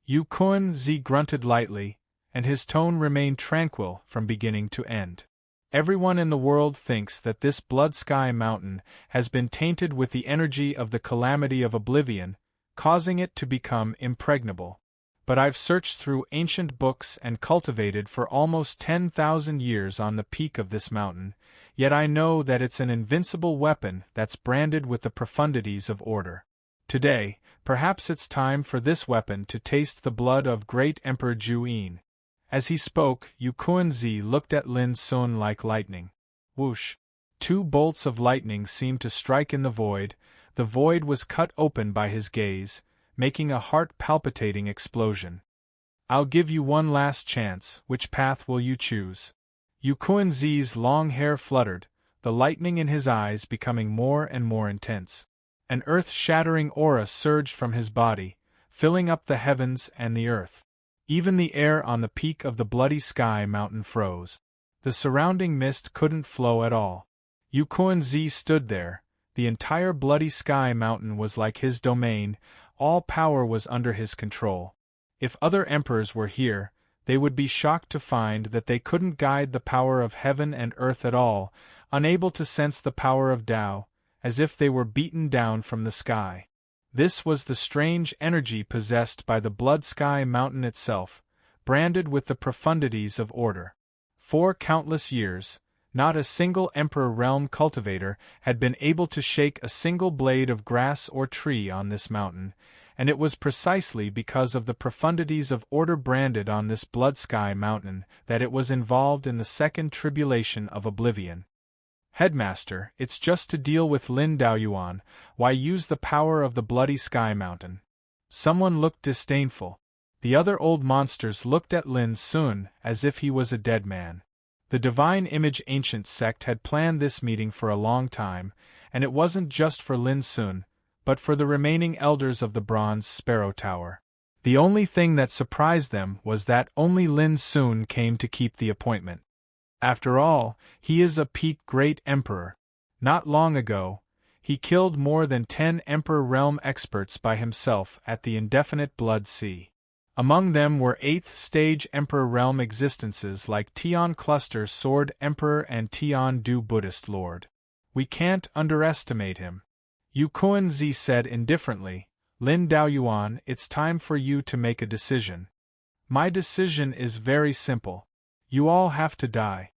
Yu Kuan-zi grunted lightly, and his tone remained tranquil from beginning to end. "Everyone in the world thinks that this Blood Sky Mountain has been tainted with the energy of the calamity of oblivion, causing it to become impregnable. But I've searched through ancient books and cultivated for almost 10,000 years on the peak of this mountain, yet I know that it's an invincible weapon that's branded with the profundities of order. Today, perhaps it's time for this weapon to taste the blood of great Emperor Juyin." As he spoke, Yu Kuan-zi looked at Lin Sun like lightning. Whoosh! 2 bolts of lightning seemed to strike in the void was cut open by his gaze, making a heart-palpitating explosion. "I'll give you one last chance, which path will you choose?" Yu Kuan-zi's long hair fluttered, the lightning in his eyes becoming more and more intense. An earth-shattering aura surged from his body, filling up the heavens and the earth. Even the air on the peak of the Bloody Sky Mountain froze. The surrounding mist couldn't flow at all. Yu Kuan-zi stood there. The entire Bloody Sky Mountain was like his domain, all power was under his control. If other emperors were here, they would be shocked to find that they couldn't guide the power of heaven and earth at all, unable to sense the power of Tao, as if they were beaten down from the sky. This was the strange energy possessed by the Blood Sky Mountain itself, branded with the profundities of order. For countless years, not a single Emperor Realm cultivator had been able to shake a single blade of grass or tree on this mountain, and it was precisely because of the profundities of order branded on this Blood Sky Mountain that it was involved in the second tribulation of oblivion. "Headmaster, it's just to deal with Lin Daoyuan, why use the power of the Bloody Sky Mountain?" Someone looked disdainful. The other old monsters looked at Lin Sun as if he was a dead man. The Divine Image Ancient Sect had planned this meeting for a long time, and it wasn't just for Lin Sun, but for the remaining elders of the Bronze Sparrow Tower. The only thing that surprised them was that only Lin Sun came to keep the appointment. After all, he is a peak great emperor. Not long ago, he killed more than 10 Emperor Realm experts by himself at the Indefinite Blood Sea. Among them were 8th stage Emperor Realm existences like Tian Cluster Sword Emperor and Tian Du Buddhist Lord. We can't underestimate him. Yu Kuan-zi said indifferently, Lin Daoyuan, it's time for you to make a decision. My decision is very simple. You all have to die.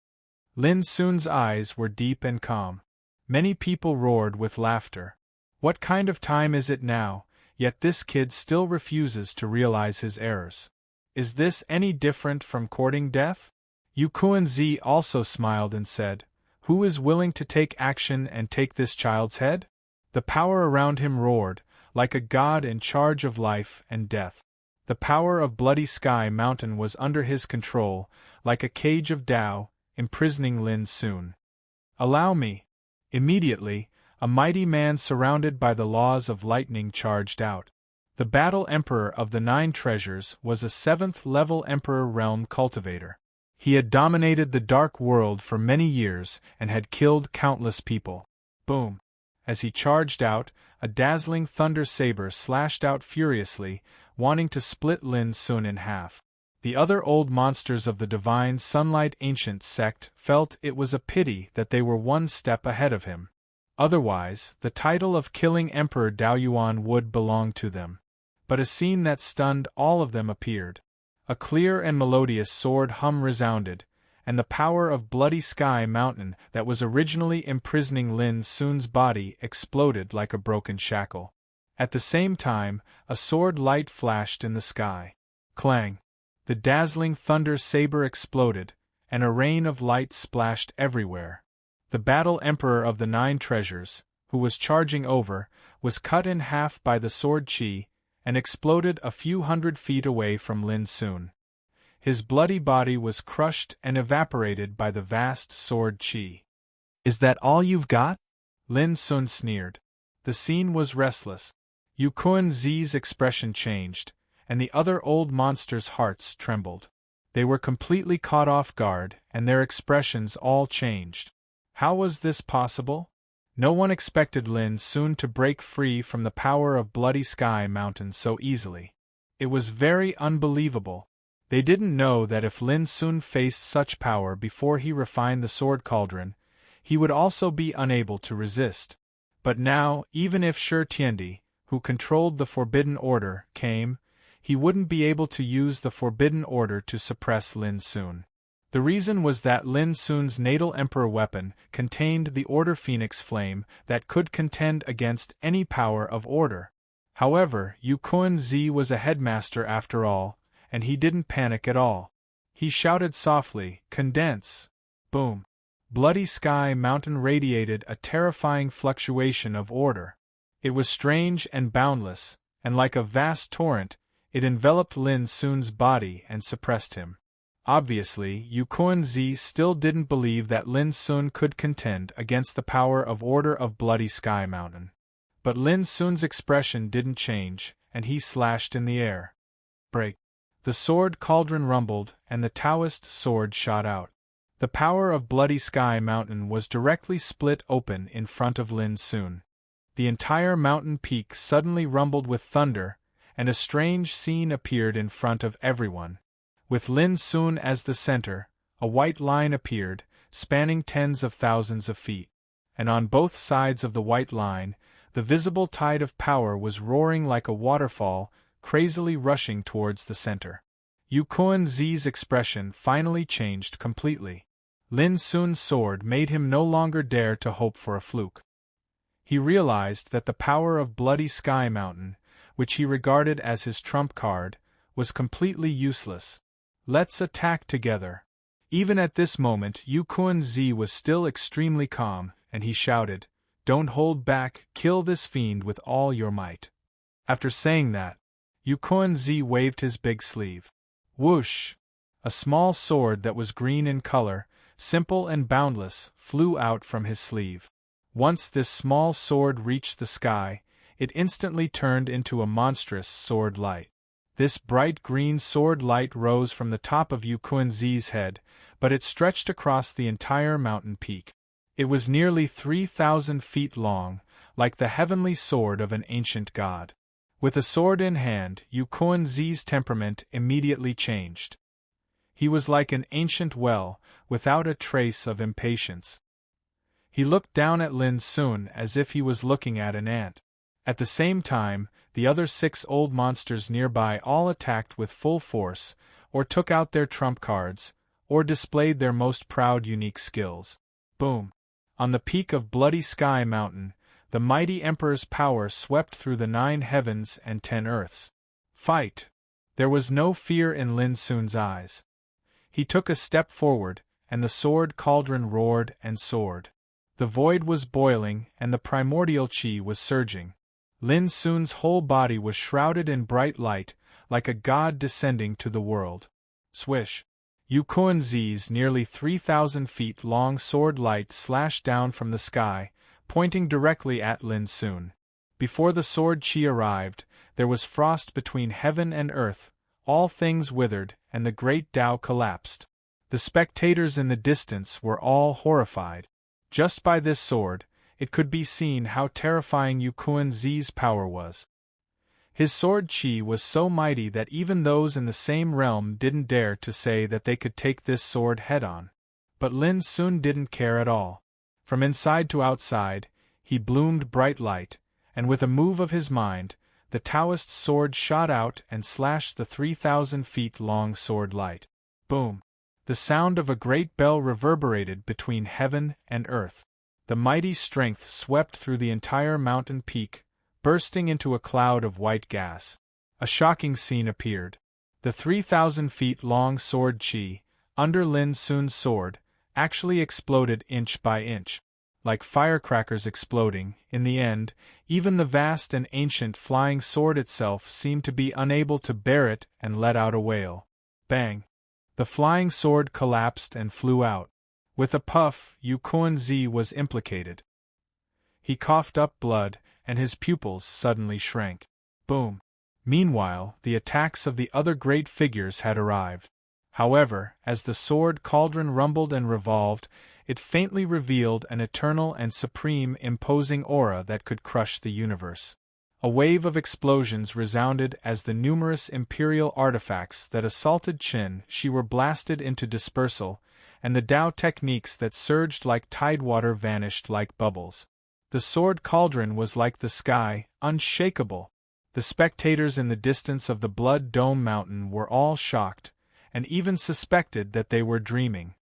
Lin Sun's eyes were deep and calm. Many people roared with laughter. What kind of time is it now, yet this kid still refuses to realize his errors? Is this any different from courting death? Yu Kuan-zi also smiled and said, Who is willing to take action and take this child's head? The power around him roared, like a god in charge of life and death. The power of Bloody Sky Mountain was under his control, like a cage of Tao, imprisoning Lin Sun. Allow me. Immediately, a mighty man surrounded by the laws of lightning charged out. The Battle Emperor of the 9 Treasures was a 7th-level Emperor Realm cultivator. He had dominated the Dark World for many years and had killed countless people. Boom! As he charged out, a dazzling thunder saber slashed out furiously, wanting to split Lin Sun in half. The other old monsters of the Divine Sunlight Ancient sect felt it was a pity that they were one step ahead of him. Otherwise, the title of Killing Emperor Daoyuan would belong to them. But a scene that stunned all of them appeared. A clear and melodious sword hum resounded, and the power of Bloody Sky Mountain that was originally imprisoning Lin Sun's body exploded like a broken shackle. At the same time, a sword light flashed in the sky. Clang! The dazzling thunder saber exploded, and a rain of light splashed everywhere. The Battle Emperor of the 9 Treasures, who was charging over, was cut in half by the sword chi, and exploded a few hundred feet away from Lin Sun. His bloody body was crushed and evaporated by the vast sword chi. Is that all you've got? Lin Sun sneered. The scene was restless. Yu Kuan-zi's expression changed, and the other old monsters' hearts trembled. They were completely caught off guard, and their expressions all changed. How was this possible? No one expected Lin Sun to break free from the power of Bloody Sky Mountain so easily. It was very unbelievable. They didn't know that if Lin Sun faced such power before he refined the sword cauldron, he would also be unable to resist. But now, even if Shi Tiandi, who controlled the Forbidden Order, came, he wouldn't be able to use the Forbidden Order to suppress Lin Sun. The reason was that Lin Sun's natal Emperor weapon contained the Order Phoenix Flame that could contend against any power of Order. However, Yu Kuan-zi was a headmaster after all, and he didn't panic at all. He shouted softly, Condense! Boom! Bloody Sky Mountain radiated a terrifying fluctuation of order. It was strange and boundless, and like a vast torrent, it enveloped Lin Sun's body and suppressed him. Obviously, Yu Kuan-zi still didn't believe that Lin Sun could contend against the power of order of Bloody Sky Mountain. But Lin Sun's expression didn't change, and he slashed in the air. Break! The sword cauldron rumbled, and the Taoist sword shot out. The power of Bloody Sky Mountain was directly split open in front of Lin Sun. The entire mountain peak suddenly rumbled with thunder, and a strange scene appeared in front of everyone. With Lin Sun as the center, a white line appeared, spanning tens of thousands of feet. And on both sides of the white line, the visible tide of power was roaring like a waterfall, crazily rushing towards the center. Yu Kuan-zi's expression finally changed completely. Lin Sun's sword made him no longer dare to hope for a fluke. He realized that the power of Bloody Sky Mountain, which he regarded as his trump card, was completely useless. Let's attack together. Even at this moment Yu Kuan-zi was still extremely calm, and he shouted, Don't hold back, kill this fiend with all your might. After saying that, Yu Kuan-zi waved his big sleeve. Whoosh! A small sword that was green in color, simple and boundless, flew out from his sleeve. Once this small sword reached the sky, it instantly turned into a monstrous sword light. This bright green sword light rose from the top of Yu Kuan-Zi's head, but it stretched across the entire mountain peak. It was nearly 3,000 feet long, like the heavenly sword of an ancient god. With a sword in hand, Yu Kuan-Zi's temperament immediately changed. He was like an ancient well, without a trace of impatience. He looked down at Lin Sun as if he was looking at an ant. At the same time, the other 6 old monsters nearby all attacked with full force, or took out their trump cards, or displayed their most proud unique skills. Boom! On the peak of Bloody Sky Mountain, the mighty Emperor's power swept through the 9 heavens and 10 earths. Fight! There was no fear in Lin Sun's eyes. He took a step forward, and the sword cauldron roared and soared. The void was boiling, and the primordial chi was surging. Lin Sun's whole body was shrouded in bright light, like a god descending to the world. Swish! Yu Kuan-Zi's nearly 3,000 feet long sword light slashed down from the sky, pointing directly at Lin Sun. Before the sword chi arrived, there was frost between heaven and earth, all things withered, and the great Tao collapsed. The spectators in the distance were all horrified. Just by this sword, it could be seen how terrifying Yu Kuan-Zi's power was. His sword chi was so mighty that even those in the same realm didn't dare to say that they could take this sword head-on. But Lin Sun didn't care at all. From inside to outside, he bloomed bright light, and with a move of his mind, the Taoist sword shot out and slashed the 3,000 feet long sword light. Boom! The sound of a great bell reverberated between heaven and earth. The mighty strength swept through the entire mountain peak, bursting into a cloud of white gas. A shocking scene appeared. The 3,000 feet long sword chi, under Lin Sun's sword, actually exploded inch by inch. Like firecrackers exploding, in the end, even the vast and ancient flying sword itself seemed to be unable to bear it and let out a wail. Bang! The flying sword collapsed and flew out. With a puff, Yu Kuan-Zi was implicated. He coughed up blood, and his pupils suddenly shrank. Boom! Meanwhile, the attacks of the other great figures had arrived. However, as the sword cauldron rumbled and revolved, it faintly revealed an eternal and supreme imposing aura that could crush the universe. A wave of explosions resounded as the numerous imperial artifacts that assaulted Qin-Shi were blasted into dispersal, and the Tao techniques that surged like tidewater vanished like bubbles. The sword cauldron was like the sky, unshakable. The spectators in the distance of the Blood Dome Mountain were all shocked, and even suspected that they were dreaming.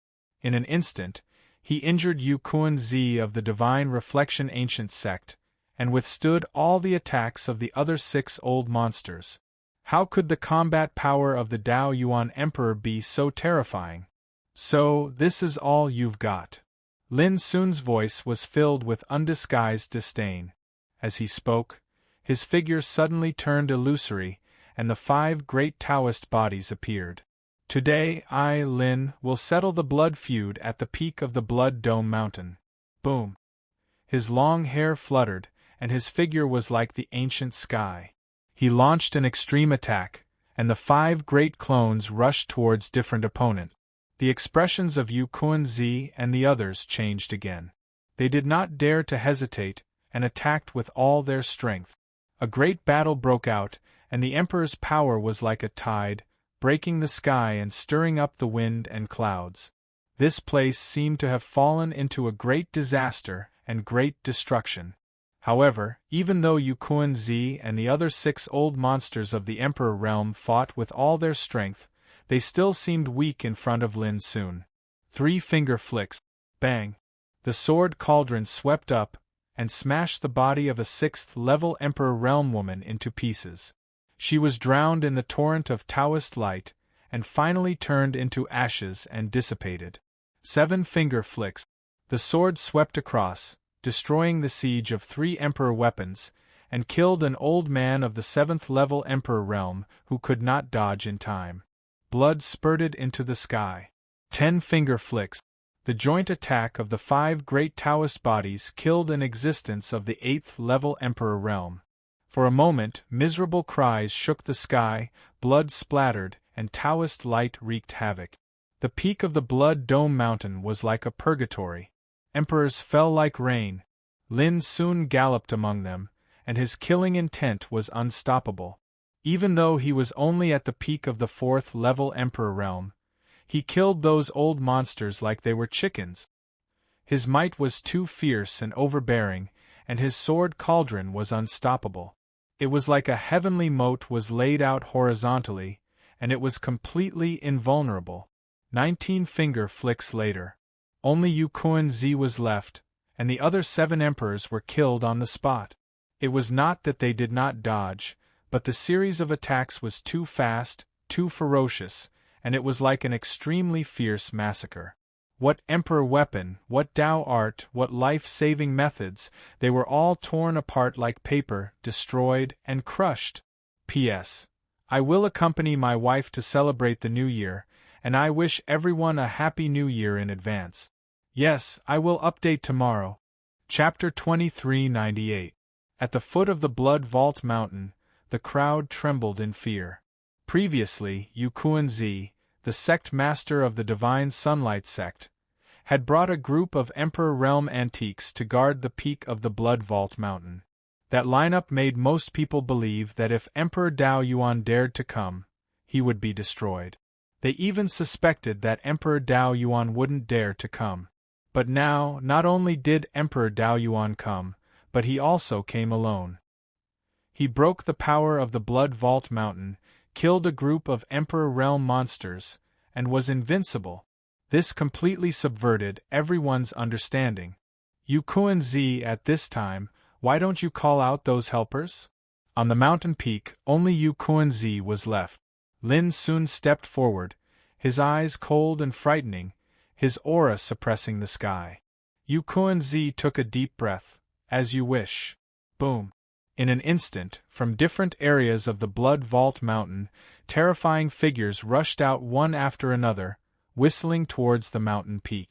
In an instant, he injured Yu Kuan-Zi of the Divine Reflection Ancient Sect, and withstood all the attacks of the other 6 old monsters. How could the combat power of the Tao Yuan Emperor be so terrifying? So, this is all you've got. Lin Sun's voice was filled with undisguised disdain. As he spoke, his figure suddenly turned illusory, and the 5 great Taoist bodies appeared. Today I, Lin, will settle the blood feud at the peak of the Blood Dome Mountain. Boom! His long hair fluttered, and his figure was like the ancient sky. He launched an extreme attack, and the 5 great clones rushed towards different opponents. The expressions of Yu Kuan-Zi and the others changed again. They did not dare to hesitate, and attacked with all their strength. A great battle broke out, and the Emperor's power was like a tide, breaking the sky and stirring up the wind and clouds. This place seemed to have fallen into a great disaster and great destruction. However, even though Yu Kuan-Zi and the other 6 old monsters of the Emperor realm fought with all their strength, they still seemed weak in front of Lin Sun. 3 finger flicks. Bang! The sword cauldron swept up, and smashed the body of a 6th-level Emperor realm woman into pieces. She was drowned in the torrent of Taoist light, and finally turned into ashes and dissipated. 7 finger flicks. The sword swept across, destroying the siege of 3 Emperor weapons, and killed an old man of the 7th-level Emperor realm who could not dodge in time. Blood spurted into the sky. 10 finger flicks. The joint attack of the 5 great Taoist bodies killed an existence of the 8th-level Emperor realm. For a moment, miserable cries shook the sky, blood splattered, and Taoist light wreaked havoc. The peak of the Blood Dome Mountain was like a purgatory. Emperors fell like rain. Lin soon galloped among them, and his killing intent was unstoppable. Even though he was only at the peak of the 4th-level Emperor realm, he killed those old monsters like they were chickens. His might was too fierce and overbearing, and his sword cauldron was unstoppable. It was like a heavenly moat was laid out horizontally, and it was completely invulnerable. 19 finger flicks later. Only Yu Kuan-zi was left, and the other 7 emperors were killed on the spot. It was not that they did not dodge, but the series of attacks was too fast, too ferocious, and it was like an extremely fierce massacre. What emperor weapon, what Tao art, what life-saving methods, they were all torn apart like paper, destroyed, and crushed. P.S. I will accompany my wife to celebrate the New Year, and I wish everyone a Happy New Year in advance. Yes, I will update tomorrow. Chapter 2398. At the foot of the Blood Vault Mountain, the crowd trembled in fear. Previously, Yu Kuan-zi, the sect master of the Divine Sunlight sect, had brought a group of Emperor Realm antiques to guard the peak of the Blood Vault Mountain. That lineup made most people believe that if Emperor Dao Yuan dared to come, he would be destroyed. They even suspected that Emperor Dao Yuan wouldn't dare to come. But now, not only did Emperor Dao Yuan come, but he also came alone. He broke the power of the Blood Vault Mountain, killed a group of Emperor Realm monsters, and was invincible. This completely subverted everyone's understanding. Yu Kuan-zi, at this time, why don't you call out those helpers? On the mountain peak, only Yu Kuan-zi was left. Lin soon stepped forward, his eyes cold and frightening, his aura suppressing the sky. Yu Kuan-zi took a deep breath. As you wish. Boom. In an instant, from different areas of the Blood Vault Mountain, terrifying figures rushed out one after another, whistling towards the mountain peak.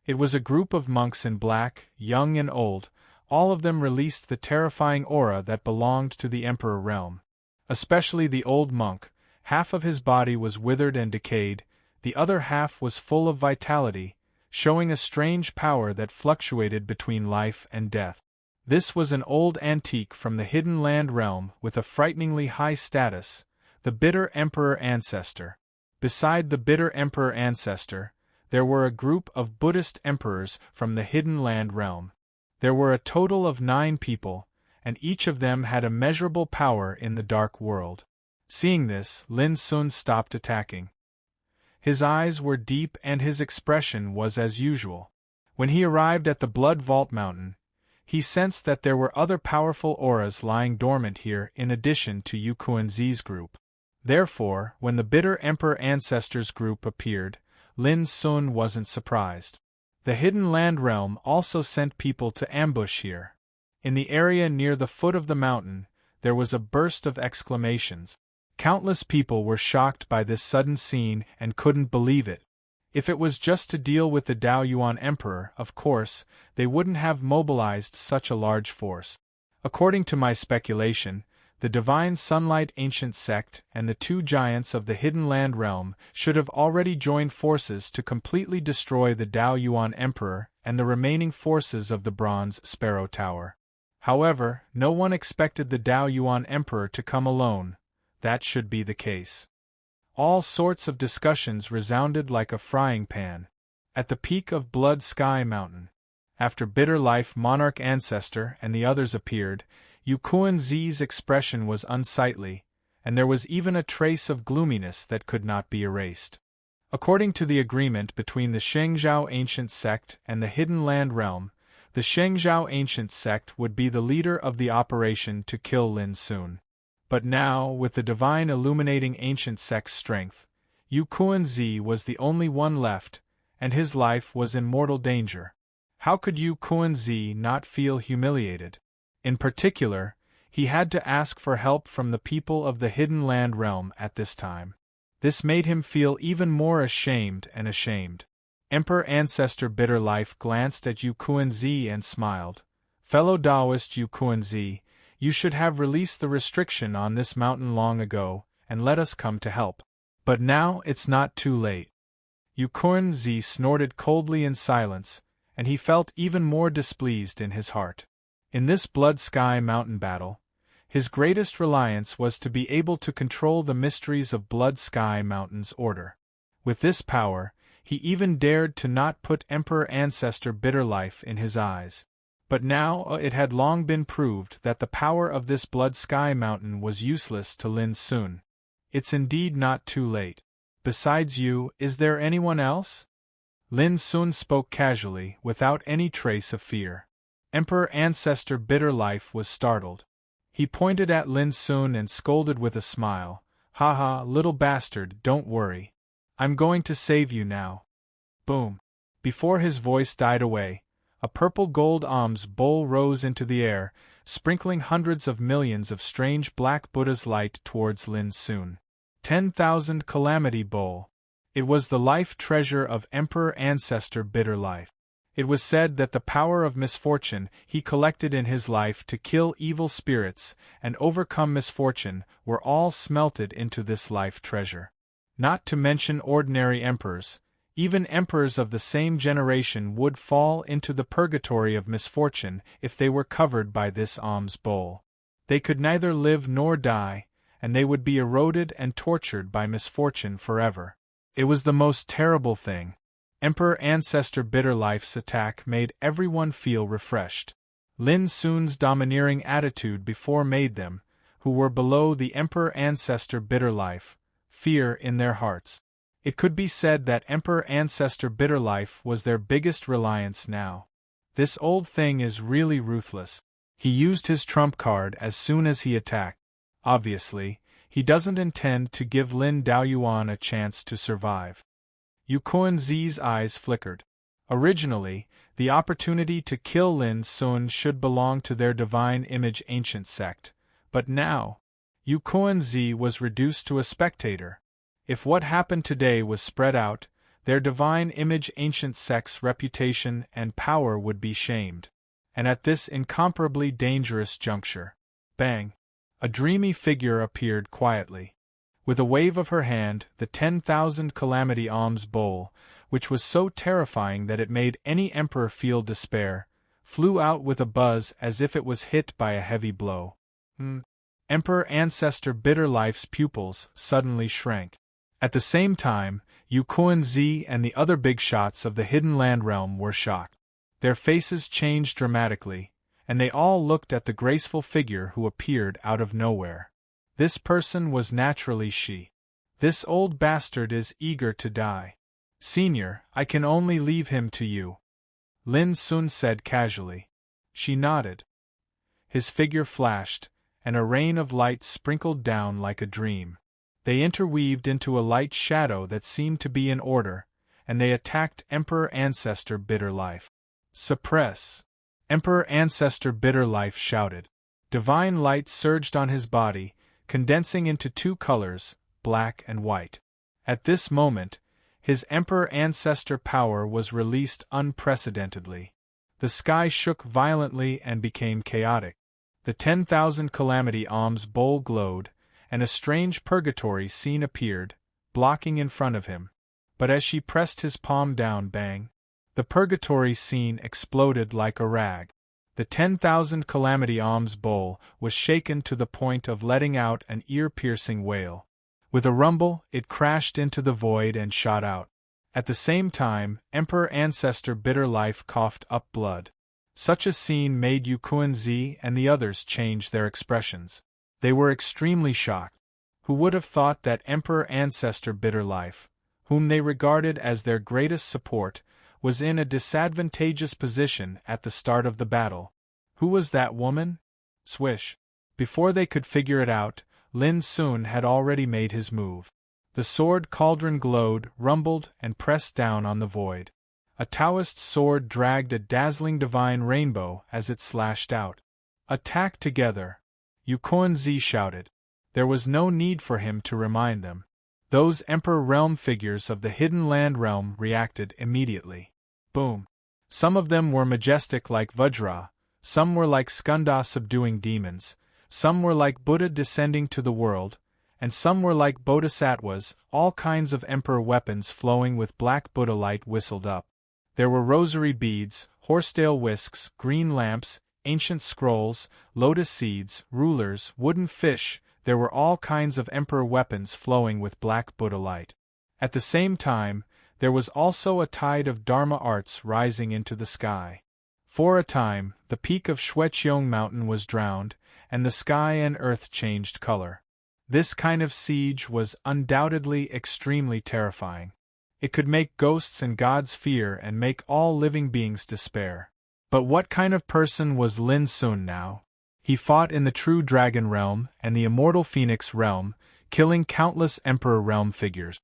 It was a group of monks in black, young and old. All of them released the terrifying aura that belonged to the Emperor realm. Especially the old monk, half of his body was withered and decayed, the other half was full of vitality, showing a strange power that fluctuated between life and death. This was an old antique from the Hidden Land realm with a frighteningly high status, the Bitter Emperor Ancestor. Beside the Bitter Emperor Ancestor, there were a group of Buddhist emperors from the Hidden Land realm. There were a total of 9 people, and each of them had immeasurable power in the dark world. Seeing this, Lin Sun stopped attacking. His eyes were deep and his expression was as usual. When he arrived at the Blood Vault Mountain, he sensed that there were other powerful auras lying dormant here in addition to Yu Kuan-zi's group. Therefore, when the Bitter Emperor Ancestors group appeared, Lin Sun wasn't surprised. The Hidden Land realm also sent people to ambush here. In the area near the foot of the mountain, there was a burst of exclamations. Countless people were shocked by this sudden scene and couldn't believe it. If it was just to deal with the Dao Yuan Emperor, of course, they wouldn't have mobilized such a large force. According to my speculation, the Divine Sunlight Ancient Sect and the 2 giants of the Hidden Land realm should have already joined forces to completely destroy the Dao Yuan Emperor and the remaining forces of the Bronze Sparrow Tower. However, no one expected the Dao Yuan Emperor to come alone. That should be the case. All sorts of discussions resounded like a frying pan. At the peak of Blood Sky Mountain, after Bitter Life Monarch Ancestor and the others appeared, Yu Kuan-zi's expression was unsightly, and there was even a trace of gloominess that could not be erased. According to the agreement between the Shengzhou Ancient Sect and the Hidden Land Realm, the Shengzhou Ancient Sect would be the leader of the operation to kill Lin Sun. But now, with the Divine Illuminating Ancient Sect's strength, Yu Kuan-zi was the only one left, and his life was in mortal danger. How could Yu Kuan-zi not feel humiliated? In particular, he had to ask for help from the people of the Hidden Land realm at this time. This made him feel even more ashamed and ashamed. Emperor Ancestor Bitter Life glanced at Yu Kuan-zi and smiled. Fellow Taoist Yu Kuan-zi, You should have released the restriction on this mountain long ago, and let us come to help. But now it's not too late. Yukuan-zi snorted coldly in silence, and he felt even more displeased in his heart. In this Blood Sky Mountain battle, his greatest reliance was to be able to control the mysteries of Blood Sky Mountain's order. With this power, he even dared to not put Emperor Ancestor Bitterlife in his eyes. But now it had long been proved that the power of this Blood Sky Mountain was useless to Lin Sun. It's indeed not too late. Besides you, is there anyone else? Lin Sun spoke casually, without any trace of fear. Emperor Ancestor Bitterlife was startled. He pointed at Lin Sun and scolded with a smile. "Haha, little bastard, don't worry. I'm going to save you now." Boom! Before his voice died away, a purple gold alms bowl rose into the air, sprinkling hundreds of millions of strange black Buddha's light towards Lin Sun. 10,000 Calamity Bowl. It was the life treasure of Emperor Ancestor Bitterlife. It was said that the power of misfortune he collected in his life to kill evil spirits and overcome misfortune were all smelted into this life treasure. Not to mention ordinary emperors, even emperors of the same generation would fall into the purgatory of misfortune if they were covered by this alms bowl. They could neither live nor die, and they would be eroded and tortured by misfortune forever. It was the most terrible thing. Emperor Ancestor Bitterlife's attack made everyone feel refreshed. Lin Sun's domineering attitude before made them, who were below the Emperor Ancestor Bitterlife, fear in their hearts. It could be said that Emperor Ancestor Bitterlife was their biggest reliance now. This old thing is really ruthless. He used his trump card as soon as he attacked. Obviously, he doesn't intend to give Lin Daoyuan a chance to survive. Yukuan-zi's eyes flickered. Originally, the opportunity to kill Lin Sun should belong to their divine image ancient sect, but now, Yukuan-zi was reduced to a spectator. If what happened today was spread out, their divine image ancient sect's reputation and power would be shamed. And at this incomparably dangerous juncture, bang! A dreamy figure appeared quietly. With a wave of her hand, the 10,000 Calamity Alms bowl, which was so terrifying that it made any emperor feel despair, flew out with a buzz as if it was hit by a heavy blow. Emperor Ancestor Bitterlife's pupils suddenly shrank. At the same time, Yukuan-zi and the other big shots of the Hidden Land realm were shocked. Their faces changed dramatically, and they all looked at the graceful figure who appeared out of nowhere. This person was naturally she. This old bastard is eager to die. Senior, I can only leave him to you. Lin Sun said casually. She nodded. His figure flashed, and a rain of light sprinkled down like a dream. They interweaved into a light shadow that seemed to be in order, and they attacked Emperor Ancestor Bitterlife. Suppress! Emperor Ancestor Bitterlife shouted. Divine light surged on his body, condensing into two colors, black and white. At this moment, his Emperor Ancestor power was released unprecedentedly. The sky shook violently and became chaotic. The 10,000 Calamity Alms bowl glowed, and a strange purgatory scene appeared, blocking in front of him. But as she pressed his palm down, bang! The purgatory scene exploded like a rag. The 10,000 Calamity Alms bowl was shaken to the point of letting out an ear-piercing wail. With a rumble, it crashed into the void and shot out. At the same time, Emperor Ancestor Bitterlife coughed up blood. Such a scene made Yukuan-zi and the others change their expressions. They were extremely shocked. Who would have thought that Emperor Ancestor Bitterlife, whom they regarded as their greatest support, was in a disadvantageous position at the start of the battle? Who was that woman? Swish! Before they could figure it out, Lin Sun had already made his move. The sword cauldron glowed, rumbled, and pressed down on the void. A Taoist sword dragged a dazzling divine rainbow as it slashed out. Attack together! Yukuan-zi shouted. There was no need for him to remind them. Those Emperor Realm figures of the Hidden Land realm reacted immediately. Boom! Some of them were majestic like Vajra, some were like Skanda subduing demons, Some were like Buddha descending to the world, and some were like bodhisattvas, all kinds of emperor weapons flowing with black Buddha light whistled up. There were rosary beads, horsetail whisks, green lamps, ancient scrolls, lotus seeds, rulers, wooden fish. There were all kinds of emperor weapons flowing with black Buddha light. At the same time, there was also a tide of Dharma arts rising into the sky. For a time, the peak of Shwecheong Mountain was drowned, and the sky and earth changed color. This kind of siege was undoubtedly extremely terrifying. It could make ghosts and gods fear and make all living beings despair. But what kind of person was Lin Sun now? He fought in the true dragon realm and the immortal phoenix realm, killing countless emperor realm figures.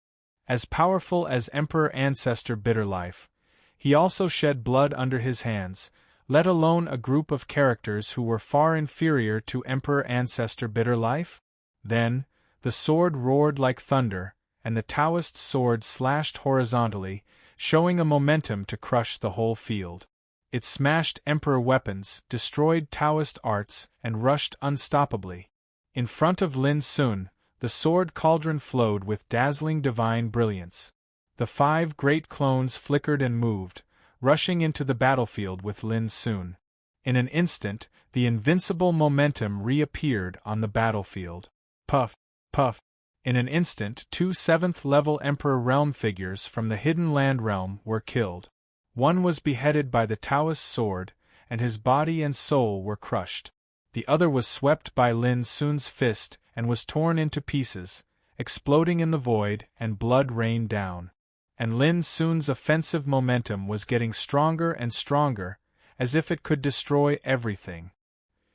As powerful as Emperor Ancestor Bitterlife, he also shed blood under his hands, let alone a group of characters who were far inferior to Emperor Ancestor Bitterlife? Then, the sword roared like thunder, and the Taoist sword slashed horizontally, showing a momentum to crush the whole field. It smashed Emperor weapons, destroyed Taoist arts, and rushed unstoppably. In front of Lin Sun, the sword cauldron flowed with dazzling divine brilliance. The 5 great clones flickered and moved, rushing into the battlefield with Lin Sun. In an instant, the invincible momentum reappeared on the battlefield. Puff, puff. In an instant, 2 7th-level Emperor Realm figures from the Hidden Land Realm were killed. One was beheaded by the Taoist sword, and his body and soul were crushed. The other was swept by Lin Sun's fist and was torn into pieces, exploding in the void, and blood rained down. And Lin Sun's offensive momentum was getting stronger and stronger, as if it could destroy everything.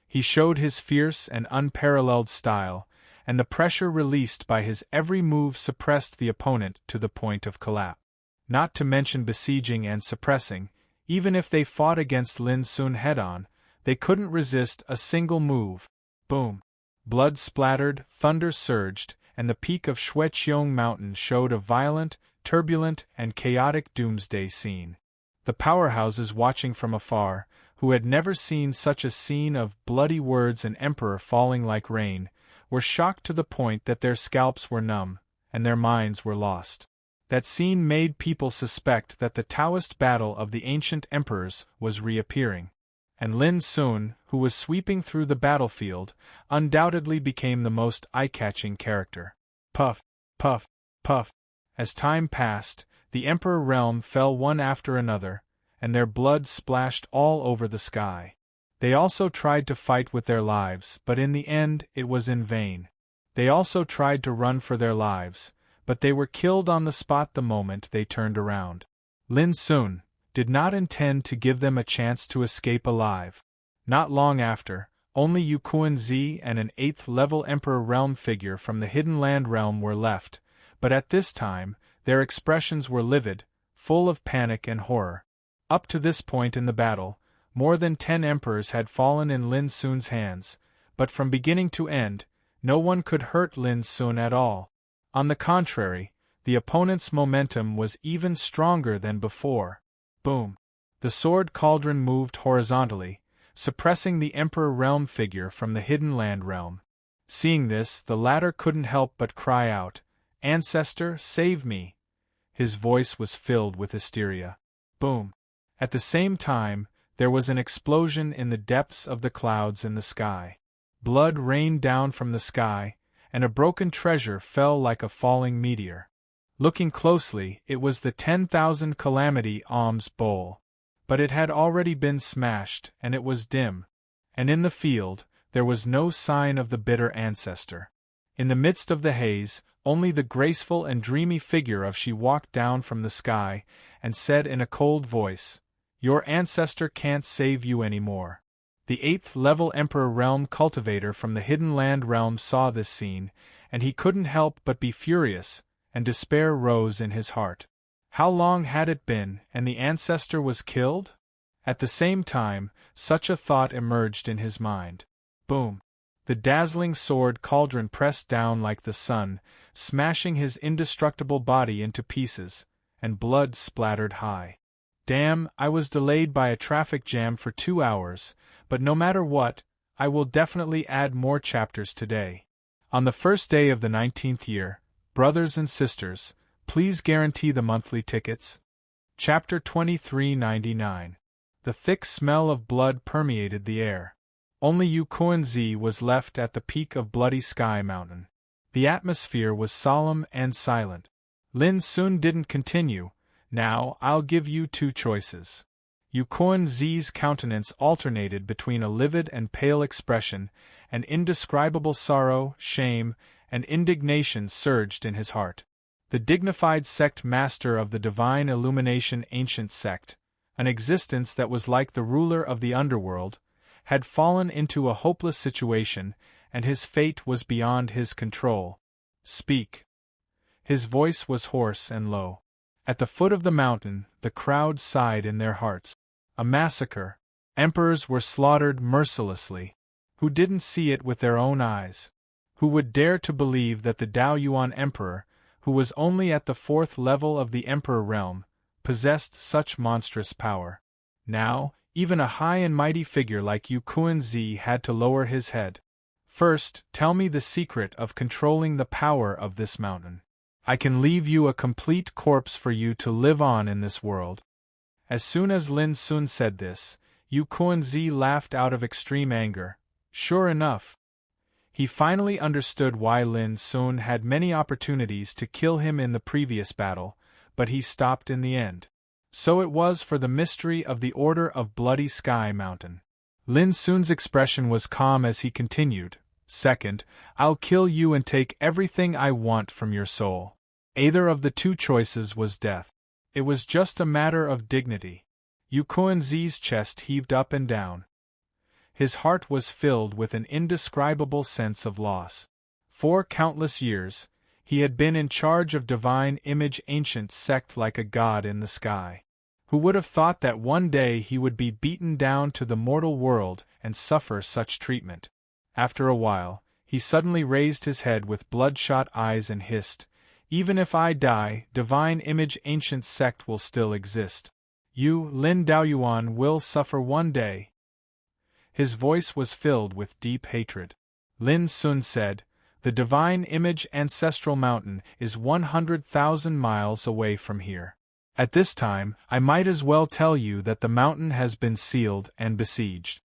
He showed his fierce and unparalleled style, and the pressure released by his every move suppressed the opponent to the point of collapse. Not to mention besieging and suppressing, even if they fought against Lin Sun head-on, they couldn't resist a single move. Boom! Blood splattered, thunder surged, and the peak of Shwecheong Mountain showed a violent, turbulent, and chaotic doomsday scene. The powerhouses watching from afar, who had never seen such a scene of bloody words and emperor falling like rain, were shocked to the point that their scalps were numb, and their minds were lost. That scene made people suspect that the Taoist battle of the ancient emperors was reappearing. And Lin Sun, who was sweeping through the battlefield, undoubtedly became the most eye-catching character. Puff, puff, puff. As time passed, the Emperor realm fell one after another, and their blood splashed all over the sky. They also tried to fight with their lives, but in the end it was in vain. They also tried to run for their lives, but they were killed on the spot the moment they turned around. Lin Sun did not intend to give them a chance to escape alive. Not long after, only Yu Kuan-zi and an 8th-level Emperor Realm figure from the Hidden Land Realm were left, but at this time, their expressions were livid, full of panic and horror. Up to this point in the battle, more than 10 emperors had fallen in Lin Sun's hands, but from beginning to end, no one could hurt Lin Sun at all. On the contrary, the opponent's momentum was even stronger than before. Boom! The sword cauldron moved horizontally, suppressing the Emperor Realm figure from the Hidden Land Realm. Seeing this, the latter couldn't help but cry out, "Ancestor, save me!" His voice was filled with hysteria. Boom! At the same time, there was an explosion in the depths of the clouds in the sky. Blood rained down from the sky, and a broken treasure fell like a falling meteor. Looking closely, it was the 10,000 Calamity alms bowl. But it had already been smashed, and it was dim. And in the field, there was no sign of the bitter ancestor. In the midst of the haze, only the graceful and dreamy figure of she walked down from the sky, and said in a cold voice, "Your ancestor can't save you anymore." The 8th-level Emperor Realm cultivator from the Hidden Land Realm saw this scene, and he couldn't help but be furious, and despair rose in his heart. How long had it been, and the ancestor was killed? At the same time, such a thought emerged in his mind. Boom! The dazzling sword cauldron pressed down like the sun, smashing his indestructible body into pieces, and blood splattered high. Damn, I was delayed by a traffic jam for 2 hours, but no matter what, I will definitely add more chapters today. On the first day of the 19th year, brothers and sisters, please guarantee the monthly tickets. Chapter 2399. The thick smell of blood permeated the air. Only Yu Kuan-zi was left at the peak of Bloody Sky Mountain. The atmosphere was solemn and silent. Lin Sun didn't continue. Now, I'll give you two choices. Yu Kuan-zi's countenance alternated between a livid and pale expression, and indescribable sorrow, shame, and indignation surged in his heart. The dignified sect master of the Divine Illumination Ancient Sect, an existence that was like the ruler of the underworld, had fallen into a hopeless situation, and his fate was beyond his control. Speak. His voice was hoarse and low. At the foot of the mountain, the crowd sighed in their hearts. A massacre. Emperors were slaughtered mercilessly. Who didn't see it with their own eyes? Who would dare to believe that the Dao Yuan Emperor, who was only at the 4th level of the Emperor realm, possessed such monstrous power? Now, even a high and mighty figure like Yu Kuan-zi had to lower his head. First, tell me the secret of controlling the power of this mountain. I can leave you a complete corpse for you to live on in this world. As soon as Lin Sun said this, Yu Kuan-zi laughed out of extreme anger. Sure enough. He finally understood why Lin Sun had many opportunities to kill him in the previous battle, but he stopped in the end. So it was for the mystery of the Order of Bloody Sky Mountain. Lin Sun's expression was calm as he continued. Second, I'll kill you and take everything I want from your soul. Either of the two choices was death. It was just a matter of dignity. Yu Kuan-zi's chest heaved up and down. His heart was filled with an indescribable sense of loss. For countless years, he had been in charge of Divine Image Ancient Sect like a god in the sky. Who would have thought that one day he would be beaten down to the mortal world and suffer such treatment? After a while, he suddenly raised his head with bloodshot eyes and hissed, "Even if I die, Divine Image Ancient Sect will still exist. You, Lin Daoyuan, will suffer one day." His voice was filled with deep hatred. Lin Sun said, "The Divine Image Ancestral Mountain is 100,000 miles away from here. At this time, I might as well tell you that the mountain has been sealed and besieged."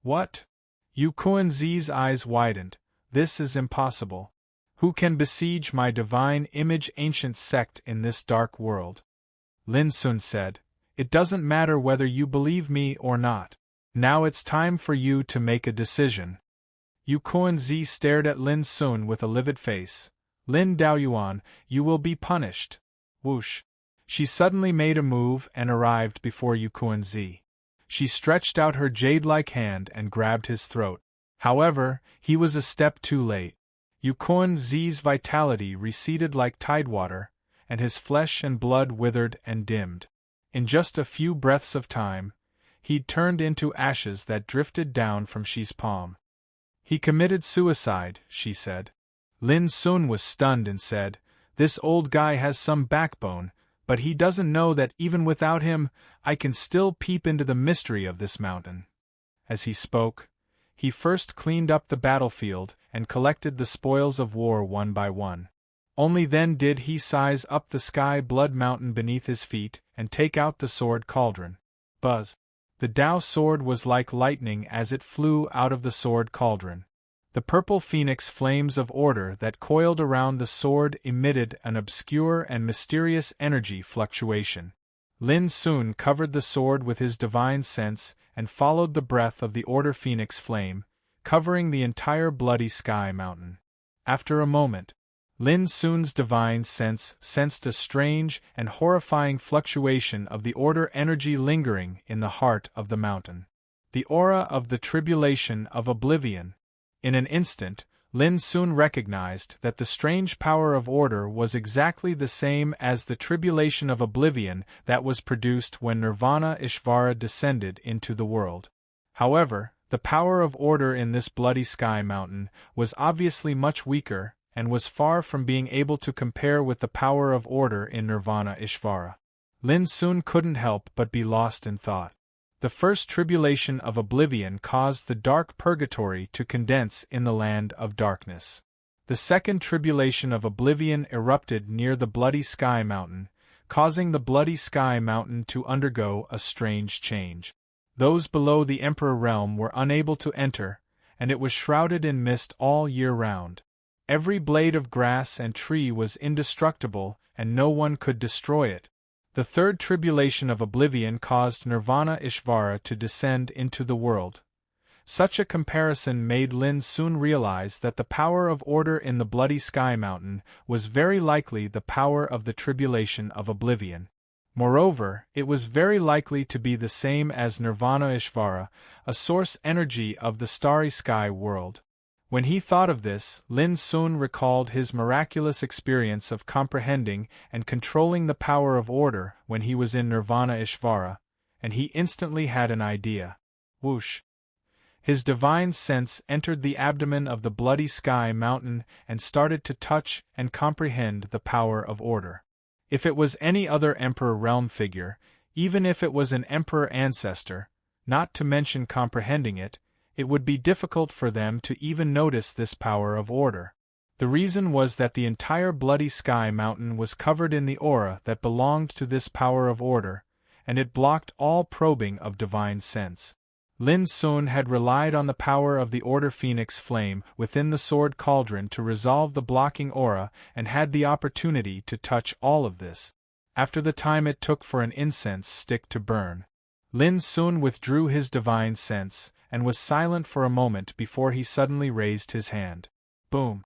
What? Yu Kuan-zi's eyes widened. This is impossible. Who can besiege my Divine Image Ancient Sect in this dark world? Lin Sun said, "It doesn't matter whether you believe me or not. Now it's time for you to make a decision." Yu Kuan-zi stared at Lin Sun with a livid face. "Lin Daoyuan, you will be punished." Whoosh. She suddenly made a move and arrived before Yu Kuan-zi. She stretched out her jade-like hand and grabbed his throat. However, he was a step too late. Yu Kuan-zi's vitality receded like tidewater, and his flesh and blood withered and dimmed. In just a few breaths of time, he'd turned into ashes that drifted down from Xi's palm. "He committed suicide," she said. Lin Sun was stunned and said, "This old guy has some backbone, but he doesn't know that even without him, I can still peep into the mystery of this mountain." As he spoke, he first cleaned up the battlefield and collected the spoils of war one by one. Only then did he size up the sky blood mountain beneath his feet and take out the sword cauldron. Buzz! The Dao sword was like lightning as it flew out of the sword cauldron. The purple phoenix flames of order that coiled around the sword emitted an obscure and mysterious energy fluctuation. Lin Sun covered the sword with his divine sense and followed the breath of the order phoenix flame, covering the entire Bloody Sky Mountain. After a moment, Lin Sun's divine sense sensed a strange and horrifying fluctuation of the order energy lingering in the heart of the mountain. The aura of the tribulation of oblivion. In an instant, Lin Sun recognized that the strange power of order was exactly the same as the tribulation of oblivion that was produced when Nirvana Ishvara descended into the world. However, the power of order in this Bloody Sky Mountain was obviously much weaker and was far from being able to compare with the power of order in Nirvana Ishvara. Lin Sun couldn't help but be lost in thought. The first tribulation of oblivion caused the dark purgatory to condense in the land of darkness. The second tribulation of oblivion erupted near the Bloody Sky Mountain, causing the Bloody Sky Mountain to undergo a strange change. Those below the Emperor realm were unable to enter, and it was shrouded in mist all year round. Every blade of grass and tree was indestructible, and no one could destroy it. The third tribulation of oblivion caused Nirvana Ishvara to descend into the world. Such a comparison made Lin soon realize that the power of order in the Bloody Sky Mountain was very likely the power of the tribulation of oblivion. Moreover, it was very likely to be the same as Nirvana Ishvara, a source energy of the starry sky world. When he thought of this, Lin soon recalled his miraculous experience of comprehending and controlling the power of order when he was in Nirvana Ishvara, and he instantly had an idea. Whoosh! His divine sense entered the abdomen of the Bloody Sky Mountain and started to touch and comprehend the power of order. If it was any other Emperor realm figure, even if it was an Emperor ancestor, not to mention comprehending it, it would be difficult for them to even notice this power of order. The reason was that the entire Bloody Sky Mountain was covered in the aura that belonged to this power of order, and it blocked all probing of divine sense. Lin Sun had relied on the power of the Order Phoenix Flame within the Sword Cauldron to resolve the blocking aura and had the opportunity to touch all of this. After the time it took for an incense stick to burn, Lin Sun withdrew his divine sense and was silent for a moment before he suddenly raised his hand. Boom!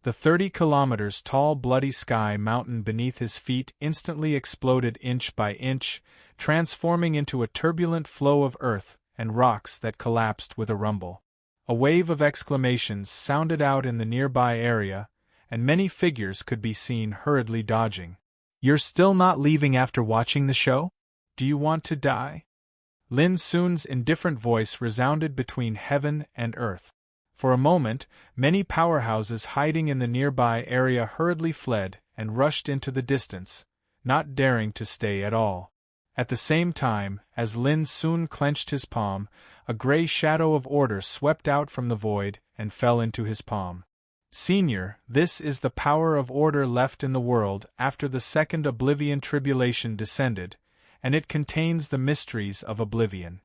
The 30 kilometers tall Bloody Sky Mountain beneath his feet instantly exploded inch by inch, transforming into a turbulent flow of earth and rocks that collapsed with a rumble. A wave of exclamations sounded out in the nearby area, and many figures could be seen hurriedly dodging. "You're still not leaving after watching the show? Do you want to die?" Lin Sun's indifferent voice resounded between heaven and earth. For a moment, many powerhouses hiding in the nearby area hurriedly fled and rushed into the distance, not daring to stay at all. At the same time, as Lin Sun clenched his palm, a gray shadow of order swept out from the void and fell into his palm. "Senior, this is the power of order left in the world after the second Oblivion Tribulation descended, and it contains the mysteries of oblivion."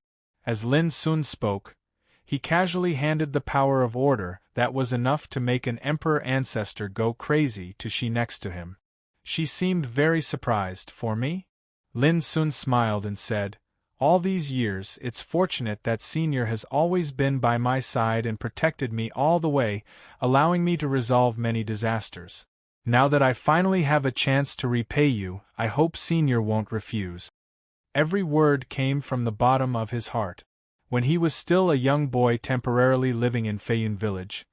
As Lin Sun spoke, he casually handed the power of order that was enough to make an Emperor ancestor go crazy to she next to him. She seemed very surprised. "For me?" Lin Sun smiled and said, "All these years it's fortunate that Senior has always been by my side and protected me all the way, allowing me to resolve many disasters. Now that I finally have a chance to repay you, I hope Senior won't refuse." Every word came from the bottom of his heart. When he was still a young boy temporarily living in Feiyun village,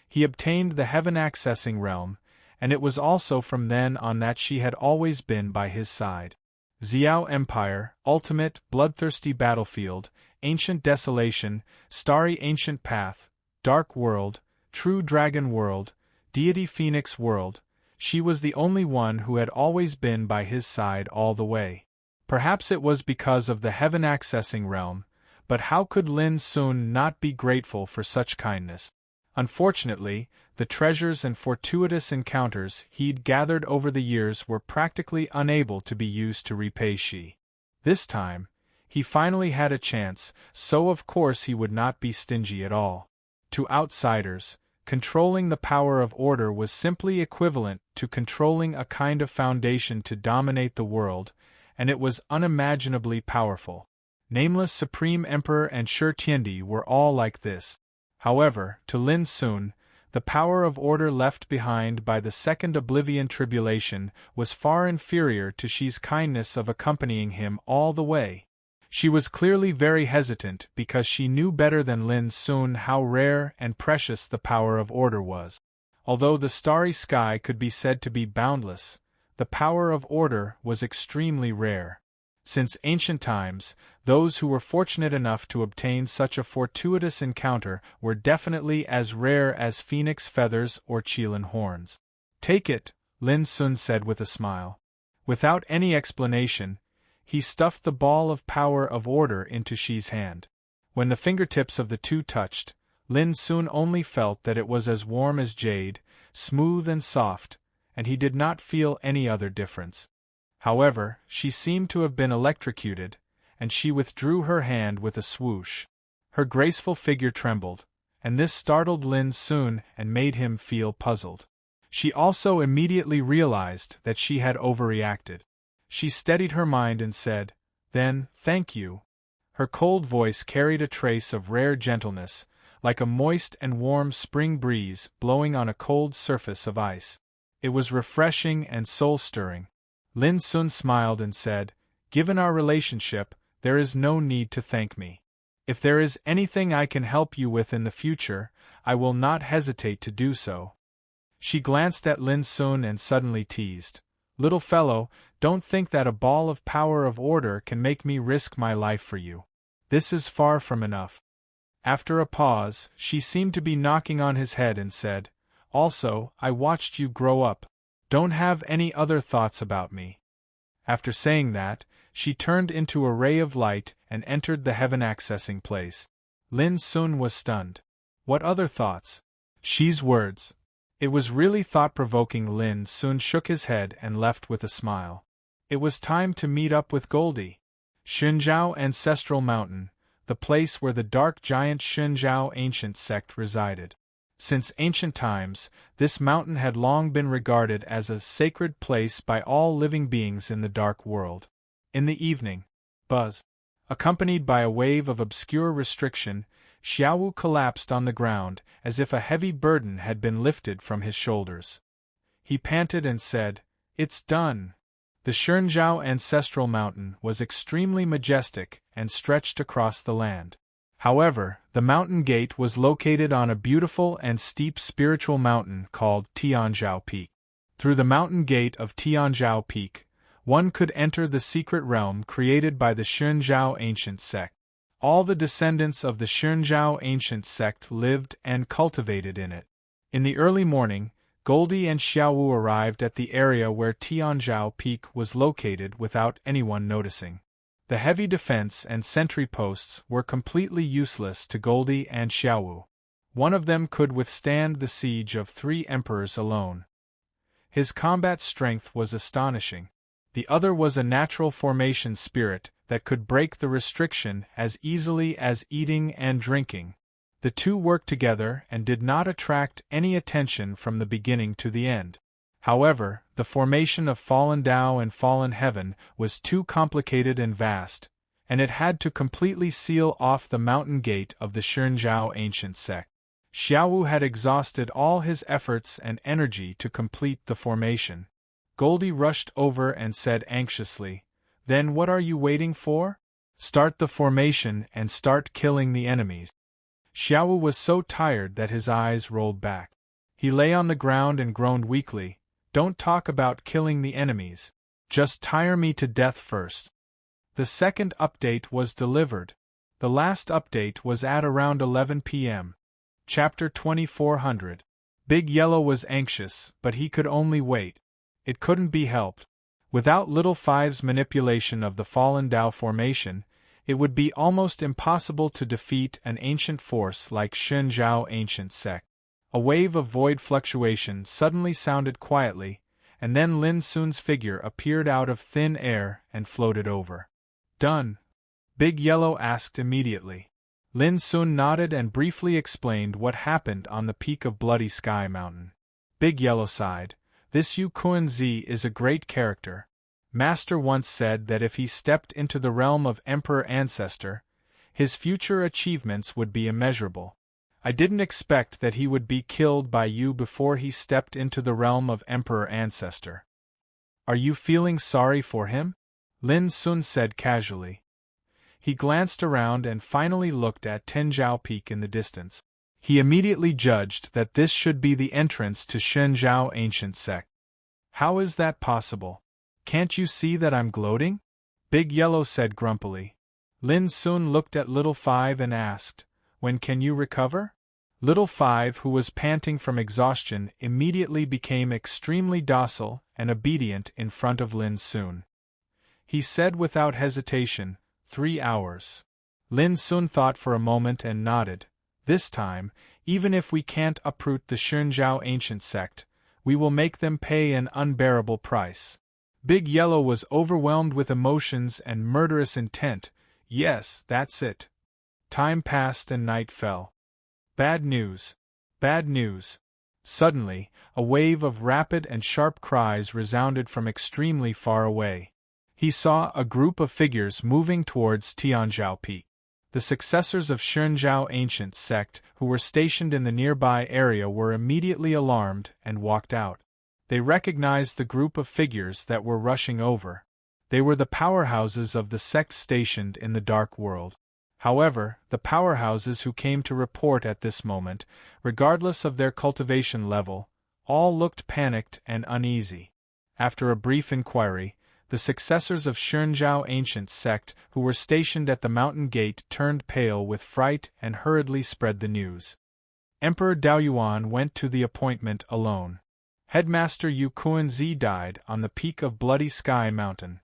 he obtained the heaven-accessing realm, and it was also from then on that she had always been by his side. Xiao Empire, ultimate, bloodthirsty battlefield, ancient desolation, starry ancient path, dark world, true dragon world, deity phoenix world, she was the only one who had always been by his side all the way. Perhaps it was because of the heaven-accessing realm, but how could Lin Sun not be grateful for such kindness? Unfortunately, the treasures and fortuitous encounters he'd gathered over the years were practically unable to be used to repay she. This time, he finally had a chance, so of course he would not be stingy at all. To outsiders, controlling the power of order was simply equivalent to controlling a kind of foundation to dominate the world, and it was unimaginably powerful. Nameless Supreme Emperor and Shi Tiandi were all like this. However, to Lin Sun, the power of order left behind by the second Oblivion Tribulation was far inferior to Shi's kindness of accompanying him all the way. She was clearly very hesitant because she knew better than Lin Sun how rare and precious the power of order was. Although the starry sky could be said to be boundless, the power of order was extremely rare. Since ancient times, those who were fortunate enough to obtain such a fortuitous encounter were definitely as rare as phoenix feathers or Qilin horns. "Take it," Lin Sun said with a smile. Without any explanation, He stuffed the ball of power of order into Shi's hand. When the fingertips of the two touched, Lin soon only felt that it was as warm as jade, smooth and soft, and he did not feel any other difference. However, she seemed to have been electrocuted, and she withdrew her hand with a swoosh. Her graceful figure trembled, and this startled Lin soon and made him feel puzzled. She also immediately realized that she had overreacted. She steadied her mind and said, "Then, thank you." Her cold voice carried a trace of rare gentleness, like a moist and warm spring breeze blowing on a cold surface of ice. It was refreshing and soul-stirring. Lin Sun smiled and said, "Given our relationship, there is no need to thank me. If there is anything I can help you with in the future, I will not hesitate to do so." She glanced at Lin Sun and suddenly teased, "Little fellow, don't think that a ball of power of order can make me risk my life for you. This is far from enough." After a pause, she seemed to be knocking on his head and said, "Also, I watched you grow up. Don't have any other thoughts about me." After saying that, she turned into a ray of light and entered the heaven-accessing place. Lin Sun was stunned. What other thoughts? Shi's words. It was really thought-provoking. Lin Sun shook his head and left with a smile. It was time to meet up with Goldie. Shunzhao Ancestral Mountain, the place where the dark giant Shunzhao ancient sect resided. Since ancient times, this mountain had long been regarded as a sacred place by all living beings in the dark world. In the evening, Buzz, accompanied by a wave of obscure restriction, Xiaowu collapsed on the ground as if a heavy burden had been lifted from his shoulders. He panted and said, "It's done." The Shunzhao Ancestral Mountain was extremely majestic and stretched across the land. However, the mountain gate was located on a beautiful and steep spiritual mountain called Tianzhao Peak. Through the mountain gate of Tianzhao Peak, one could enter the secret realm created by the Shunzhao ancient sect. All the descendants of the Shunzhao ancient sect lived and cultivated in it. In the early morning, Goldie and Xiaowu arrived at the area where Tianzhao Peak was located without anyone noticing. The heavy defense and sentry posts were completely useless to Goldie and Xiaowu. One of them could withstand the siege of 3 emperors alone. His combat strength was astonishing. The other was a natural formation spirit that could break the restriction as easily as eating and drinking. The two worked together and did not attract any attention from the beginning to the end. However, the formation of fallen Tao and fallen heaven was too complicated and vast, and it had to completely seal off the mountain gate of the Shunzhao ancient sect. Xiaowu had exhausted all his efforts and energy to complete the formation. Goldie rushed over and said anxiously, "Then what are you waiting for? Start the formation and start killing the enemies." Xiaowu was so tired that his eyes rolled back. He lay on the ground and groaned weakly, "Don't talk about killing the enemies. Just tire me to death first." The second update was delivered. The last update was at around 11 p.m. Chapter 2400. Big Yellow was anxious, but he could only wait. It couldn't be helped. Without Little Five's manipulation of the fallen Tao formation, it would be almost impossible to defeat an ancient force like Shunzhao ancient sect. A wave of void fluctuation suddenly sounded quietly, and then Lin Sun's figure appeared out of thin air and floated over. "Done?" Big Yellow asked immediately. Lin Sun nodded and briefly explained what happened on the peak of Bloody Sky Mountain. Big Yellow sighed. "This Yu Kuan-zi is a great character. Master once said that if he stepped into the realm of Emperor Ancestor, his future achievements would be immeasurable. I didn't expect that he would be killed by you before he stepped into the realm of Emperor Ancestor." "Are you feeling sorry for him?" Lin Sun said casually. He glanced around and finally looked at Tianzhao Peak in the distance. He immediately judged that this should be the entrance to Shunzhao ancient sect. "How is that possible? Can't you see that I'm gloating?" Big Yellow said grumpily. Lin Sun looked at Little Five and asked, "When can you recover?" Little Five, who was panting from exhaustion, immediately became extremely docile and obedient in front of Lin Sun. he said without hesitation, 3 hours. Lin Sun thought for a moment and nodded. This time, even if we can't uproot the Shenzhou ancient sect, we will make them pay an unbearable price. Big Yellow was overwhelmed with emotions and murderous intent. Yes, that's it. Time passed and night fell. Bad news. Bad news. Suddenly, a wave of rapid and sharp cries resounded from extremely far away. He saw a group of figures moving towards Tianzhou Peak. The successors of Shenzhou ancient sect who were stationed in the nearby area were immediately alarmed and walked out. They recognized the group of figures that were rushing over. They were the powerhouses of the sect stationed in the dark world. However, the powerhouses who came to report at this moment, regardless of their cultivation level, all looked panicked and uneasy. After a brief inquiry, the successors of Shenzhou ancient sect who were stationed at the mountain gate turned pale with fright and hurriedly spread the news. Emperor Daoyuan went to the appointment alone. Headmaster Yu Kuan-zi died on the peak of Bloody Sky Mountain.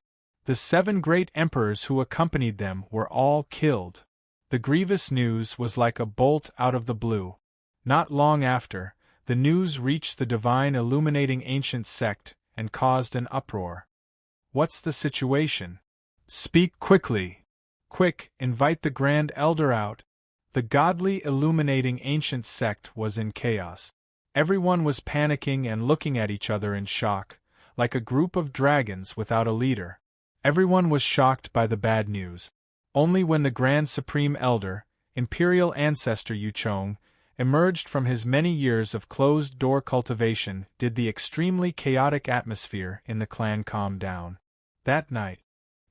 The 7 great emperors who accompanied them were all killed. The grievous news was like a bolt out of the blue. Not long after, the news reached the divine illuminating ancient sect and caused an uproar. What's the situation? Speak quickly. Quick, invite the Grand Elder out. The godly illuminating ancient sect was in chaos. Everyone was panicking and looking at each other in shock, like a group of dragons without a leader. Everyone was shocked by the bad news. Only when the Grand Supreme Elder, Imperial Ancestor Yuchong, emerged from his many years of closed-door cultivation did the extremely chaotic atmosphere in the clan calm down. That night,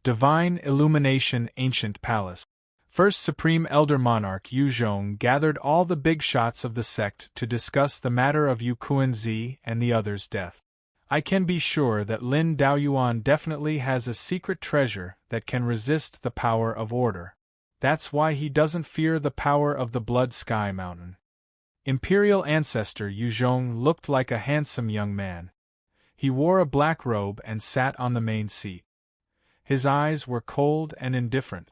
Divine Illumination Ancient Palace. First Supreme Elder Monarch Yu Zhong gathered all the big shots of the sect to discuss the matter of Yu Kuan-zi and the others' death. I can be sure that Lin Daoyuan definitely has a secret treasure that can resist the power of order. That's why he doesn't fear the power of the Blood Sky Mountain. Imperial Ancestor Yu Zhong looked like a handsome young man. He wore a black robe and sat on the main seat. His eyes were cold and indifferent.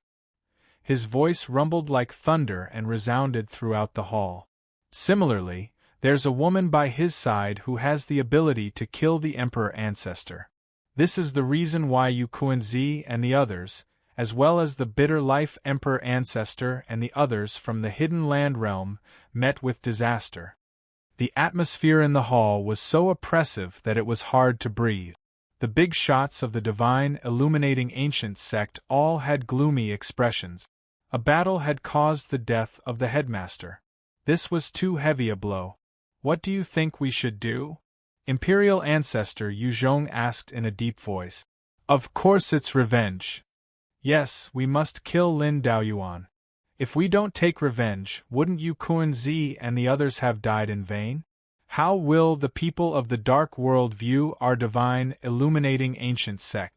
His voice rumbled like thunder and resounded throughout the hall. Similarly, there's a woman by his side who has the ability to kill the Emperor Ancestor. This is the reason why Yu Kuan-zi and the others, as well as the Bitter Life Emperor Ancestor and the others from the Hidden Land Realm, met with disaster. The atmosphere in the hall was so oppressive that it was hard to breathe. The big shots of the divine illuminating ancient sect all had gloomy expressions. A battle had caused the death of the headmaster. This was too heavy a blow. What do you think we should do? Imperial Ancestor Yu Zhong asked in a deep voice. Of course it's revenge. Yes, we must kill Lin Daoyuan. If we don't take revenge, wouldn't Yu Kuan-zi and the others have died in vain? How will the people of the dark world view our divine illuminating ancient sect?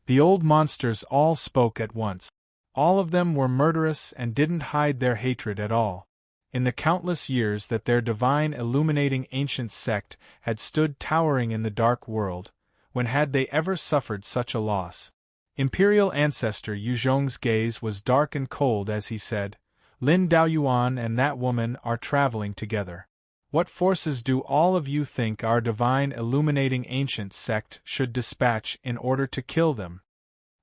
The old monsters all spoke at once. All of them were murderous and didn't hide their hatred at all. In the countless years that their divine illuminating ancient sect had stood towering in the dark world, when had they ever suffered such a loss? Imperial Ancestor Yu Zhong's gaze was dark and cold as he said, Lin Daoyuan and that woman are traveling together. What forces do all of you think our divine illuminating ancient sect should dispatch in order to kill them?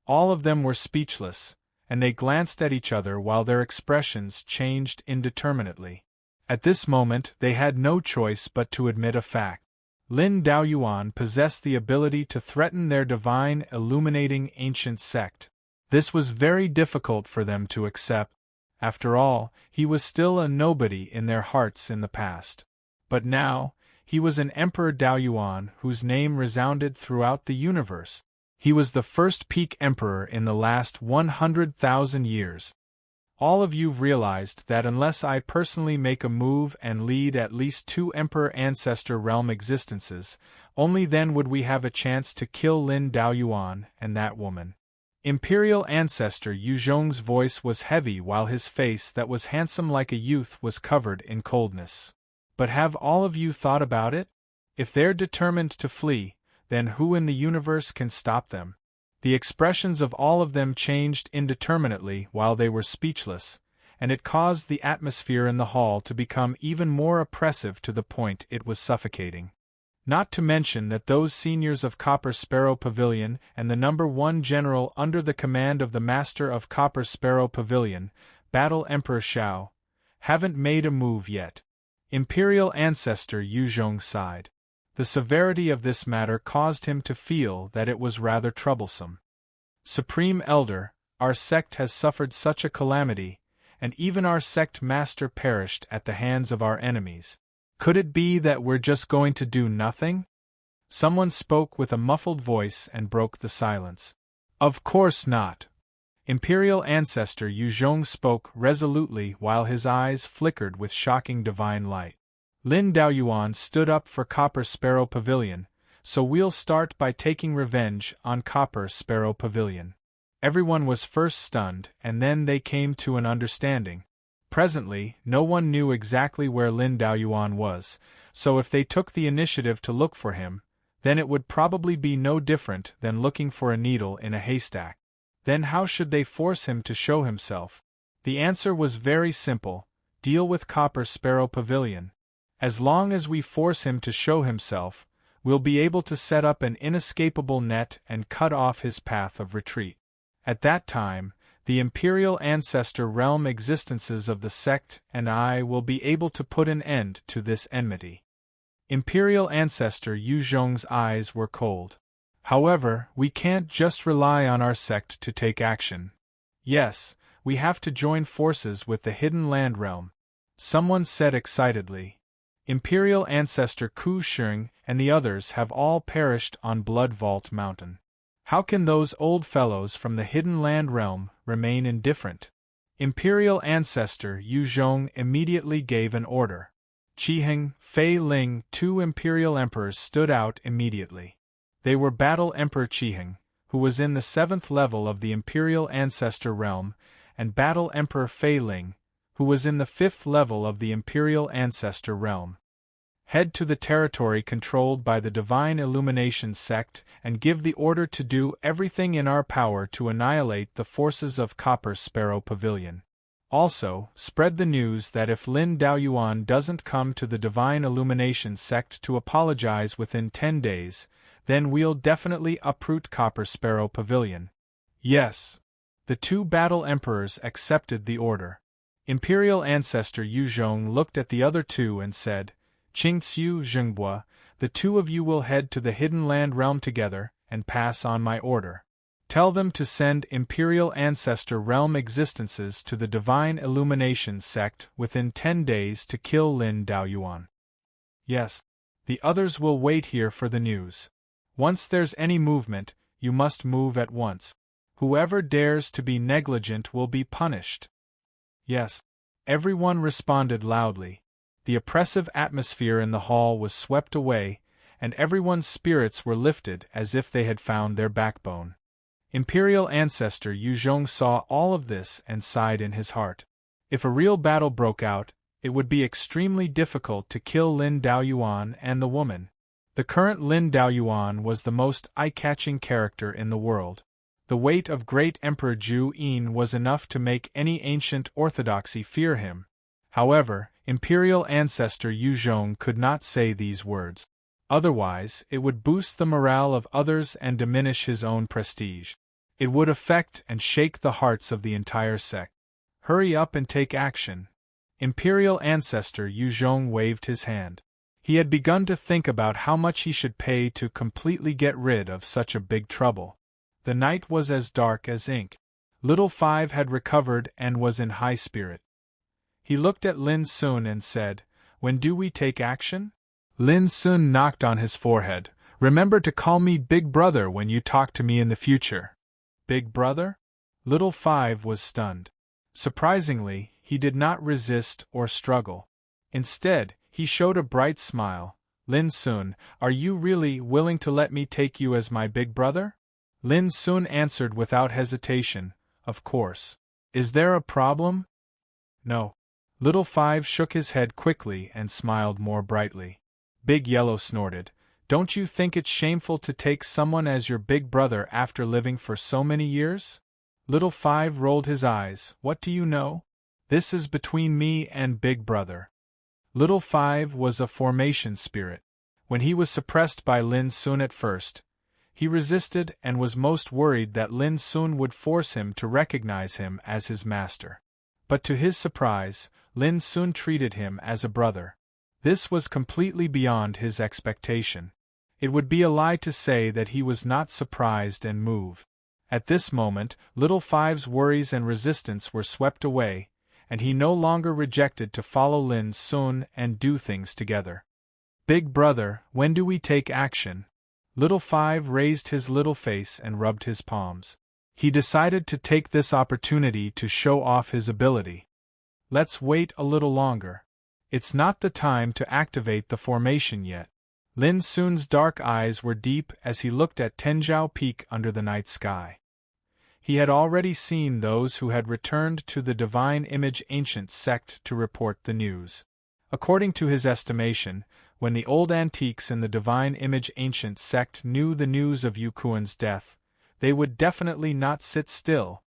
All of them were speechless, and they glanced at each other while their expressions changed indeterminately. At this moment they had no choice but to admit a fact. Lin Daoyuan possessed the ability to threaten their divine illuminating ancient sect. This was very difficult for them to accept. After all, he was still a nobody in their hearts in the past. But now, he was an Emperor Daoyuan whose name resounded throughout the universe. He was the first peak emperor in the last 100,000 years. All of you've realized that unless I personally make a move and lead at least 2 Emperor Ancestor Realm existences, only then would we have a chance to kill Lin Daoyuan and that woman. Imperial Ancestor Yu Zhong's voice was heavy while his face that was handsome like a youth was covered in coldness. But have all of you thought about it? If they're determined to flee, then who in the universe can stop them? The expressions of all of them changed indeterminately while they were speechless, and it caused the atmosphere in the hall to become even more oppressive to the point it was suffocating. Not to mention that those seniors of Copper Sparrow Pavilion and the #1 general under the command of the master of Copper Sparrow Pavilion, Battle Emperor Shao, haven't made a move yet. Imperial Ancestor Yuzhong sighed. The severity of this matter caused him to feel that it was rather troublesome. Supreme Elder, our sect has suffered such a calamity, and even our sect master perished at the hands of our enemies. Could it be that we're just going to do nothing? Someone spoke with a muffled voice and broke the silence. Of course not. Imperial Ancestor Yuzhong spoke resolutely while his eyes flickered with shocking divine light. Lin Daoyuan stood up for Copper Sparrow Pavilion, so we'll start by taking revenge on Copper Sparrow Pavilion. Everyone was first stunned, and then they came to an understanding. Presently, no one knew exactly where Lin Daoyuan was, so if they took the initiative to look for him, then it would probably be no different than looking for a needle in a haystack. Then how should they force him to show himself? The answer was very simple: deal with Copper Sparrow Pavilion. As long as we force him to show himself, we'll be able to set up an inescapable net and cut off his path of retreat. At that time, the Imperial Ancestor Realm existences of the sect and I will be able to put an end to this enmity. Imperial Ancestor Yuzhong's eyes were cold. However, we can't just rely on our sect to take action. Yes, we have to join forces with the Hidden Land Realm, someone said excitedly. Imperial Ancestor Ku Sheng and the others have all perished on Blood Vault Mountain. How can those old fellows from the Hidden Land Realm remain indifferent? Imperial Ancestor Yuzhong immediately gave an order. Qiheng, Fei Ling, 2 Imperial Emperors stood out immediately. They were Battle Emperor Qiheng, who was in the 7th level of the Imperial Ancestor Realm, and Battle Emperor Fei Ling, who was in the 5th level of the Imperial Ancestor Realm. Head to the territory controlled by the Divine Illumination sect and give the order to do everything in our power to annihilate the forces of Copper Sparrow Pavilion. Also, spread the news that if Lin Daoyuan doesn't come to the Divine Illumination sect to apologize within 10 days, then we'll definitely uproot Copper Sparrow Pavilion. Yes. The 2 Battle Emperors accepted the order. Imperial Ancestor Yuzhong looked at the other 2 and said, Qingxiu Zhengbua, the 2 of you will head to the Hidden Land Realm together and pass on my order. Tell them to send Imperial Ancestor Realm existences to the Divine Illumination sect within 10 days to kill Lin Daoyuan. Yes. The others will wait here for the news. Once there's any movement, you must move at once. Whoever dares to be negligent will be punished. Yes. Everyone responded loudly. The oppressive atmosphere in the hall was swept away, and everyone's spirits were lifted as if they had found their backbone. Imperial Ancestor Yuzhong saw all of this and sighed in his heart. If a real battle broke out, it would be extremely difficult to kill Lin Daoyuan and the woman. The current Lin Daoyuan was the most eye-catching character in the world. The weight of Great Emperor Zhu Yin was enough to make any ancient orthodoxy fear him. However, Imperial Ancestor Yuzhong could not say these words. Otherwise, it would boost the morale of others and diminish his own prestige. It would affect and shake the hearts of the entire sect. Hurry up and take action. Imperial Ancestor Yuzhong waved his hand. He had begun to think about how much he should pay to completely get rid of such a big trouble. The night was as dark as ink. Little Five had recovered and was in high spirit. He looked at Lin Sun and said, "When do we take action?" Lin Sun knocked on his forehead. "Remember to call me Big Brother when you talk to me in the future." Big Brother? Little Five was stunned. Surprisingly, he did not resist or struggle. Instead, he showed a bright smile. "Lin Sun, are you really willing to let me take you as my big brother?" Lin Sun answered without hesitation, "Of course. Is there a problem?" "No." Little Five shook his head quickly and smiled more brightly. Big Yellow snorted. Don't you think it's shameful to take someone as your big brother after living for so many years? Little Five rolled his eyes. What do you know? This is between me and Big Brother. Little Five was a formation spirit. When he was suppressed by Lin Sun at first, he resisted and was most worried that Lin Sun would force him to recognize him as his master. But to his surprise, Lin Sun treated him as a brother. This was completely beyond his expectation. It would be a lie to say that he was not surprised and moved. At this moment, Little Five's worries and resistance were swept away, and he no longer rejected to follow Lin Sun and do things together. Big Brother, when do we take action? Little Five raised his little face and rubbed his palms. He decided to take this opportunity to show off his ability. Let's wait a little longer. It's not the time to activate the formation yet. Lin Sun's dark eyes were deep as he looked at Tenjiao Peak under the night sky. He had already seen those who had returned to the Divine Image Ancient sect to report the news. According to his estimation, when the old antiques in the Divine Image Ancient sect knew the news of Yukuan's death, they would definitely not sit still.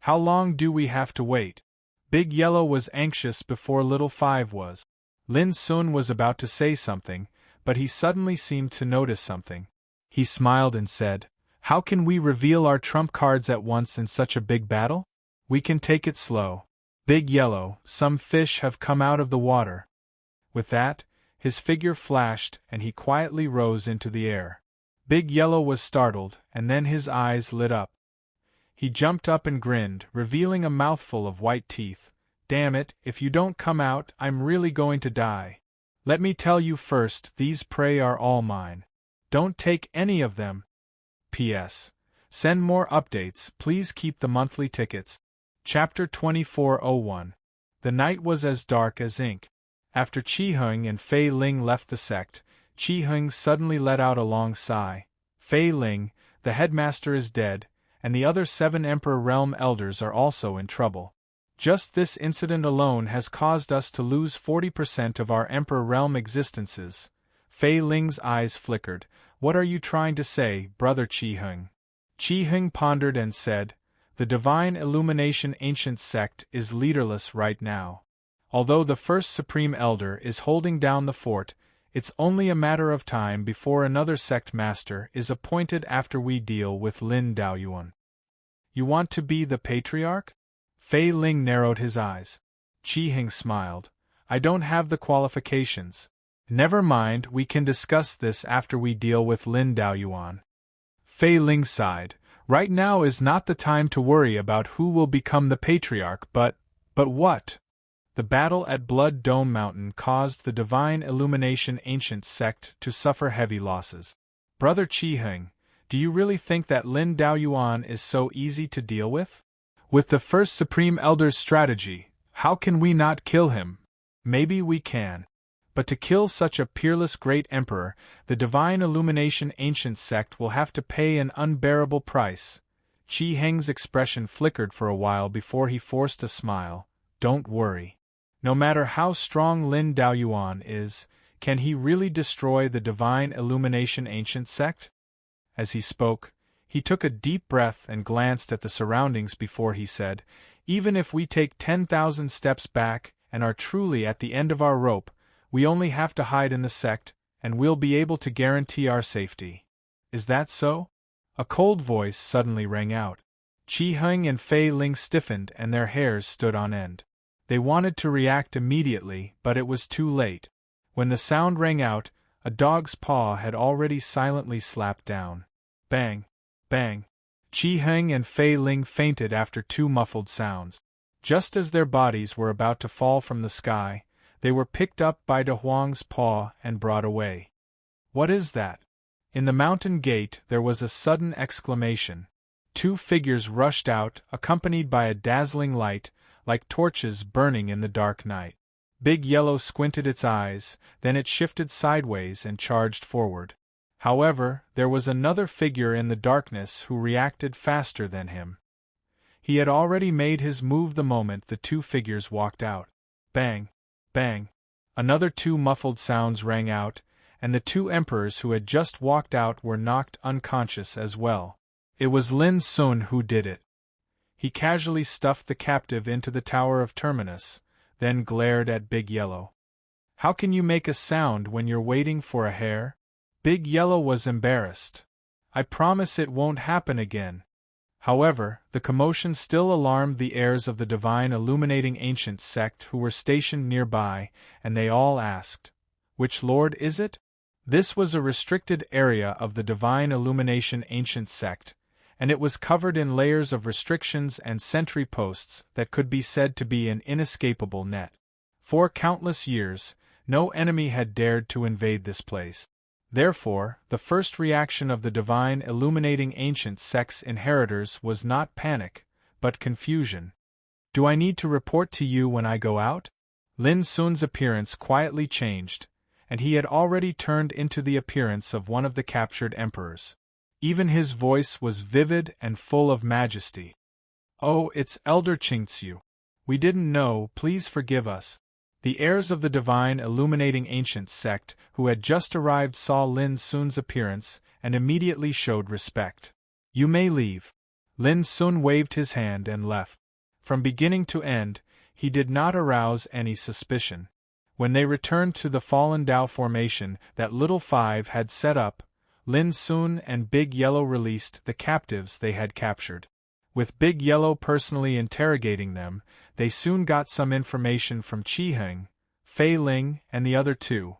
How long do we have to wait? Big Yellow was anxious before Little Five was. Lin Sun was about to say something, but he suddenly seemed to notice something. He smiled and said, "How can we reveal our trump cards at once in such a big battle? We can take it slow. Big Yellow, some fish have come out of the water." With that, his figure flashed and he quietly rose into the air. Big Yellow was startled, and then his eyes lit up. He jumped up and grinned, revealing a mouthful of white teeth. "Damn it, if you don't come out, I'm really going to die. Let me tell you first, these prey are all mine. Don't take any of them. P.S. Send more updates, please keep the monthly tickets." Chapter 2401. The night was as dark as ink. After Qi Heng and Fei Ling left the sect, Qi Heng suddenly let out a long sigh. "Fei Ling, the headmaster is dead, and the other 7 Emperor Realm elders are also in trouble. Just this incident alone has caused us to lose 40% of our Emperor Realm existences." Fei Ling's eyes flickered. "What are you trying to say, Brother Qi Heng?" Qi Heng pondered and said, "The Divine Illumination Ancient sect is leaderless right now. Although the first Supreme Elder is holding down the fort, it's only a matter of time before another sect master is appointed after we deal with Lin Daoyuan." "You want to be the Patriarch?" Fei Ling narrowed his eyes. Qi Heng smiled. "I don't have the qualifications." "Never mind, we can discuss this after we deal with Lin Daoyuan." Fei Ling sighed. "Right now is not the time to worry about who will become the Patriarch, but what?" The battle at Blood Dome Mountain caused the Divine Illumination Ancient sect to suffer heavy losses. "Brother Qi Heng, do you really think that Lin Daoyuan is so easy to deal with? With the first Supreme Elder's strategy, how can we not kill him?" "Maybe we can. But to kill such a peerless great emperor, the Divine Illumination Ancient sect will have to pay an unbearable price." Qi Heng's expression flickered for a while before he forced a smile. "Don't worry. No matter how strong Lin Daoyuan is, can he really destroy the Divine Illumination Ancient sect?" As he spoke, he took a deep breath and glanced at the surroundings before he said, "Even if we take 10,000 steps back and are truly at the end of our rope, we only have to hide in the sect, and we'll be able to guarantee our safety. Is that so?" A cold voice suddenly rang out. Qi Heng and Fei Ling stiffened and their hairs stood on end. They wanted to react immediately, but it was too late. When the sound rang out, a dog's paw had already silently slapped down. Bang! Bang! Qi Heng and Fei Ling fainted after 2 muffled sounds. Just as their bodies were about to fall from the sky, they were picked up by De Huang's paw and brought away. "What is that?" In the mountain gate there was a sudden exclamation. 2 figures rushed out, accompanied by a dazzling light, like torches burning in the dark night. Big Yellow squinted its eyes, then it shifted sideways and charged forward. However, there was another figure in the darkness who reacted faster than him. He had already made his move the moment the 2 figures walked out. Bang! Bang! Another 2 muffled sounds rang out, and the two emperors who had just walked out were knocked unconscious as well. It was Lin Sun who did it. He casually stuffed the captive into the tower of Terminus, then glared at Big Yellow. "How can you make a sound when you're waiting for a hare?" Big Yellow was embarrassed. "I promise it won't happen again." However, the commotion still alarmed the heirs of the divine illuminating ancient sect who were stationed nearby, and they all asked, "Which lord is it?" This was a restricted area of the divine illumination ancient sect, and it was covered in layers of restrictions and sentry posts that could be said to be an inescapable net. For countless years, no enemy had dared to invade this place. Therefore, the first reaction of the divine illuminating ancient sect's inheritors was not panic, but confusion. "Do I need to report to you when I go out?" Lin Sun's appearance quietly changed, and he had already turned into the appearance of one of the captured emperors. Even his voice was vivid and full of majesty. "Oh, it's Elder Qingxiu. We didn't know, please forgive us." The heirs of the divine illuminating ancient sect who had just arrived saw Lin Sun's appearance and immediately showed respect. "You may leave." Lin Sun waved his hand and left. From beginning to end, he did not arouse any suspicion. When they returned to the fallen Dao formation that Little Five had set up, Lin Sun and Big Yellow released the captives they had captured. With Big Yellow personally interrogating them, they soon got some information from Qi Heng, Fei Ling, and the other two.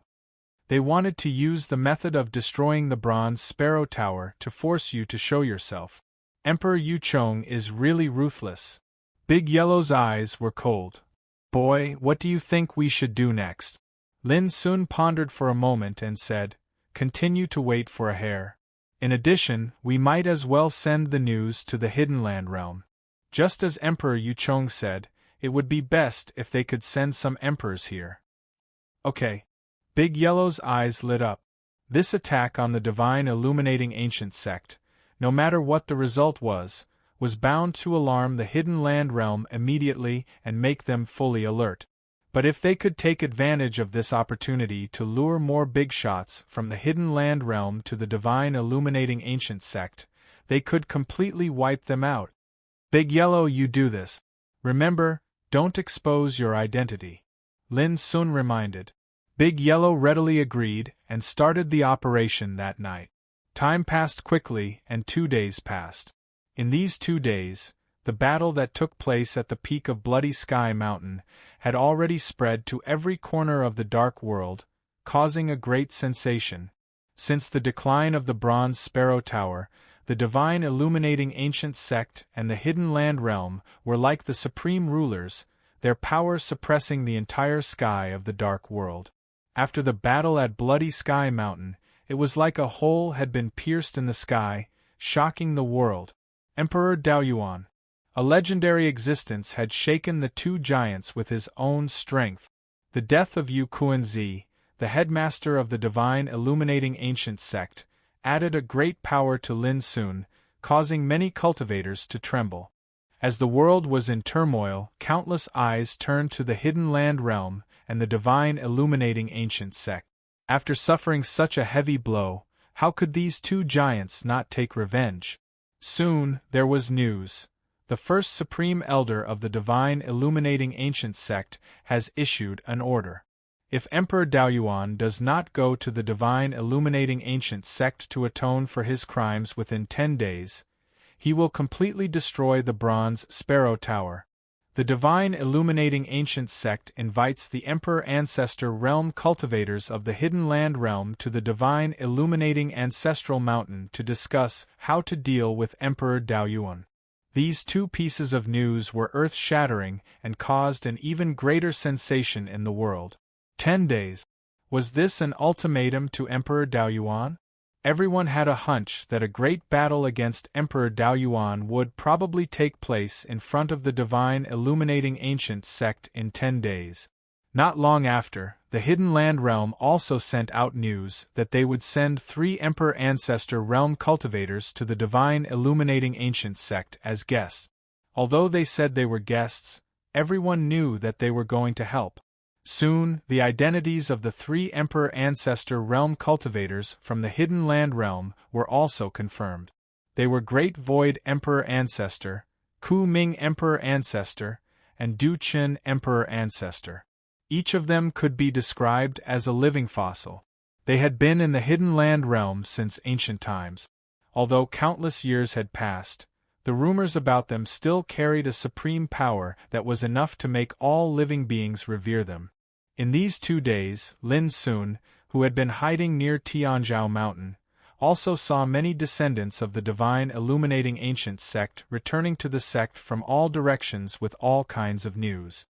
They wanted to use the method of destroying the Bronze Sparrow Tower to force you to show yourself. Emperor Yu Chong is really ruthless. Big Yellow's eyes were cold. "Boy, what do you think we should do next?" Lin Sun pondered for a moment and said, "Continue to wait for a hare. In addition, we might as well send the news to the Hidden Land realm. Just as Emperor Yu Chong said, it would be best if they could send some emperors here." "Okay." Big Yellow's eyes lit up. This attack on the divine illuminating ancient sect, no matter what the result was bound to alarm the Hidden Land realm immediately and make them fully alert. But if they could take advantage of this opportunity to lure more big shots from the Hidden Land realm to the divine illuminating ancient sect, they could completely wipe them out. "Big Yellow, you do this. Remember, don't expose your identity," Lin Sun reminded. Big Yellow readily agreed and started the operation that night. Time passed quickly and 2 days passed. In these 2 days, the battle that took place at the peak of Bloody Sky Mountain had already spread to every corner of the Dark World, causing a great sensation. Since the decline of the Bronze Sparrow Tower, the divine illuminating ancient sect and the Hidden Land realm were like the supreme rulers, their power suppressing the entire sky of the Dark World. After the battle at Bloody Sky Mountain, it was like a hole had been pierced in the sky, shocking the world. Emperor Daoyuan, a legendary existence, had shaken the two giants with his own strength. The death of Yu Kuan-zi, the headmaster of the divine illuminating ancient sect, added a great power to Lin Sun, causing many cultivators to tremble. As the world was in turmoil, countless eyes turned to the Hidden Land realm and the divine illuminating ancient sect. After suffering such a heavy blow, how could these two giants not take revenge? Soon, there was news. The first supreme elder of the divine illuminating ancient sect has issued an order. If Emperor Daoyuan does not go to the divine illuminating ancient sect to atone for his crimes within 10 days, he will completely destroy the Bronze Sparrow Tower. The divine illuminating ancient sect invites the Emperor Ancestor Realm cultivators of the Hidden Land realm to the divine illuminating ancestral mountain to discuss how to deal with Emperor Daoyuan. These two pieces of news were earth-shattering and caused an even greater sensation in the world. 10 days. Was this an ultimatum to Emperor Daoyuan? Everyone had a hunch that a great battle against Emperor Daoyuan would probably take place in front of the divine illuminating ancient sect in 10 days. Not long after, the Hidden Land realm also sent out news that they would send 3 Emperor Ancestor Realm cultivators to the divine illuminating ancient sect as guests. Although they said they were guests, everyone knew that they were going to help. Soon, the identities of the three Emperor Ancestor Realm cultivators from the Hidden Land Realm were also confirmed. They were Great Void Emperor Ancestor, Ku Ming Emperor Ancestor, and Du Qin Emperor Ancestor. Each of them could be described as a living fossil. They had been in the Hidden Land Realm since ancient times. Although countless years had passed, the rumors about them still carried a supreme power that was enough to make all living beings revere them. In these 2 days, Lin Sun, who had been hiding near Tianzhou Mountain, also saw many descendants of the divine illuminating ancient sect returning to the sect from all directions with all kinds of news.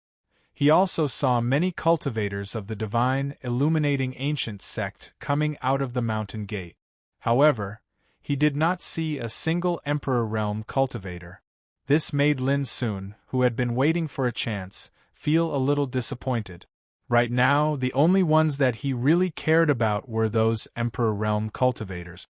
He also saw many cultivators of the divine illuminating ancient sect coming out of the mountain gate. However, he did not see a single Emperor Realm cultivator. This made Lin Sun, who had been waiting for a chance, feel a little disappointed. Right now, the only ones that he really cared about were those Emperor Realm cultivators.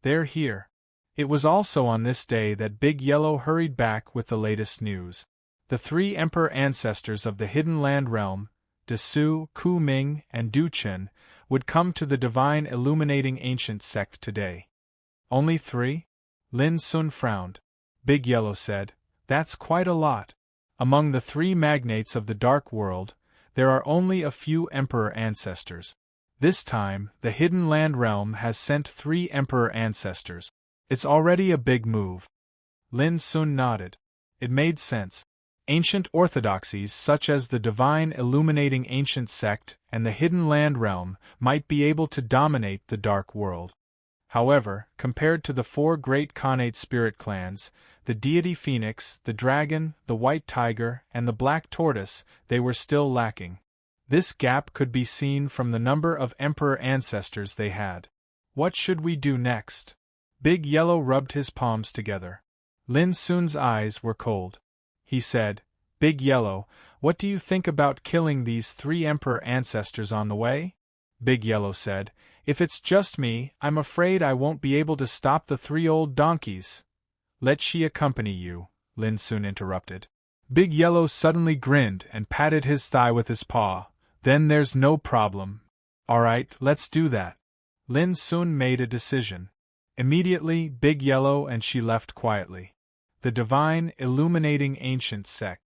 They're here. It was also on this day that Big Yellow hurried back with the latest news. The three Emperor Ancestors of the Hidden Land Realm, Desu, Ku Ming, and Du Qin, would come to the divine illuminating ancient sect today. Only 3? Lin Sun frowned. Big Yellow said, "That's quite a lot. Among the 3 magnates of the Dark World, there are only a few Emperor Ancestors. This time, the Hidden Land Realm has sent 3 Emperor Ancestors. It's already a big move." Lin Sun nodded. It made sense. Ancient orthodoxies such as the Divine Illuminating Ancient Sect and the Hidden Land Realm might be able to dominate the Dark World. However, compared to the 4 great Khanate spirit clans, the deity Phoenix, the Dragon, the White Tiger, and the Black Tortoise, they were still lacking. This gap could be seen from the number of Emperor Ancestors they had. What should we do next? Big Yellow rubbed his palms together. Lin Sun's eyes were cold. He said, "Big Yellow, what do you think about killing these 3 Emperor Ancestors on the way?" Big Yellow said, "If it's just me, I'm afraid I won't be able to stop the 3 old donkeys." "Let she accompany you," Lin Sun interrupted. Big Yellow suddenly grinned and patted his thigh with his paw. "Then there's no problem. All right, let's do that." Lin Sun made a decision. Immediately, Big Yellow and she left quietly. The Divine Illuminating Ancient Sect.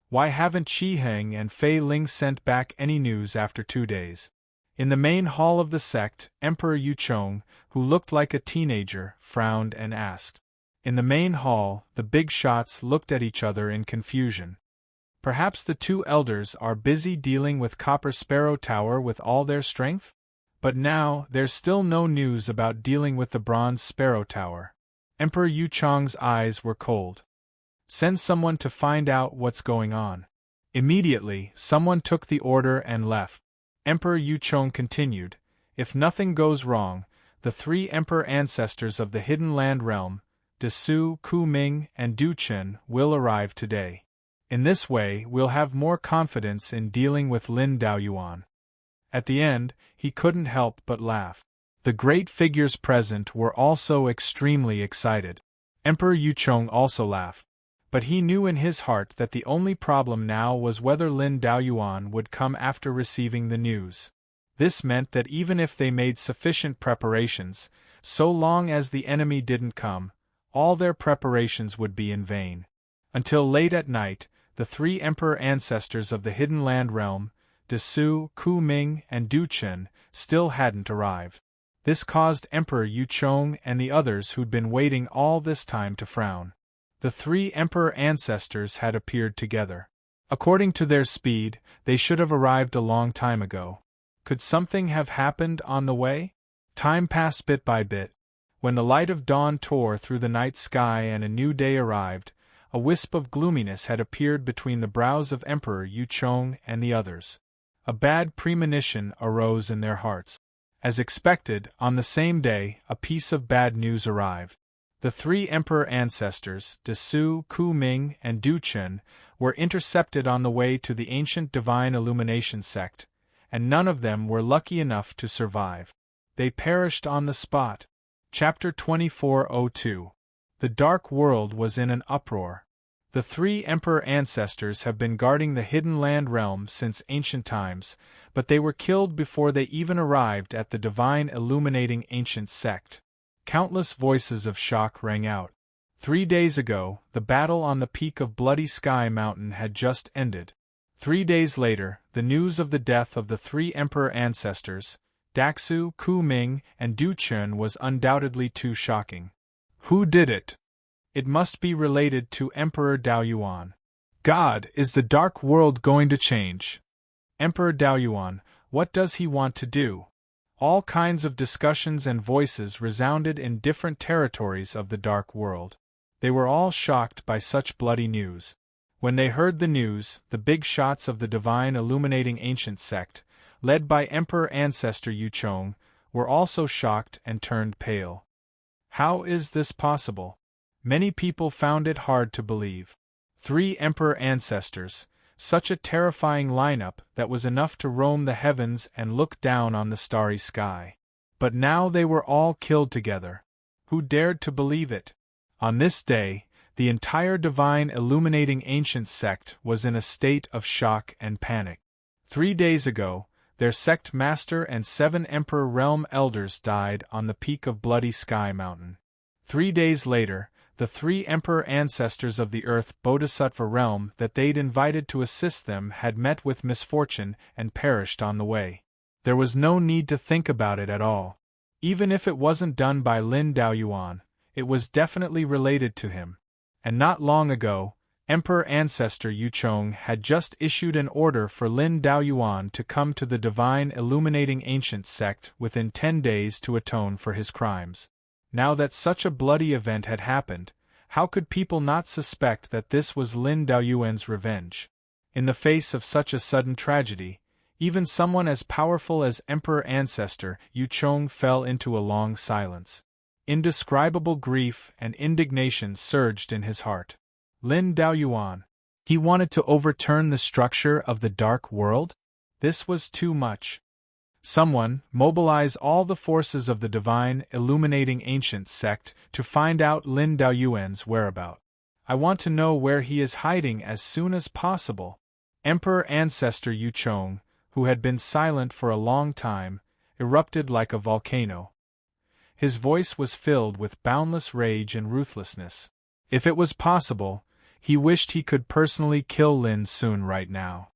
Why haven't Qi Heng and Fei Ling sent back any news after 2 days? In the main hall of the sect, Emperor Yu Chong, who looked like a teenager, frowned and asked. In the main hall, the big shots looked at each other in confusion. Perhaps the 2 elders are busy dealing with Copper Sparrow Tower with all their strength? But now, there's still no news about dealing with the Bronze Sparrow Tower. Emperor Yu Chong's eyes were cold. Send someone to find out what's going on. Immediately, someone took the order and left. Emperor Yu Chong continued, "If nothing goes wrong, the 3 Emperor Ancestors of the Hidden Land Realm, Desu, Ku Ming, and Du Qin, will arrive today. In this way, we'll have more confidence in dealing with Lin Daoyuan." At the end, he couldn't help but laugh. The great figures present were also extremely excited. Emperor Yu Chong also laughed. But he knew in his heart that the only problem now was whether Lin Daoyuan would come after receiving the news. This meant that even if they made sufficient preparations, so long as the enemy didn't come, all their preparations would be in vain. Until late at night, the 3 Emperor Ancestors of the Hidden Land Realm, Desu, Ku Ming, and Du Qin, still hadn't arrived. This caused Emperor Yu Chong and the others who'd been waiting all this time to frown. The 3 Emperor Ancestors had appeared together. According to their speed, they should have arrived a long time ago. Could something have happened on the way? Time passed bit by bit. When the light of dawn tore through the night sky and a new day arrived, a wisp of gloominess had appeared between the brows of Emperor Yu Chong and the others. A bad premonition arose in their hearts. As expected, on the same day, a piece of bad news arrived. The 3 Emperor Ancestors, Desu, Ku Ming, and Du Qin, were intercepted on the way to the ancient Divine Illumination Sect, and none of them were lucky enough to survive. They perished on the spot. Chapter 2402. The Dark World was in an uproar. The three emperor ancestors have been guarding the hidden land realm since ancient times, but they were killed before they even arrived at the divine illuminating ancient sect. Countless voices of shock rang out. 3 days ago, the battle on the peak of Bloody Sky Mountain had just ended. 3 days later, the news of the death of the three emperor ancestors, Daxu, Ku Ming, and Du Chun, was undoubtedly too shocking. Who did it? It must be related to Emperor Daoyuan. God, is the dark world going to change? Emperor Daoyuan, what does he want to do? All kinds of discussions and voices resounded in different territories of the dark world. They were all shocked by such bloody news. When they heard the news, the big shots of the divine illuminating ancient sect, led by Emperor Ancestor Yuchong, were also shocked and turned pale. How is this possible? Many people found it hard to believe. 3 emperor ancestors, such a terrifying lineup that was enough to roam the heavens and look down on the starry sky. But now they were all killed together. Who dared to believe it? On this day, the entire divine illuminating ancient sect was in a state of shock and panic. 3 days ago, their sect master and 7 emperor realm elders died on the peak of Bloody Sky Mountain. 3 days later, the 3 emperor ancestors of the earth Bodhisattva realm that they'd invited to assist them had met with misfortune and perished on the way. There was no need to think about it at all. Even if it wasn't done by Lin Daoyuan, it was definitely related to him. And not long ago, Emperor Ancestor Yuchong had just issued an order for Lin Daoyuan to come to the divine illuminating ancient sect within 10 days to atone for his crimes. Now that such a bloody event had happened, how could people not suspect that this was Lin Daoyuan's revenge? In the face of such a sudden tragedy, even someone as powerful as Emperor Ancestor Yuchong fell into a long silence. Indescribable grief and indignation surged in his heart. Lin Daoyuan. He wanted to overturn the structure of the dark world? This was too much. Someone, mobilize all the forces of the divine illuminating ancient sect to find out Lin Daoyuan's whereabouts. I want to know where he is hiding as soon as possible. Emperor Ancestor Yuchong, who had been silent for a long time, erupted like a volcano. His voice was filled with boundless rage and ruthlessness. If it was possible, he wished he could personally kill Lin Sun right now.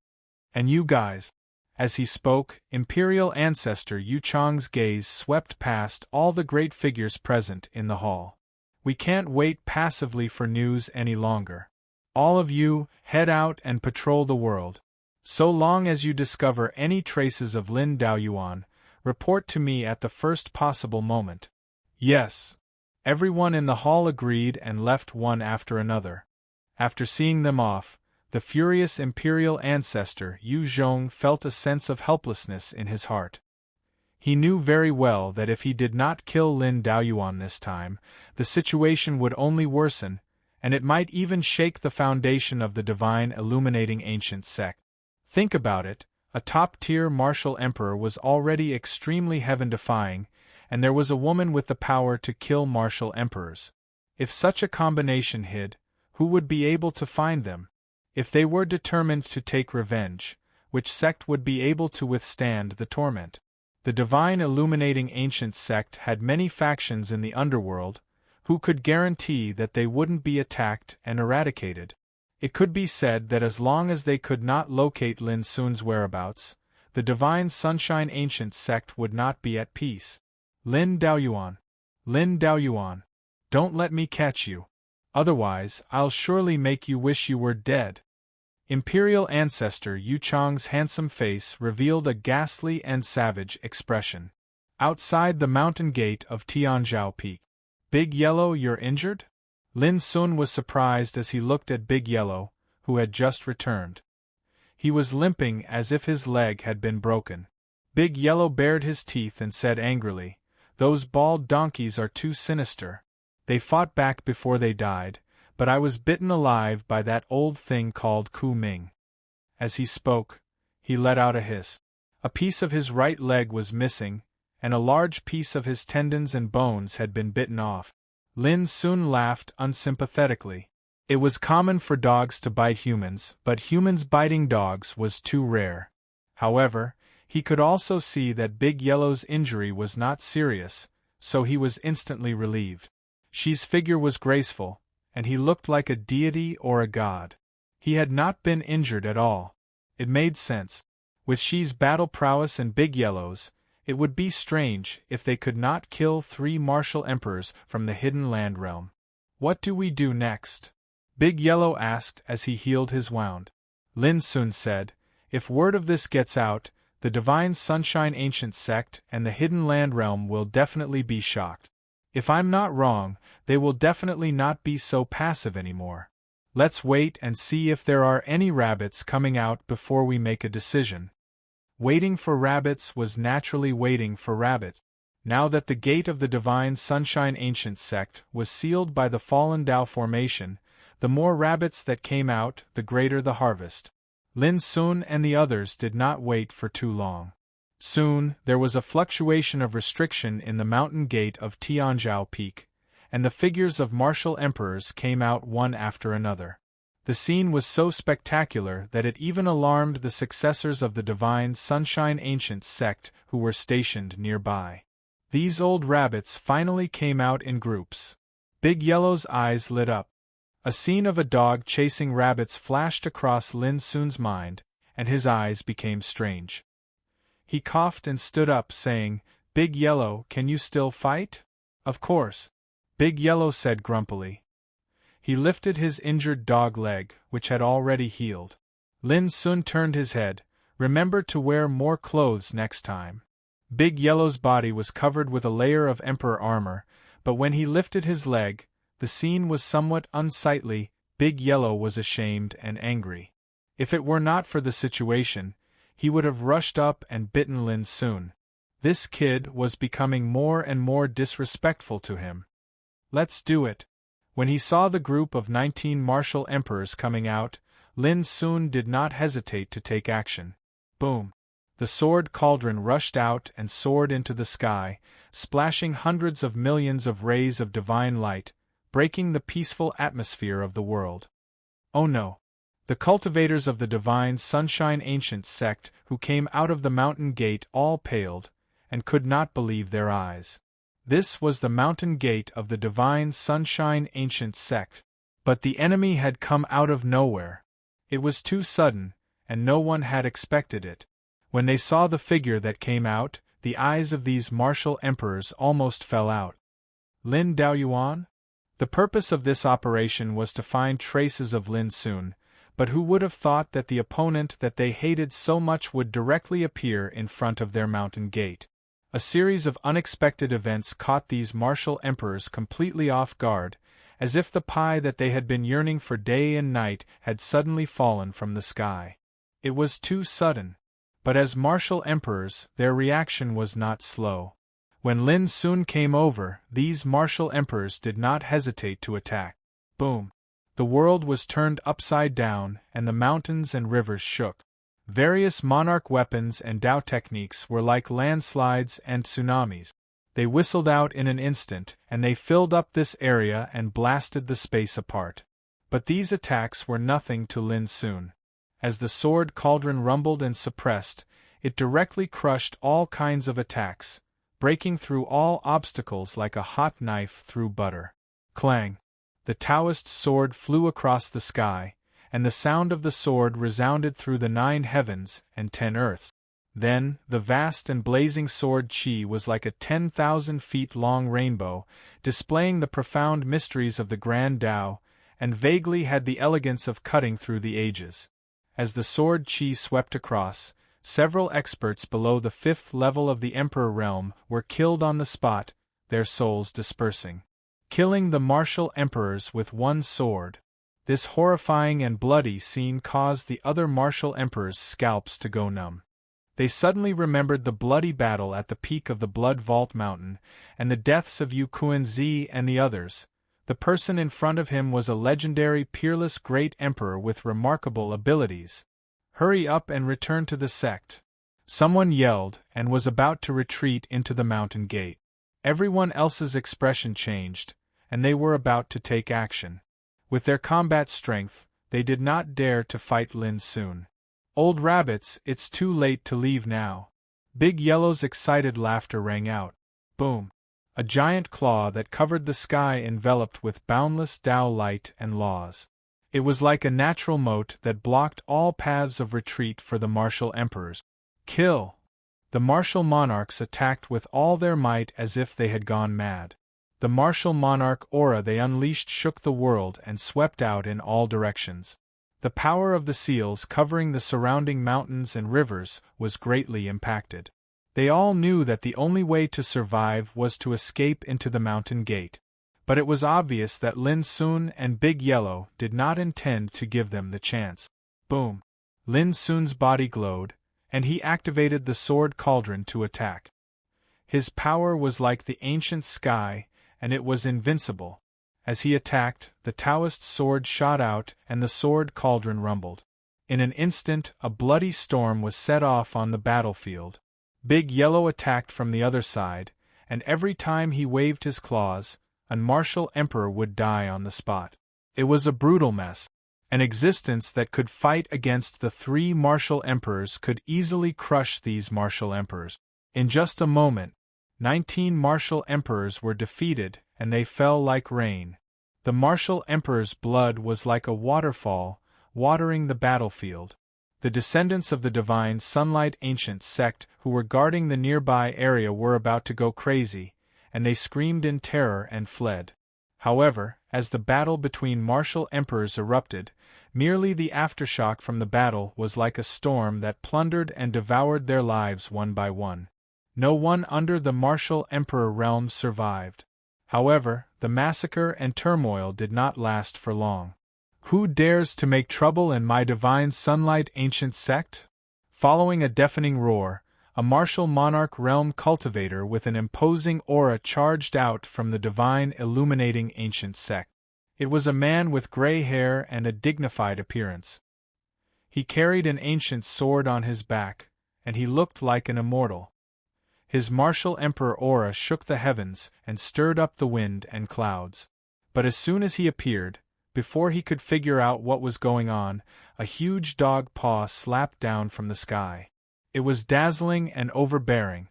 And you guys. As he spoke, Imperial Ancestor Yuchong's gaze swept past all the great figures present in the hall. We can't wait passively for news any longer. All of you, head out and patrol the world. So long as you discover any traces of Lin Daoyuan, report to me at the first possible moment. Yes. Everyone in the hall agreed and left one after another. After seeing them off, the furious Imperial Ancestor Yu Zhong felt a sense of helplessness in his heart. He knew very well that if he did not kill Lin Daoyuan this time, the situation would only worsen, and it might even shake the foundation of the divine illuminating ancient sect. Think about it, a top-tier martial emperor was already extremely heaven-defying, and there was a woman with the power to kill martial emperors. If such a combination hid, who would be able to find them? If they were determined to take revenge, which sect would be able to withstand the torment? The divine illuminating ancient sect had many factions in the underworld. Who could guarantee that they wouldn't be attacked and eradicated? It could be said that as long as they could not locate Lin Sun's whereabouts, the divine sunshine ancient sect would not be at peace. Lin Daoyuan. Lin Daoyuan. Don't let me catch you. Otherwise, I'll surely make you wish you were dead. Imperial Ancestor Yuchong's handsome face revealed a ghastly and savage expression. Outside the mountain gate of Tianzhou Peak. Big Yellow, you're injured? Lin Sun was surprised as he looked at Big Yellow, who had just returned. He was limping as if his leg had been broken. Big Yellow bared his teeth and said angrily, "Those bald donkeys are too sinister. They fought back before they died, but I was bitten alive by that old thing called Ku Ming." As he spoke, he let out a hiss. A piece of his right leg was missing, and a large piece of his tendons and bones had been bitten off. Lin Sun laughed unsympathetically. It was common for dogs to bite humans, but humans biting dogs was too rare. However, he could also see that Big Yellow's injury was not serious, so he was instantly relieved. She's figure was graceful, and he looked like a deity or a god. He had not been injured at all. It made sense. With She's battle prowess and Big Yellow's, it would be strange if they could not kill 3 martial emperors from the hidden land realm. What do we do next? Big Yellow asked as he healed his wound. Lin Sun said, if word of this gets out, the Divine Sunshine Ancient Sect and the Hidden Land Realm will definitely be shocked. If I'm not wrong, they will definitely not be so passive anymore. Let's wait and see if there are any rabbits coming out before we make a decision. Waiting for rabbits was naturally waiting for rabbits. Now that the gate of the Divine Sunshine Ancient Sect was sealed by the fallen Tao formation, the more rabbits that came out, the greater the harvest. Lin Sun and the others did not wait for too long. Soon, there was a fluctuation of restriction in the mountain gate of Tianzhou Peak, and the figures of martial emperors came out one after another. The scene was so spectacular that it even alarmed the successors of the Divine Sunshine Ancient Sect who were stationed nearby. These old rabbits finally came out in groups. Big Yellow's eyes lit up. A scene of a dog chasing rabbits flashed across Lin Sun's mind, and his eyes became strange. He coughed and stood up, saying, Big Yellow, can you still fight? Of course, Big Yellow said grumpily. He lifted his injured dog leg, which had already healed. Lin Sun turned his head, remember to wear more clothes next time. Big Yellow's body was covered with a layer of emperor armor, but when he lifted his leg, the scene was somewhat unsightly. Big Yellow was ashamed and angry. If it were not for the situation, he would have rushed up and bitten Lin Sun. This kid was becoming more and more disrespectful to him. Let's do it. When he saw the group of 19 martial emperors coming out, Lin Sun did not hesitate to take action. Boom! The sword cauldron rushed out and soared into the sky, splashing hundreds of millions of rays of divine light, breaking the peaceful atmosphere of the world. Oh no! The cultivators of the Divine Sunshine Ancient Sect who came out of the mountain gate all paled, and could not believe their eyes. This was the mountain gate of the Divine Sunshine Ancient Sect. But the enemy had come out of nowhere. It was too sudden, and no one had expected it. When they saw the figure that came out, the eyes of these martial emperors almost fell out. Lin Daoyuan? The purpose of this operation was to find traces of Lin Sun, but who would have thought that the opponent that they hated so much would directly appear in front of their mountain gate? A series of unexpected events caught these martial emperors completely off guard, as if the pie that they had been yearning for day and night had suddenly fallen from the sky. It was too sudden. But as martial emperors, their reaction was not slow. When Lin Sun came over, these martial emperors did not hesitate to attack. Boom! The world was turned upside down, and the mountains and rivers shook. Various monarch weapons and Tao techniques were like landslides and tsunamis. They whistled out in an instant, and they filled up this area and blasted the space apart. But these attacks were nothing to Lin Sun. As the sword cauldron rumbled and suppressed, it directly crushed all kinds of attacks, breaking through all obstacles like a hot knife through butter. Clang! The Taoist sword flew across the sky, and the sound of the sword resounded through the 9 heavens and 10 earths. Then, the vast and blazing sword Qi was like a 10,000 feet long rainbow, displaying the profound mysteries of the Grand Tao, and vaguely had the elegance of cutting through the ages. As the sword Qi swept across, several experts below the 5th level of the Emperor realm were killed on the spot, their souls dispersing. Killing the martial emperors with one sword. This horrifying and bloody scene caused the other martial emperors' scalps to go numb. They suddenly remembered the bloody battle at the peak of the Blood Vault Mountain, and the deaths of Yu Kuan-zi and the others. The person in front of him was a legendary peerless great emperor with remarkable abilities. Hurry up and return to the sect. Someone yelled, and was about to retreat into the mountain gate. Everyone else's expression changed, and they were about to take action. With their combat strength, they did not dare to fight Lin Sun. "Old rabbits, it's too late to leave now." Big Yellow's excited laughter rang out. Boom! A giant claw that covered the sky enveloped with boundless Tao light and laws. It was like a natural moat that blocked all paths of retreat for the martial emperors. Kill! The martial monarchs attacked with all their might as if they had gone mad. The martial monarch aura they unleashed shook the world and swept out in all directions. The power of the seals covering the surrounding mountains and rivers was greatly impacted. They all knew that the only way to survive was to escape into the mountain gate. But it was obvious that Lin Sun and Big Yellow did not intend to give them the chance. Boom! Lin Sun's body glowed, and he activated the sword cauldron to attack. His power was like the ancient sky, and it was invincible. As he attacked, the Taoist sword shot out and the sword cauldron rumbled. In an instant, a bloody storm was set off on the battlefield. Big Yellow attacked from the other side, and every time he waved his claws, a martial emperor would die on the spot. It was a brutal mess. An existence that could fight against the 3 martial emperors could easily crush these martial emperors. In just a moment, 19 martial emperors were defeated, and they fell like rain. The martial emperor's blood was like a waterfall, watering the battlefield. The descendants of the divine sunlight ancient sect who were guarding the nearby area were about to go crazy, and they screamed in terror and fled. However, as the battle between martial emperors erupted, merely the aftershock from the battle was like a storm that plundered and devoured their lives one by one. No one under the martial emperor realm survived. However, the massacre and turmoil did not last for long. "Who dares to make trouble in my divine sunlight ancient sect?" Following a deafening roar, a martial monarch realm cultivator with an imposing aura charged out from the divine illuminating ancient sect. It was a man with gray hair and a dignified appearance. He carried an ancient sword on his back, and he looked like an immortal. His martial emperor aura shook the heavens and stirred up the wind and clouds. But as soon as he appeared, before he could figure out what was going on, a huge dog paw slapped down from the sky. It was dazzling and overbearing.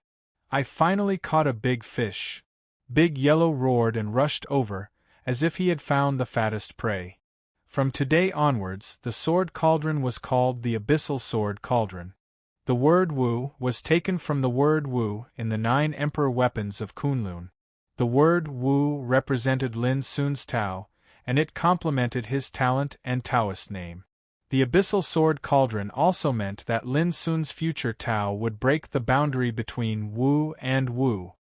"I finally caught a big fish." Big Yellow roared and rushed over, as if he had found the fattest prey. From today onwards, the sword cauldron was called the Abyssal Sword Cauldron. The word Wu was taken from the word Wu in the 9 emperor weapons of Kunlun. The word Wu represented Lin Sun's Tao, and it complemented his talent and Taoist name. The Abyssal Sword Cauldron also meant that Lin Sun's future Tao would break the boundary between Wu and Wu.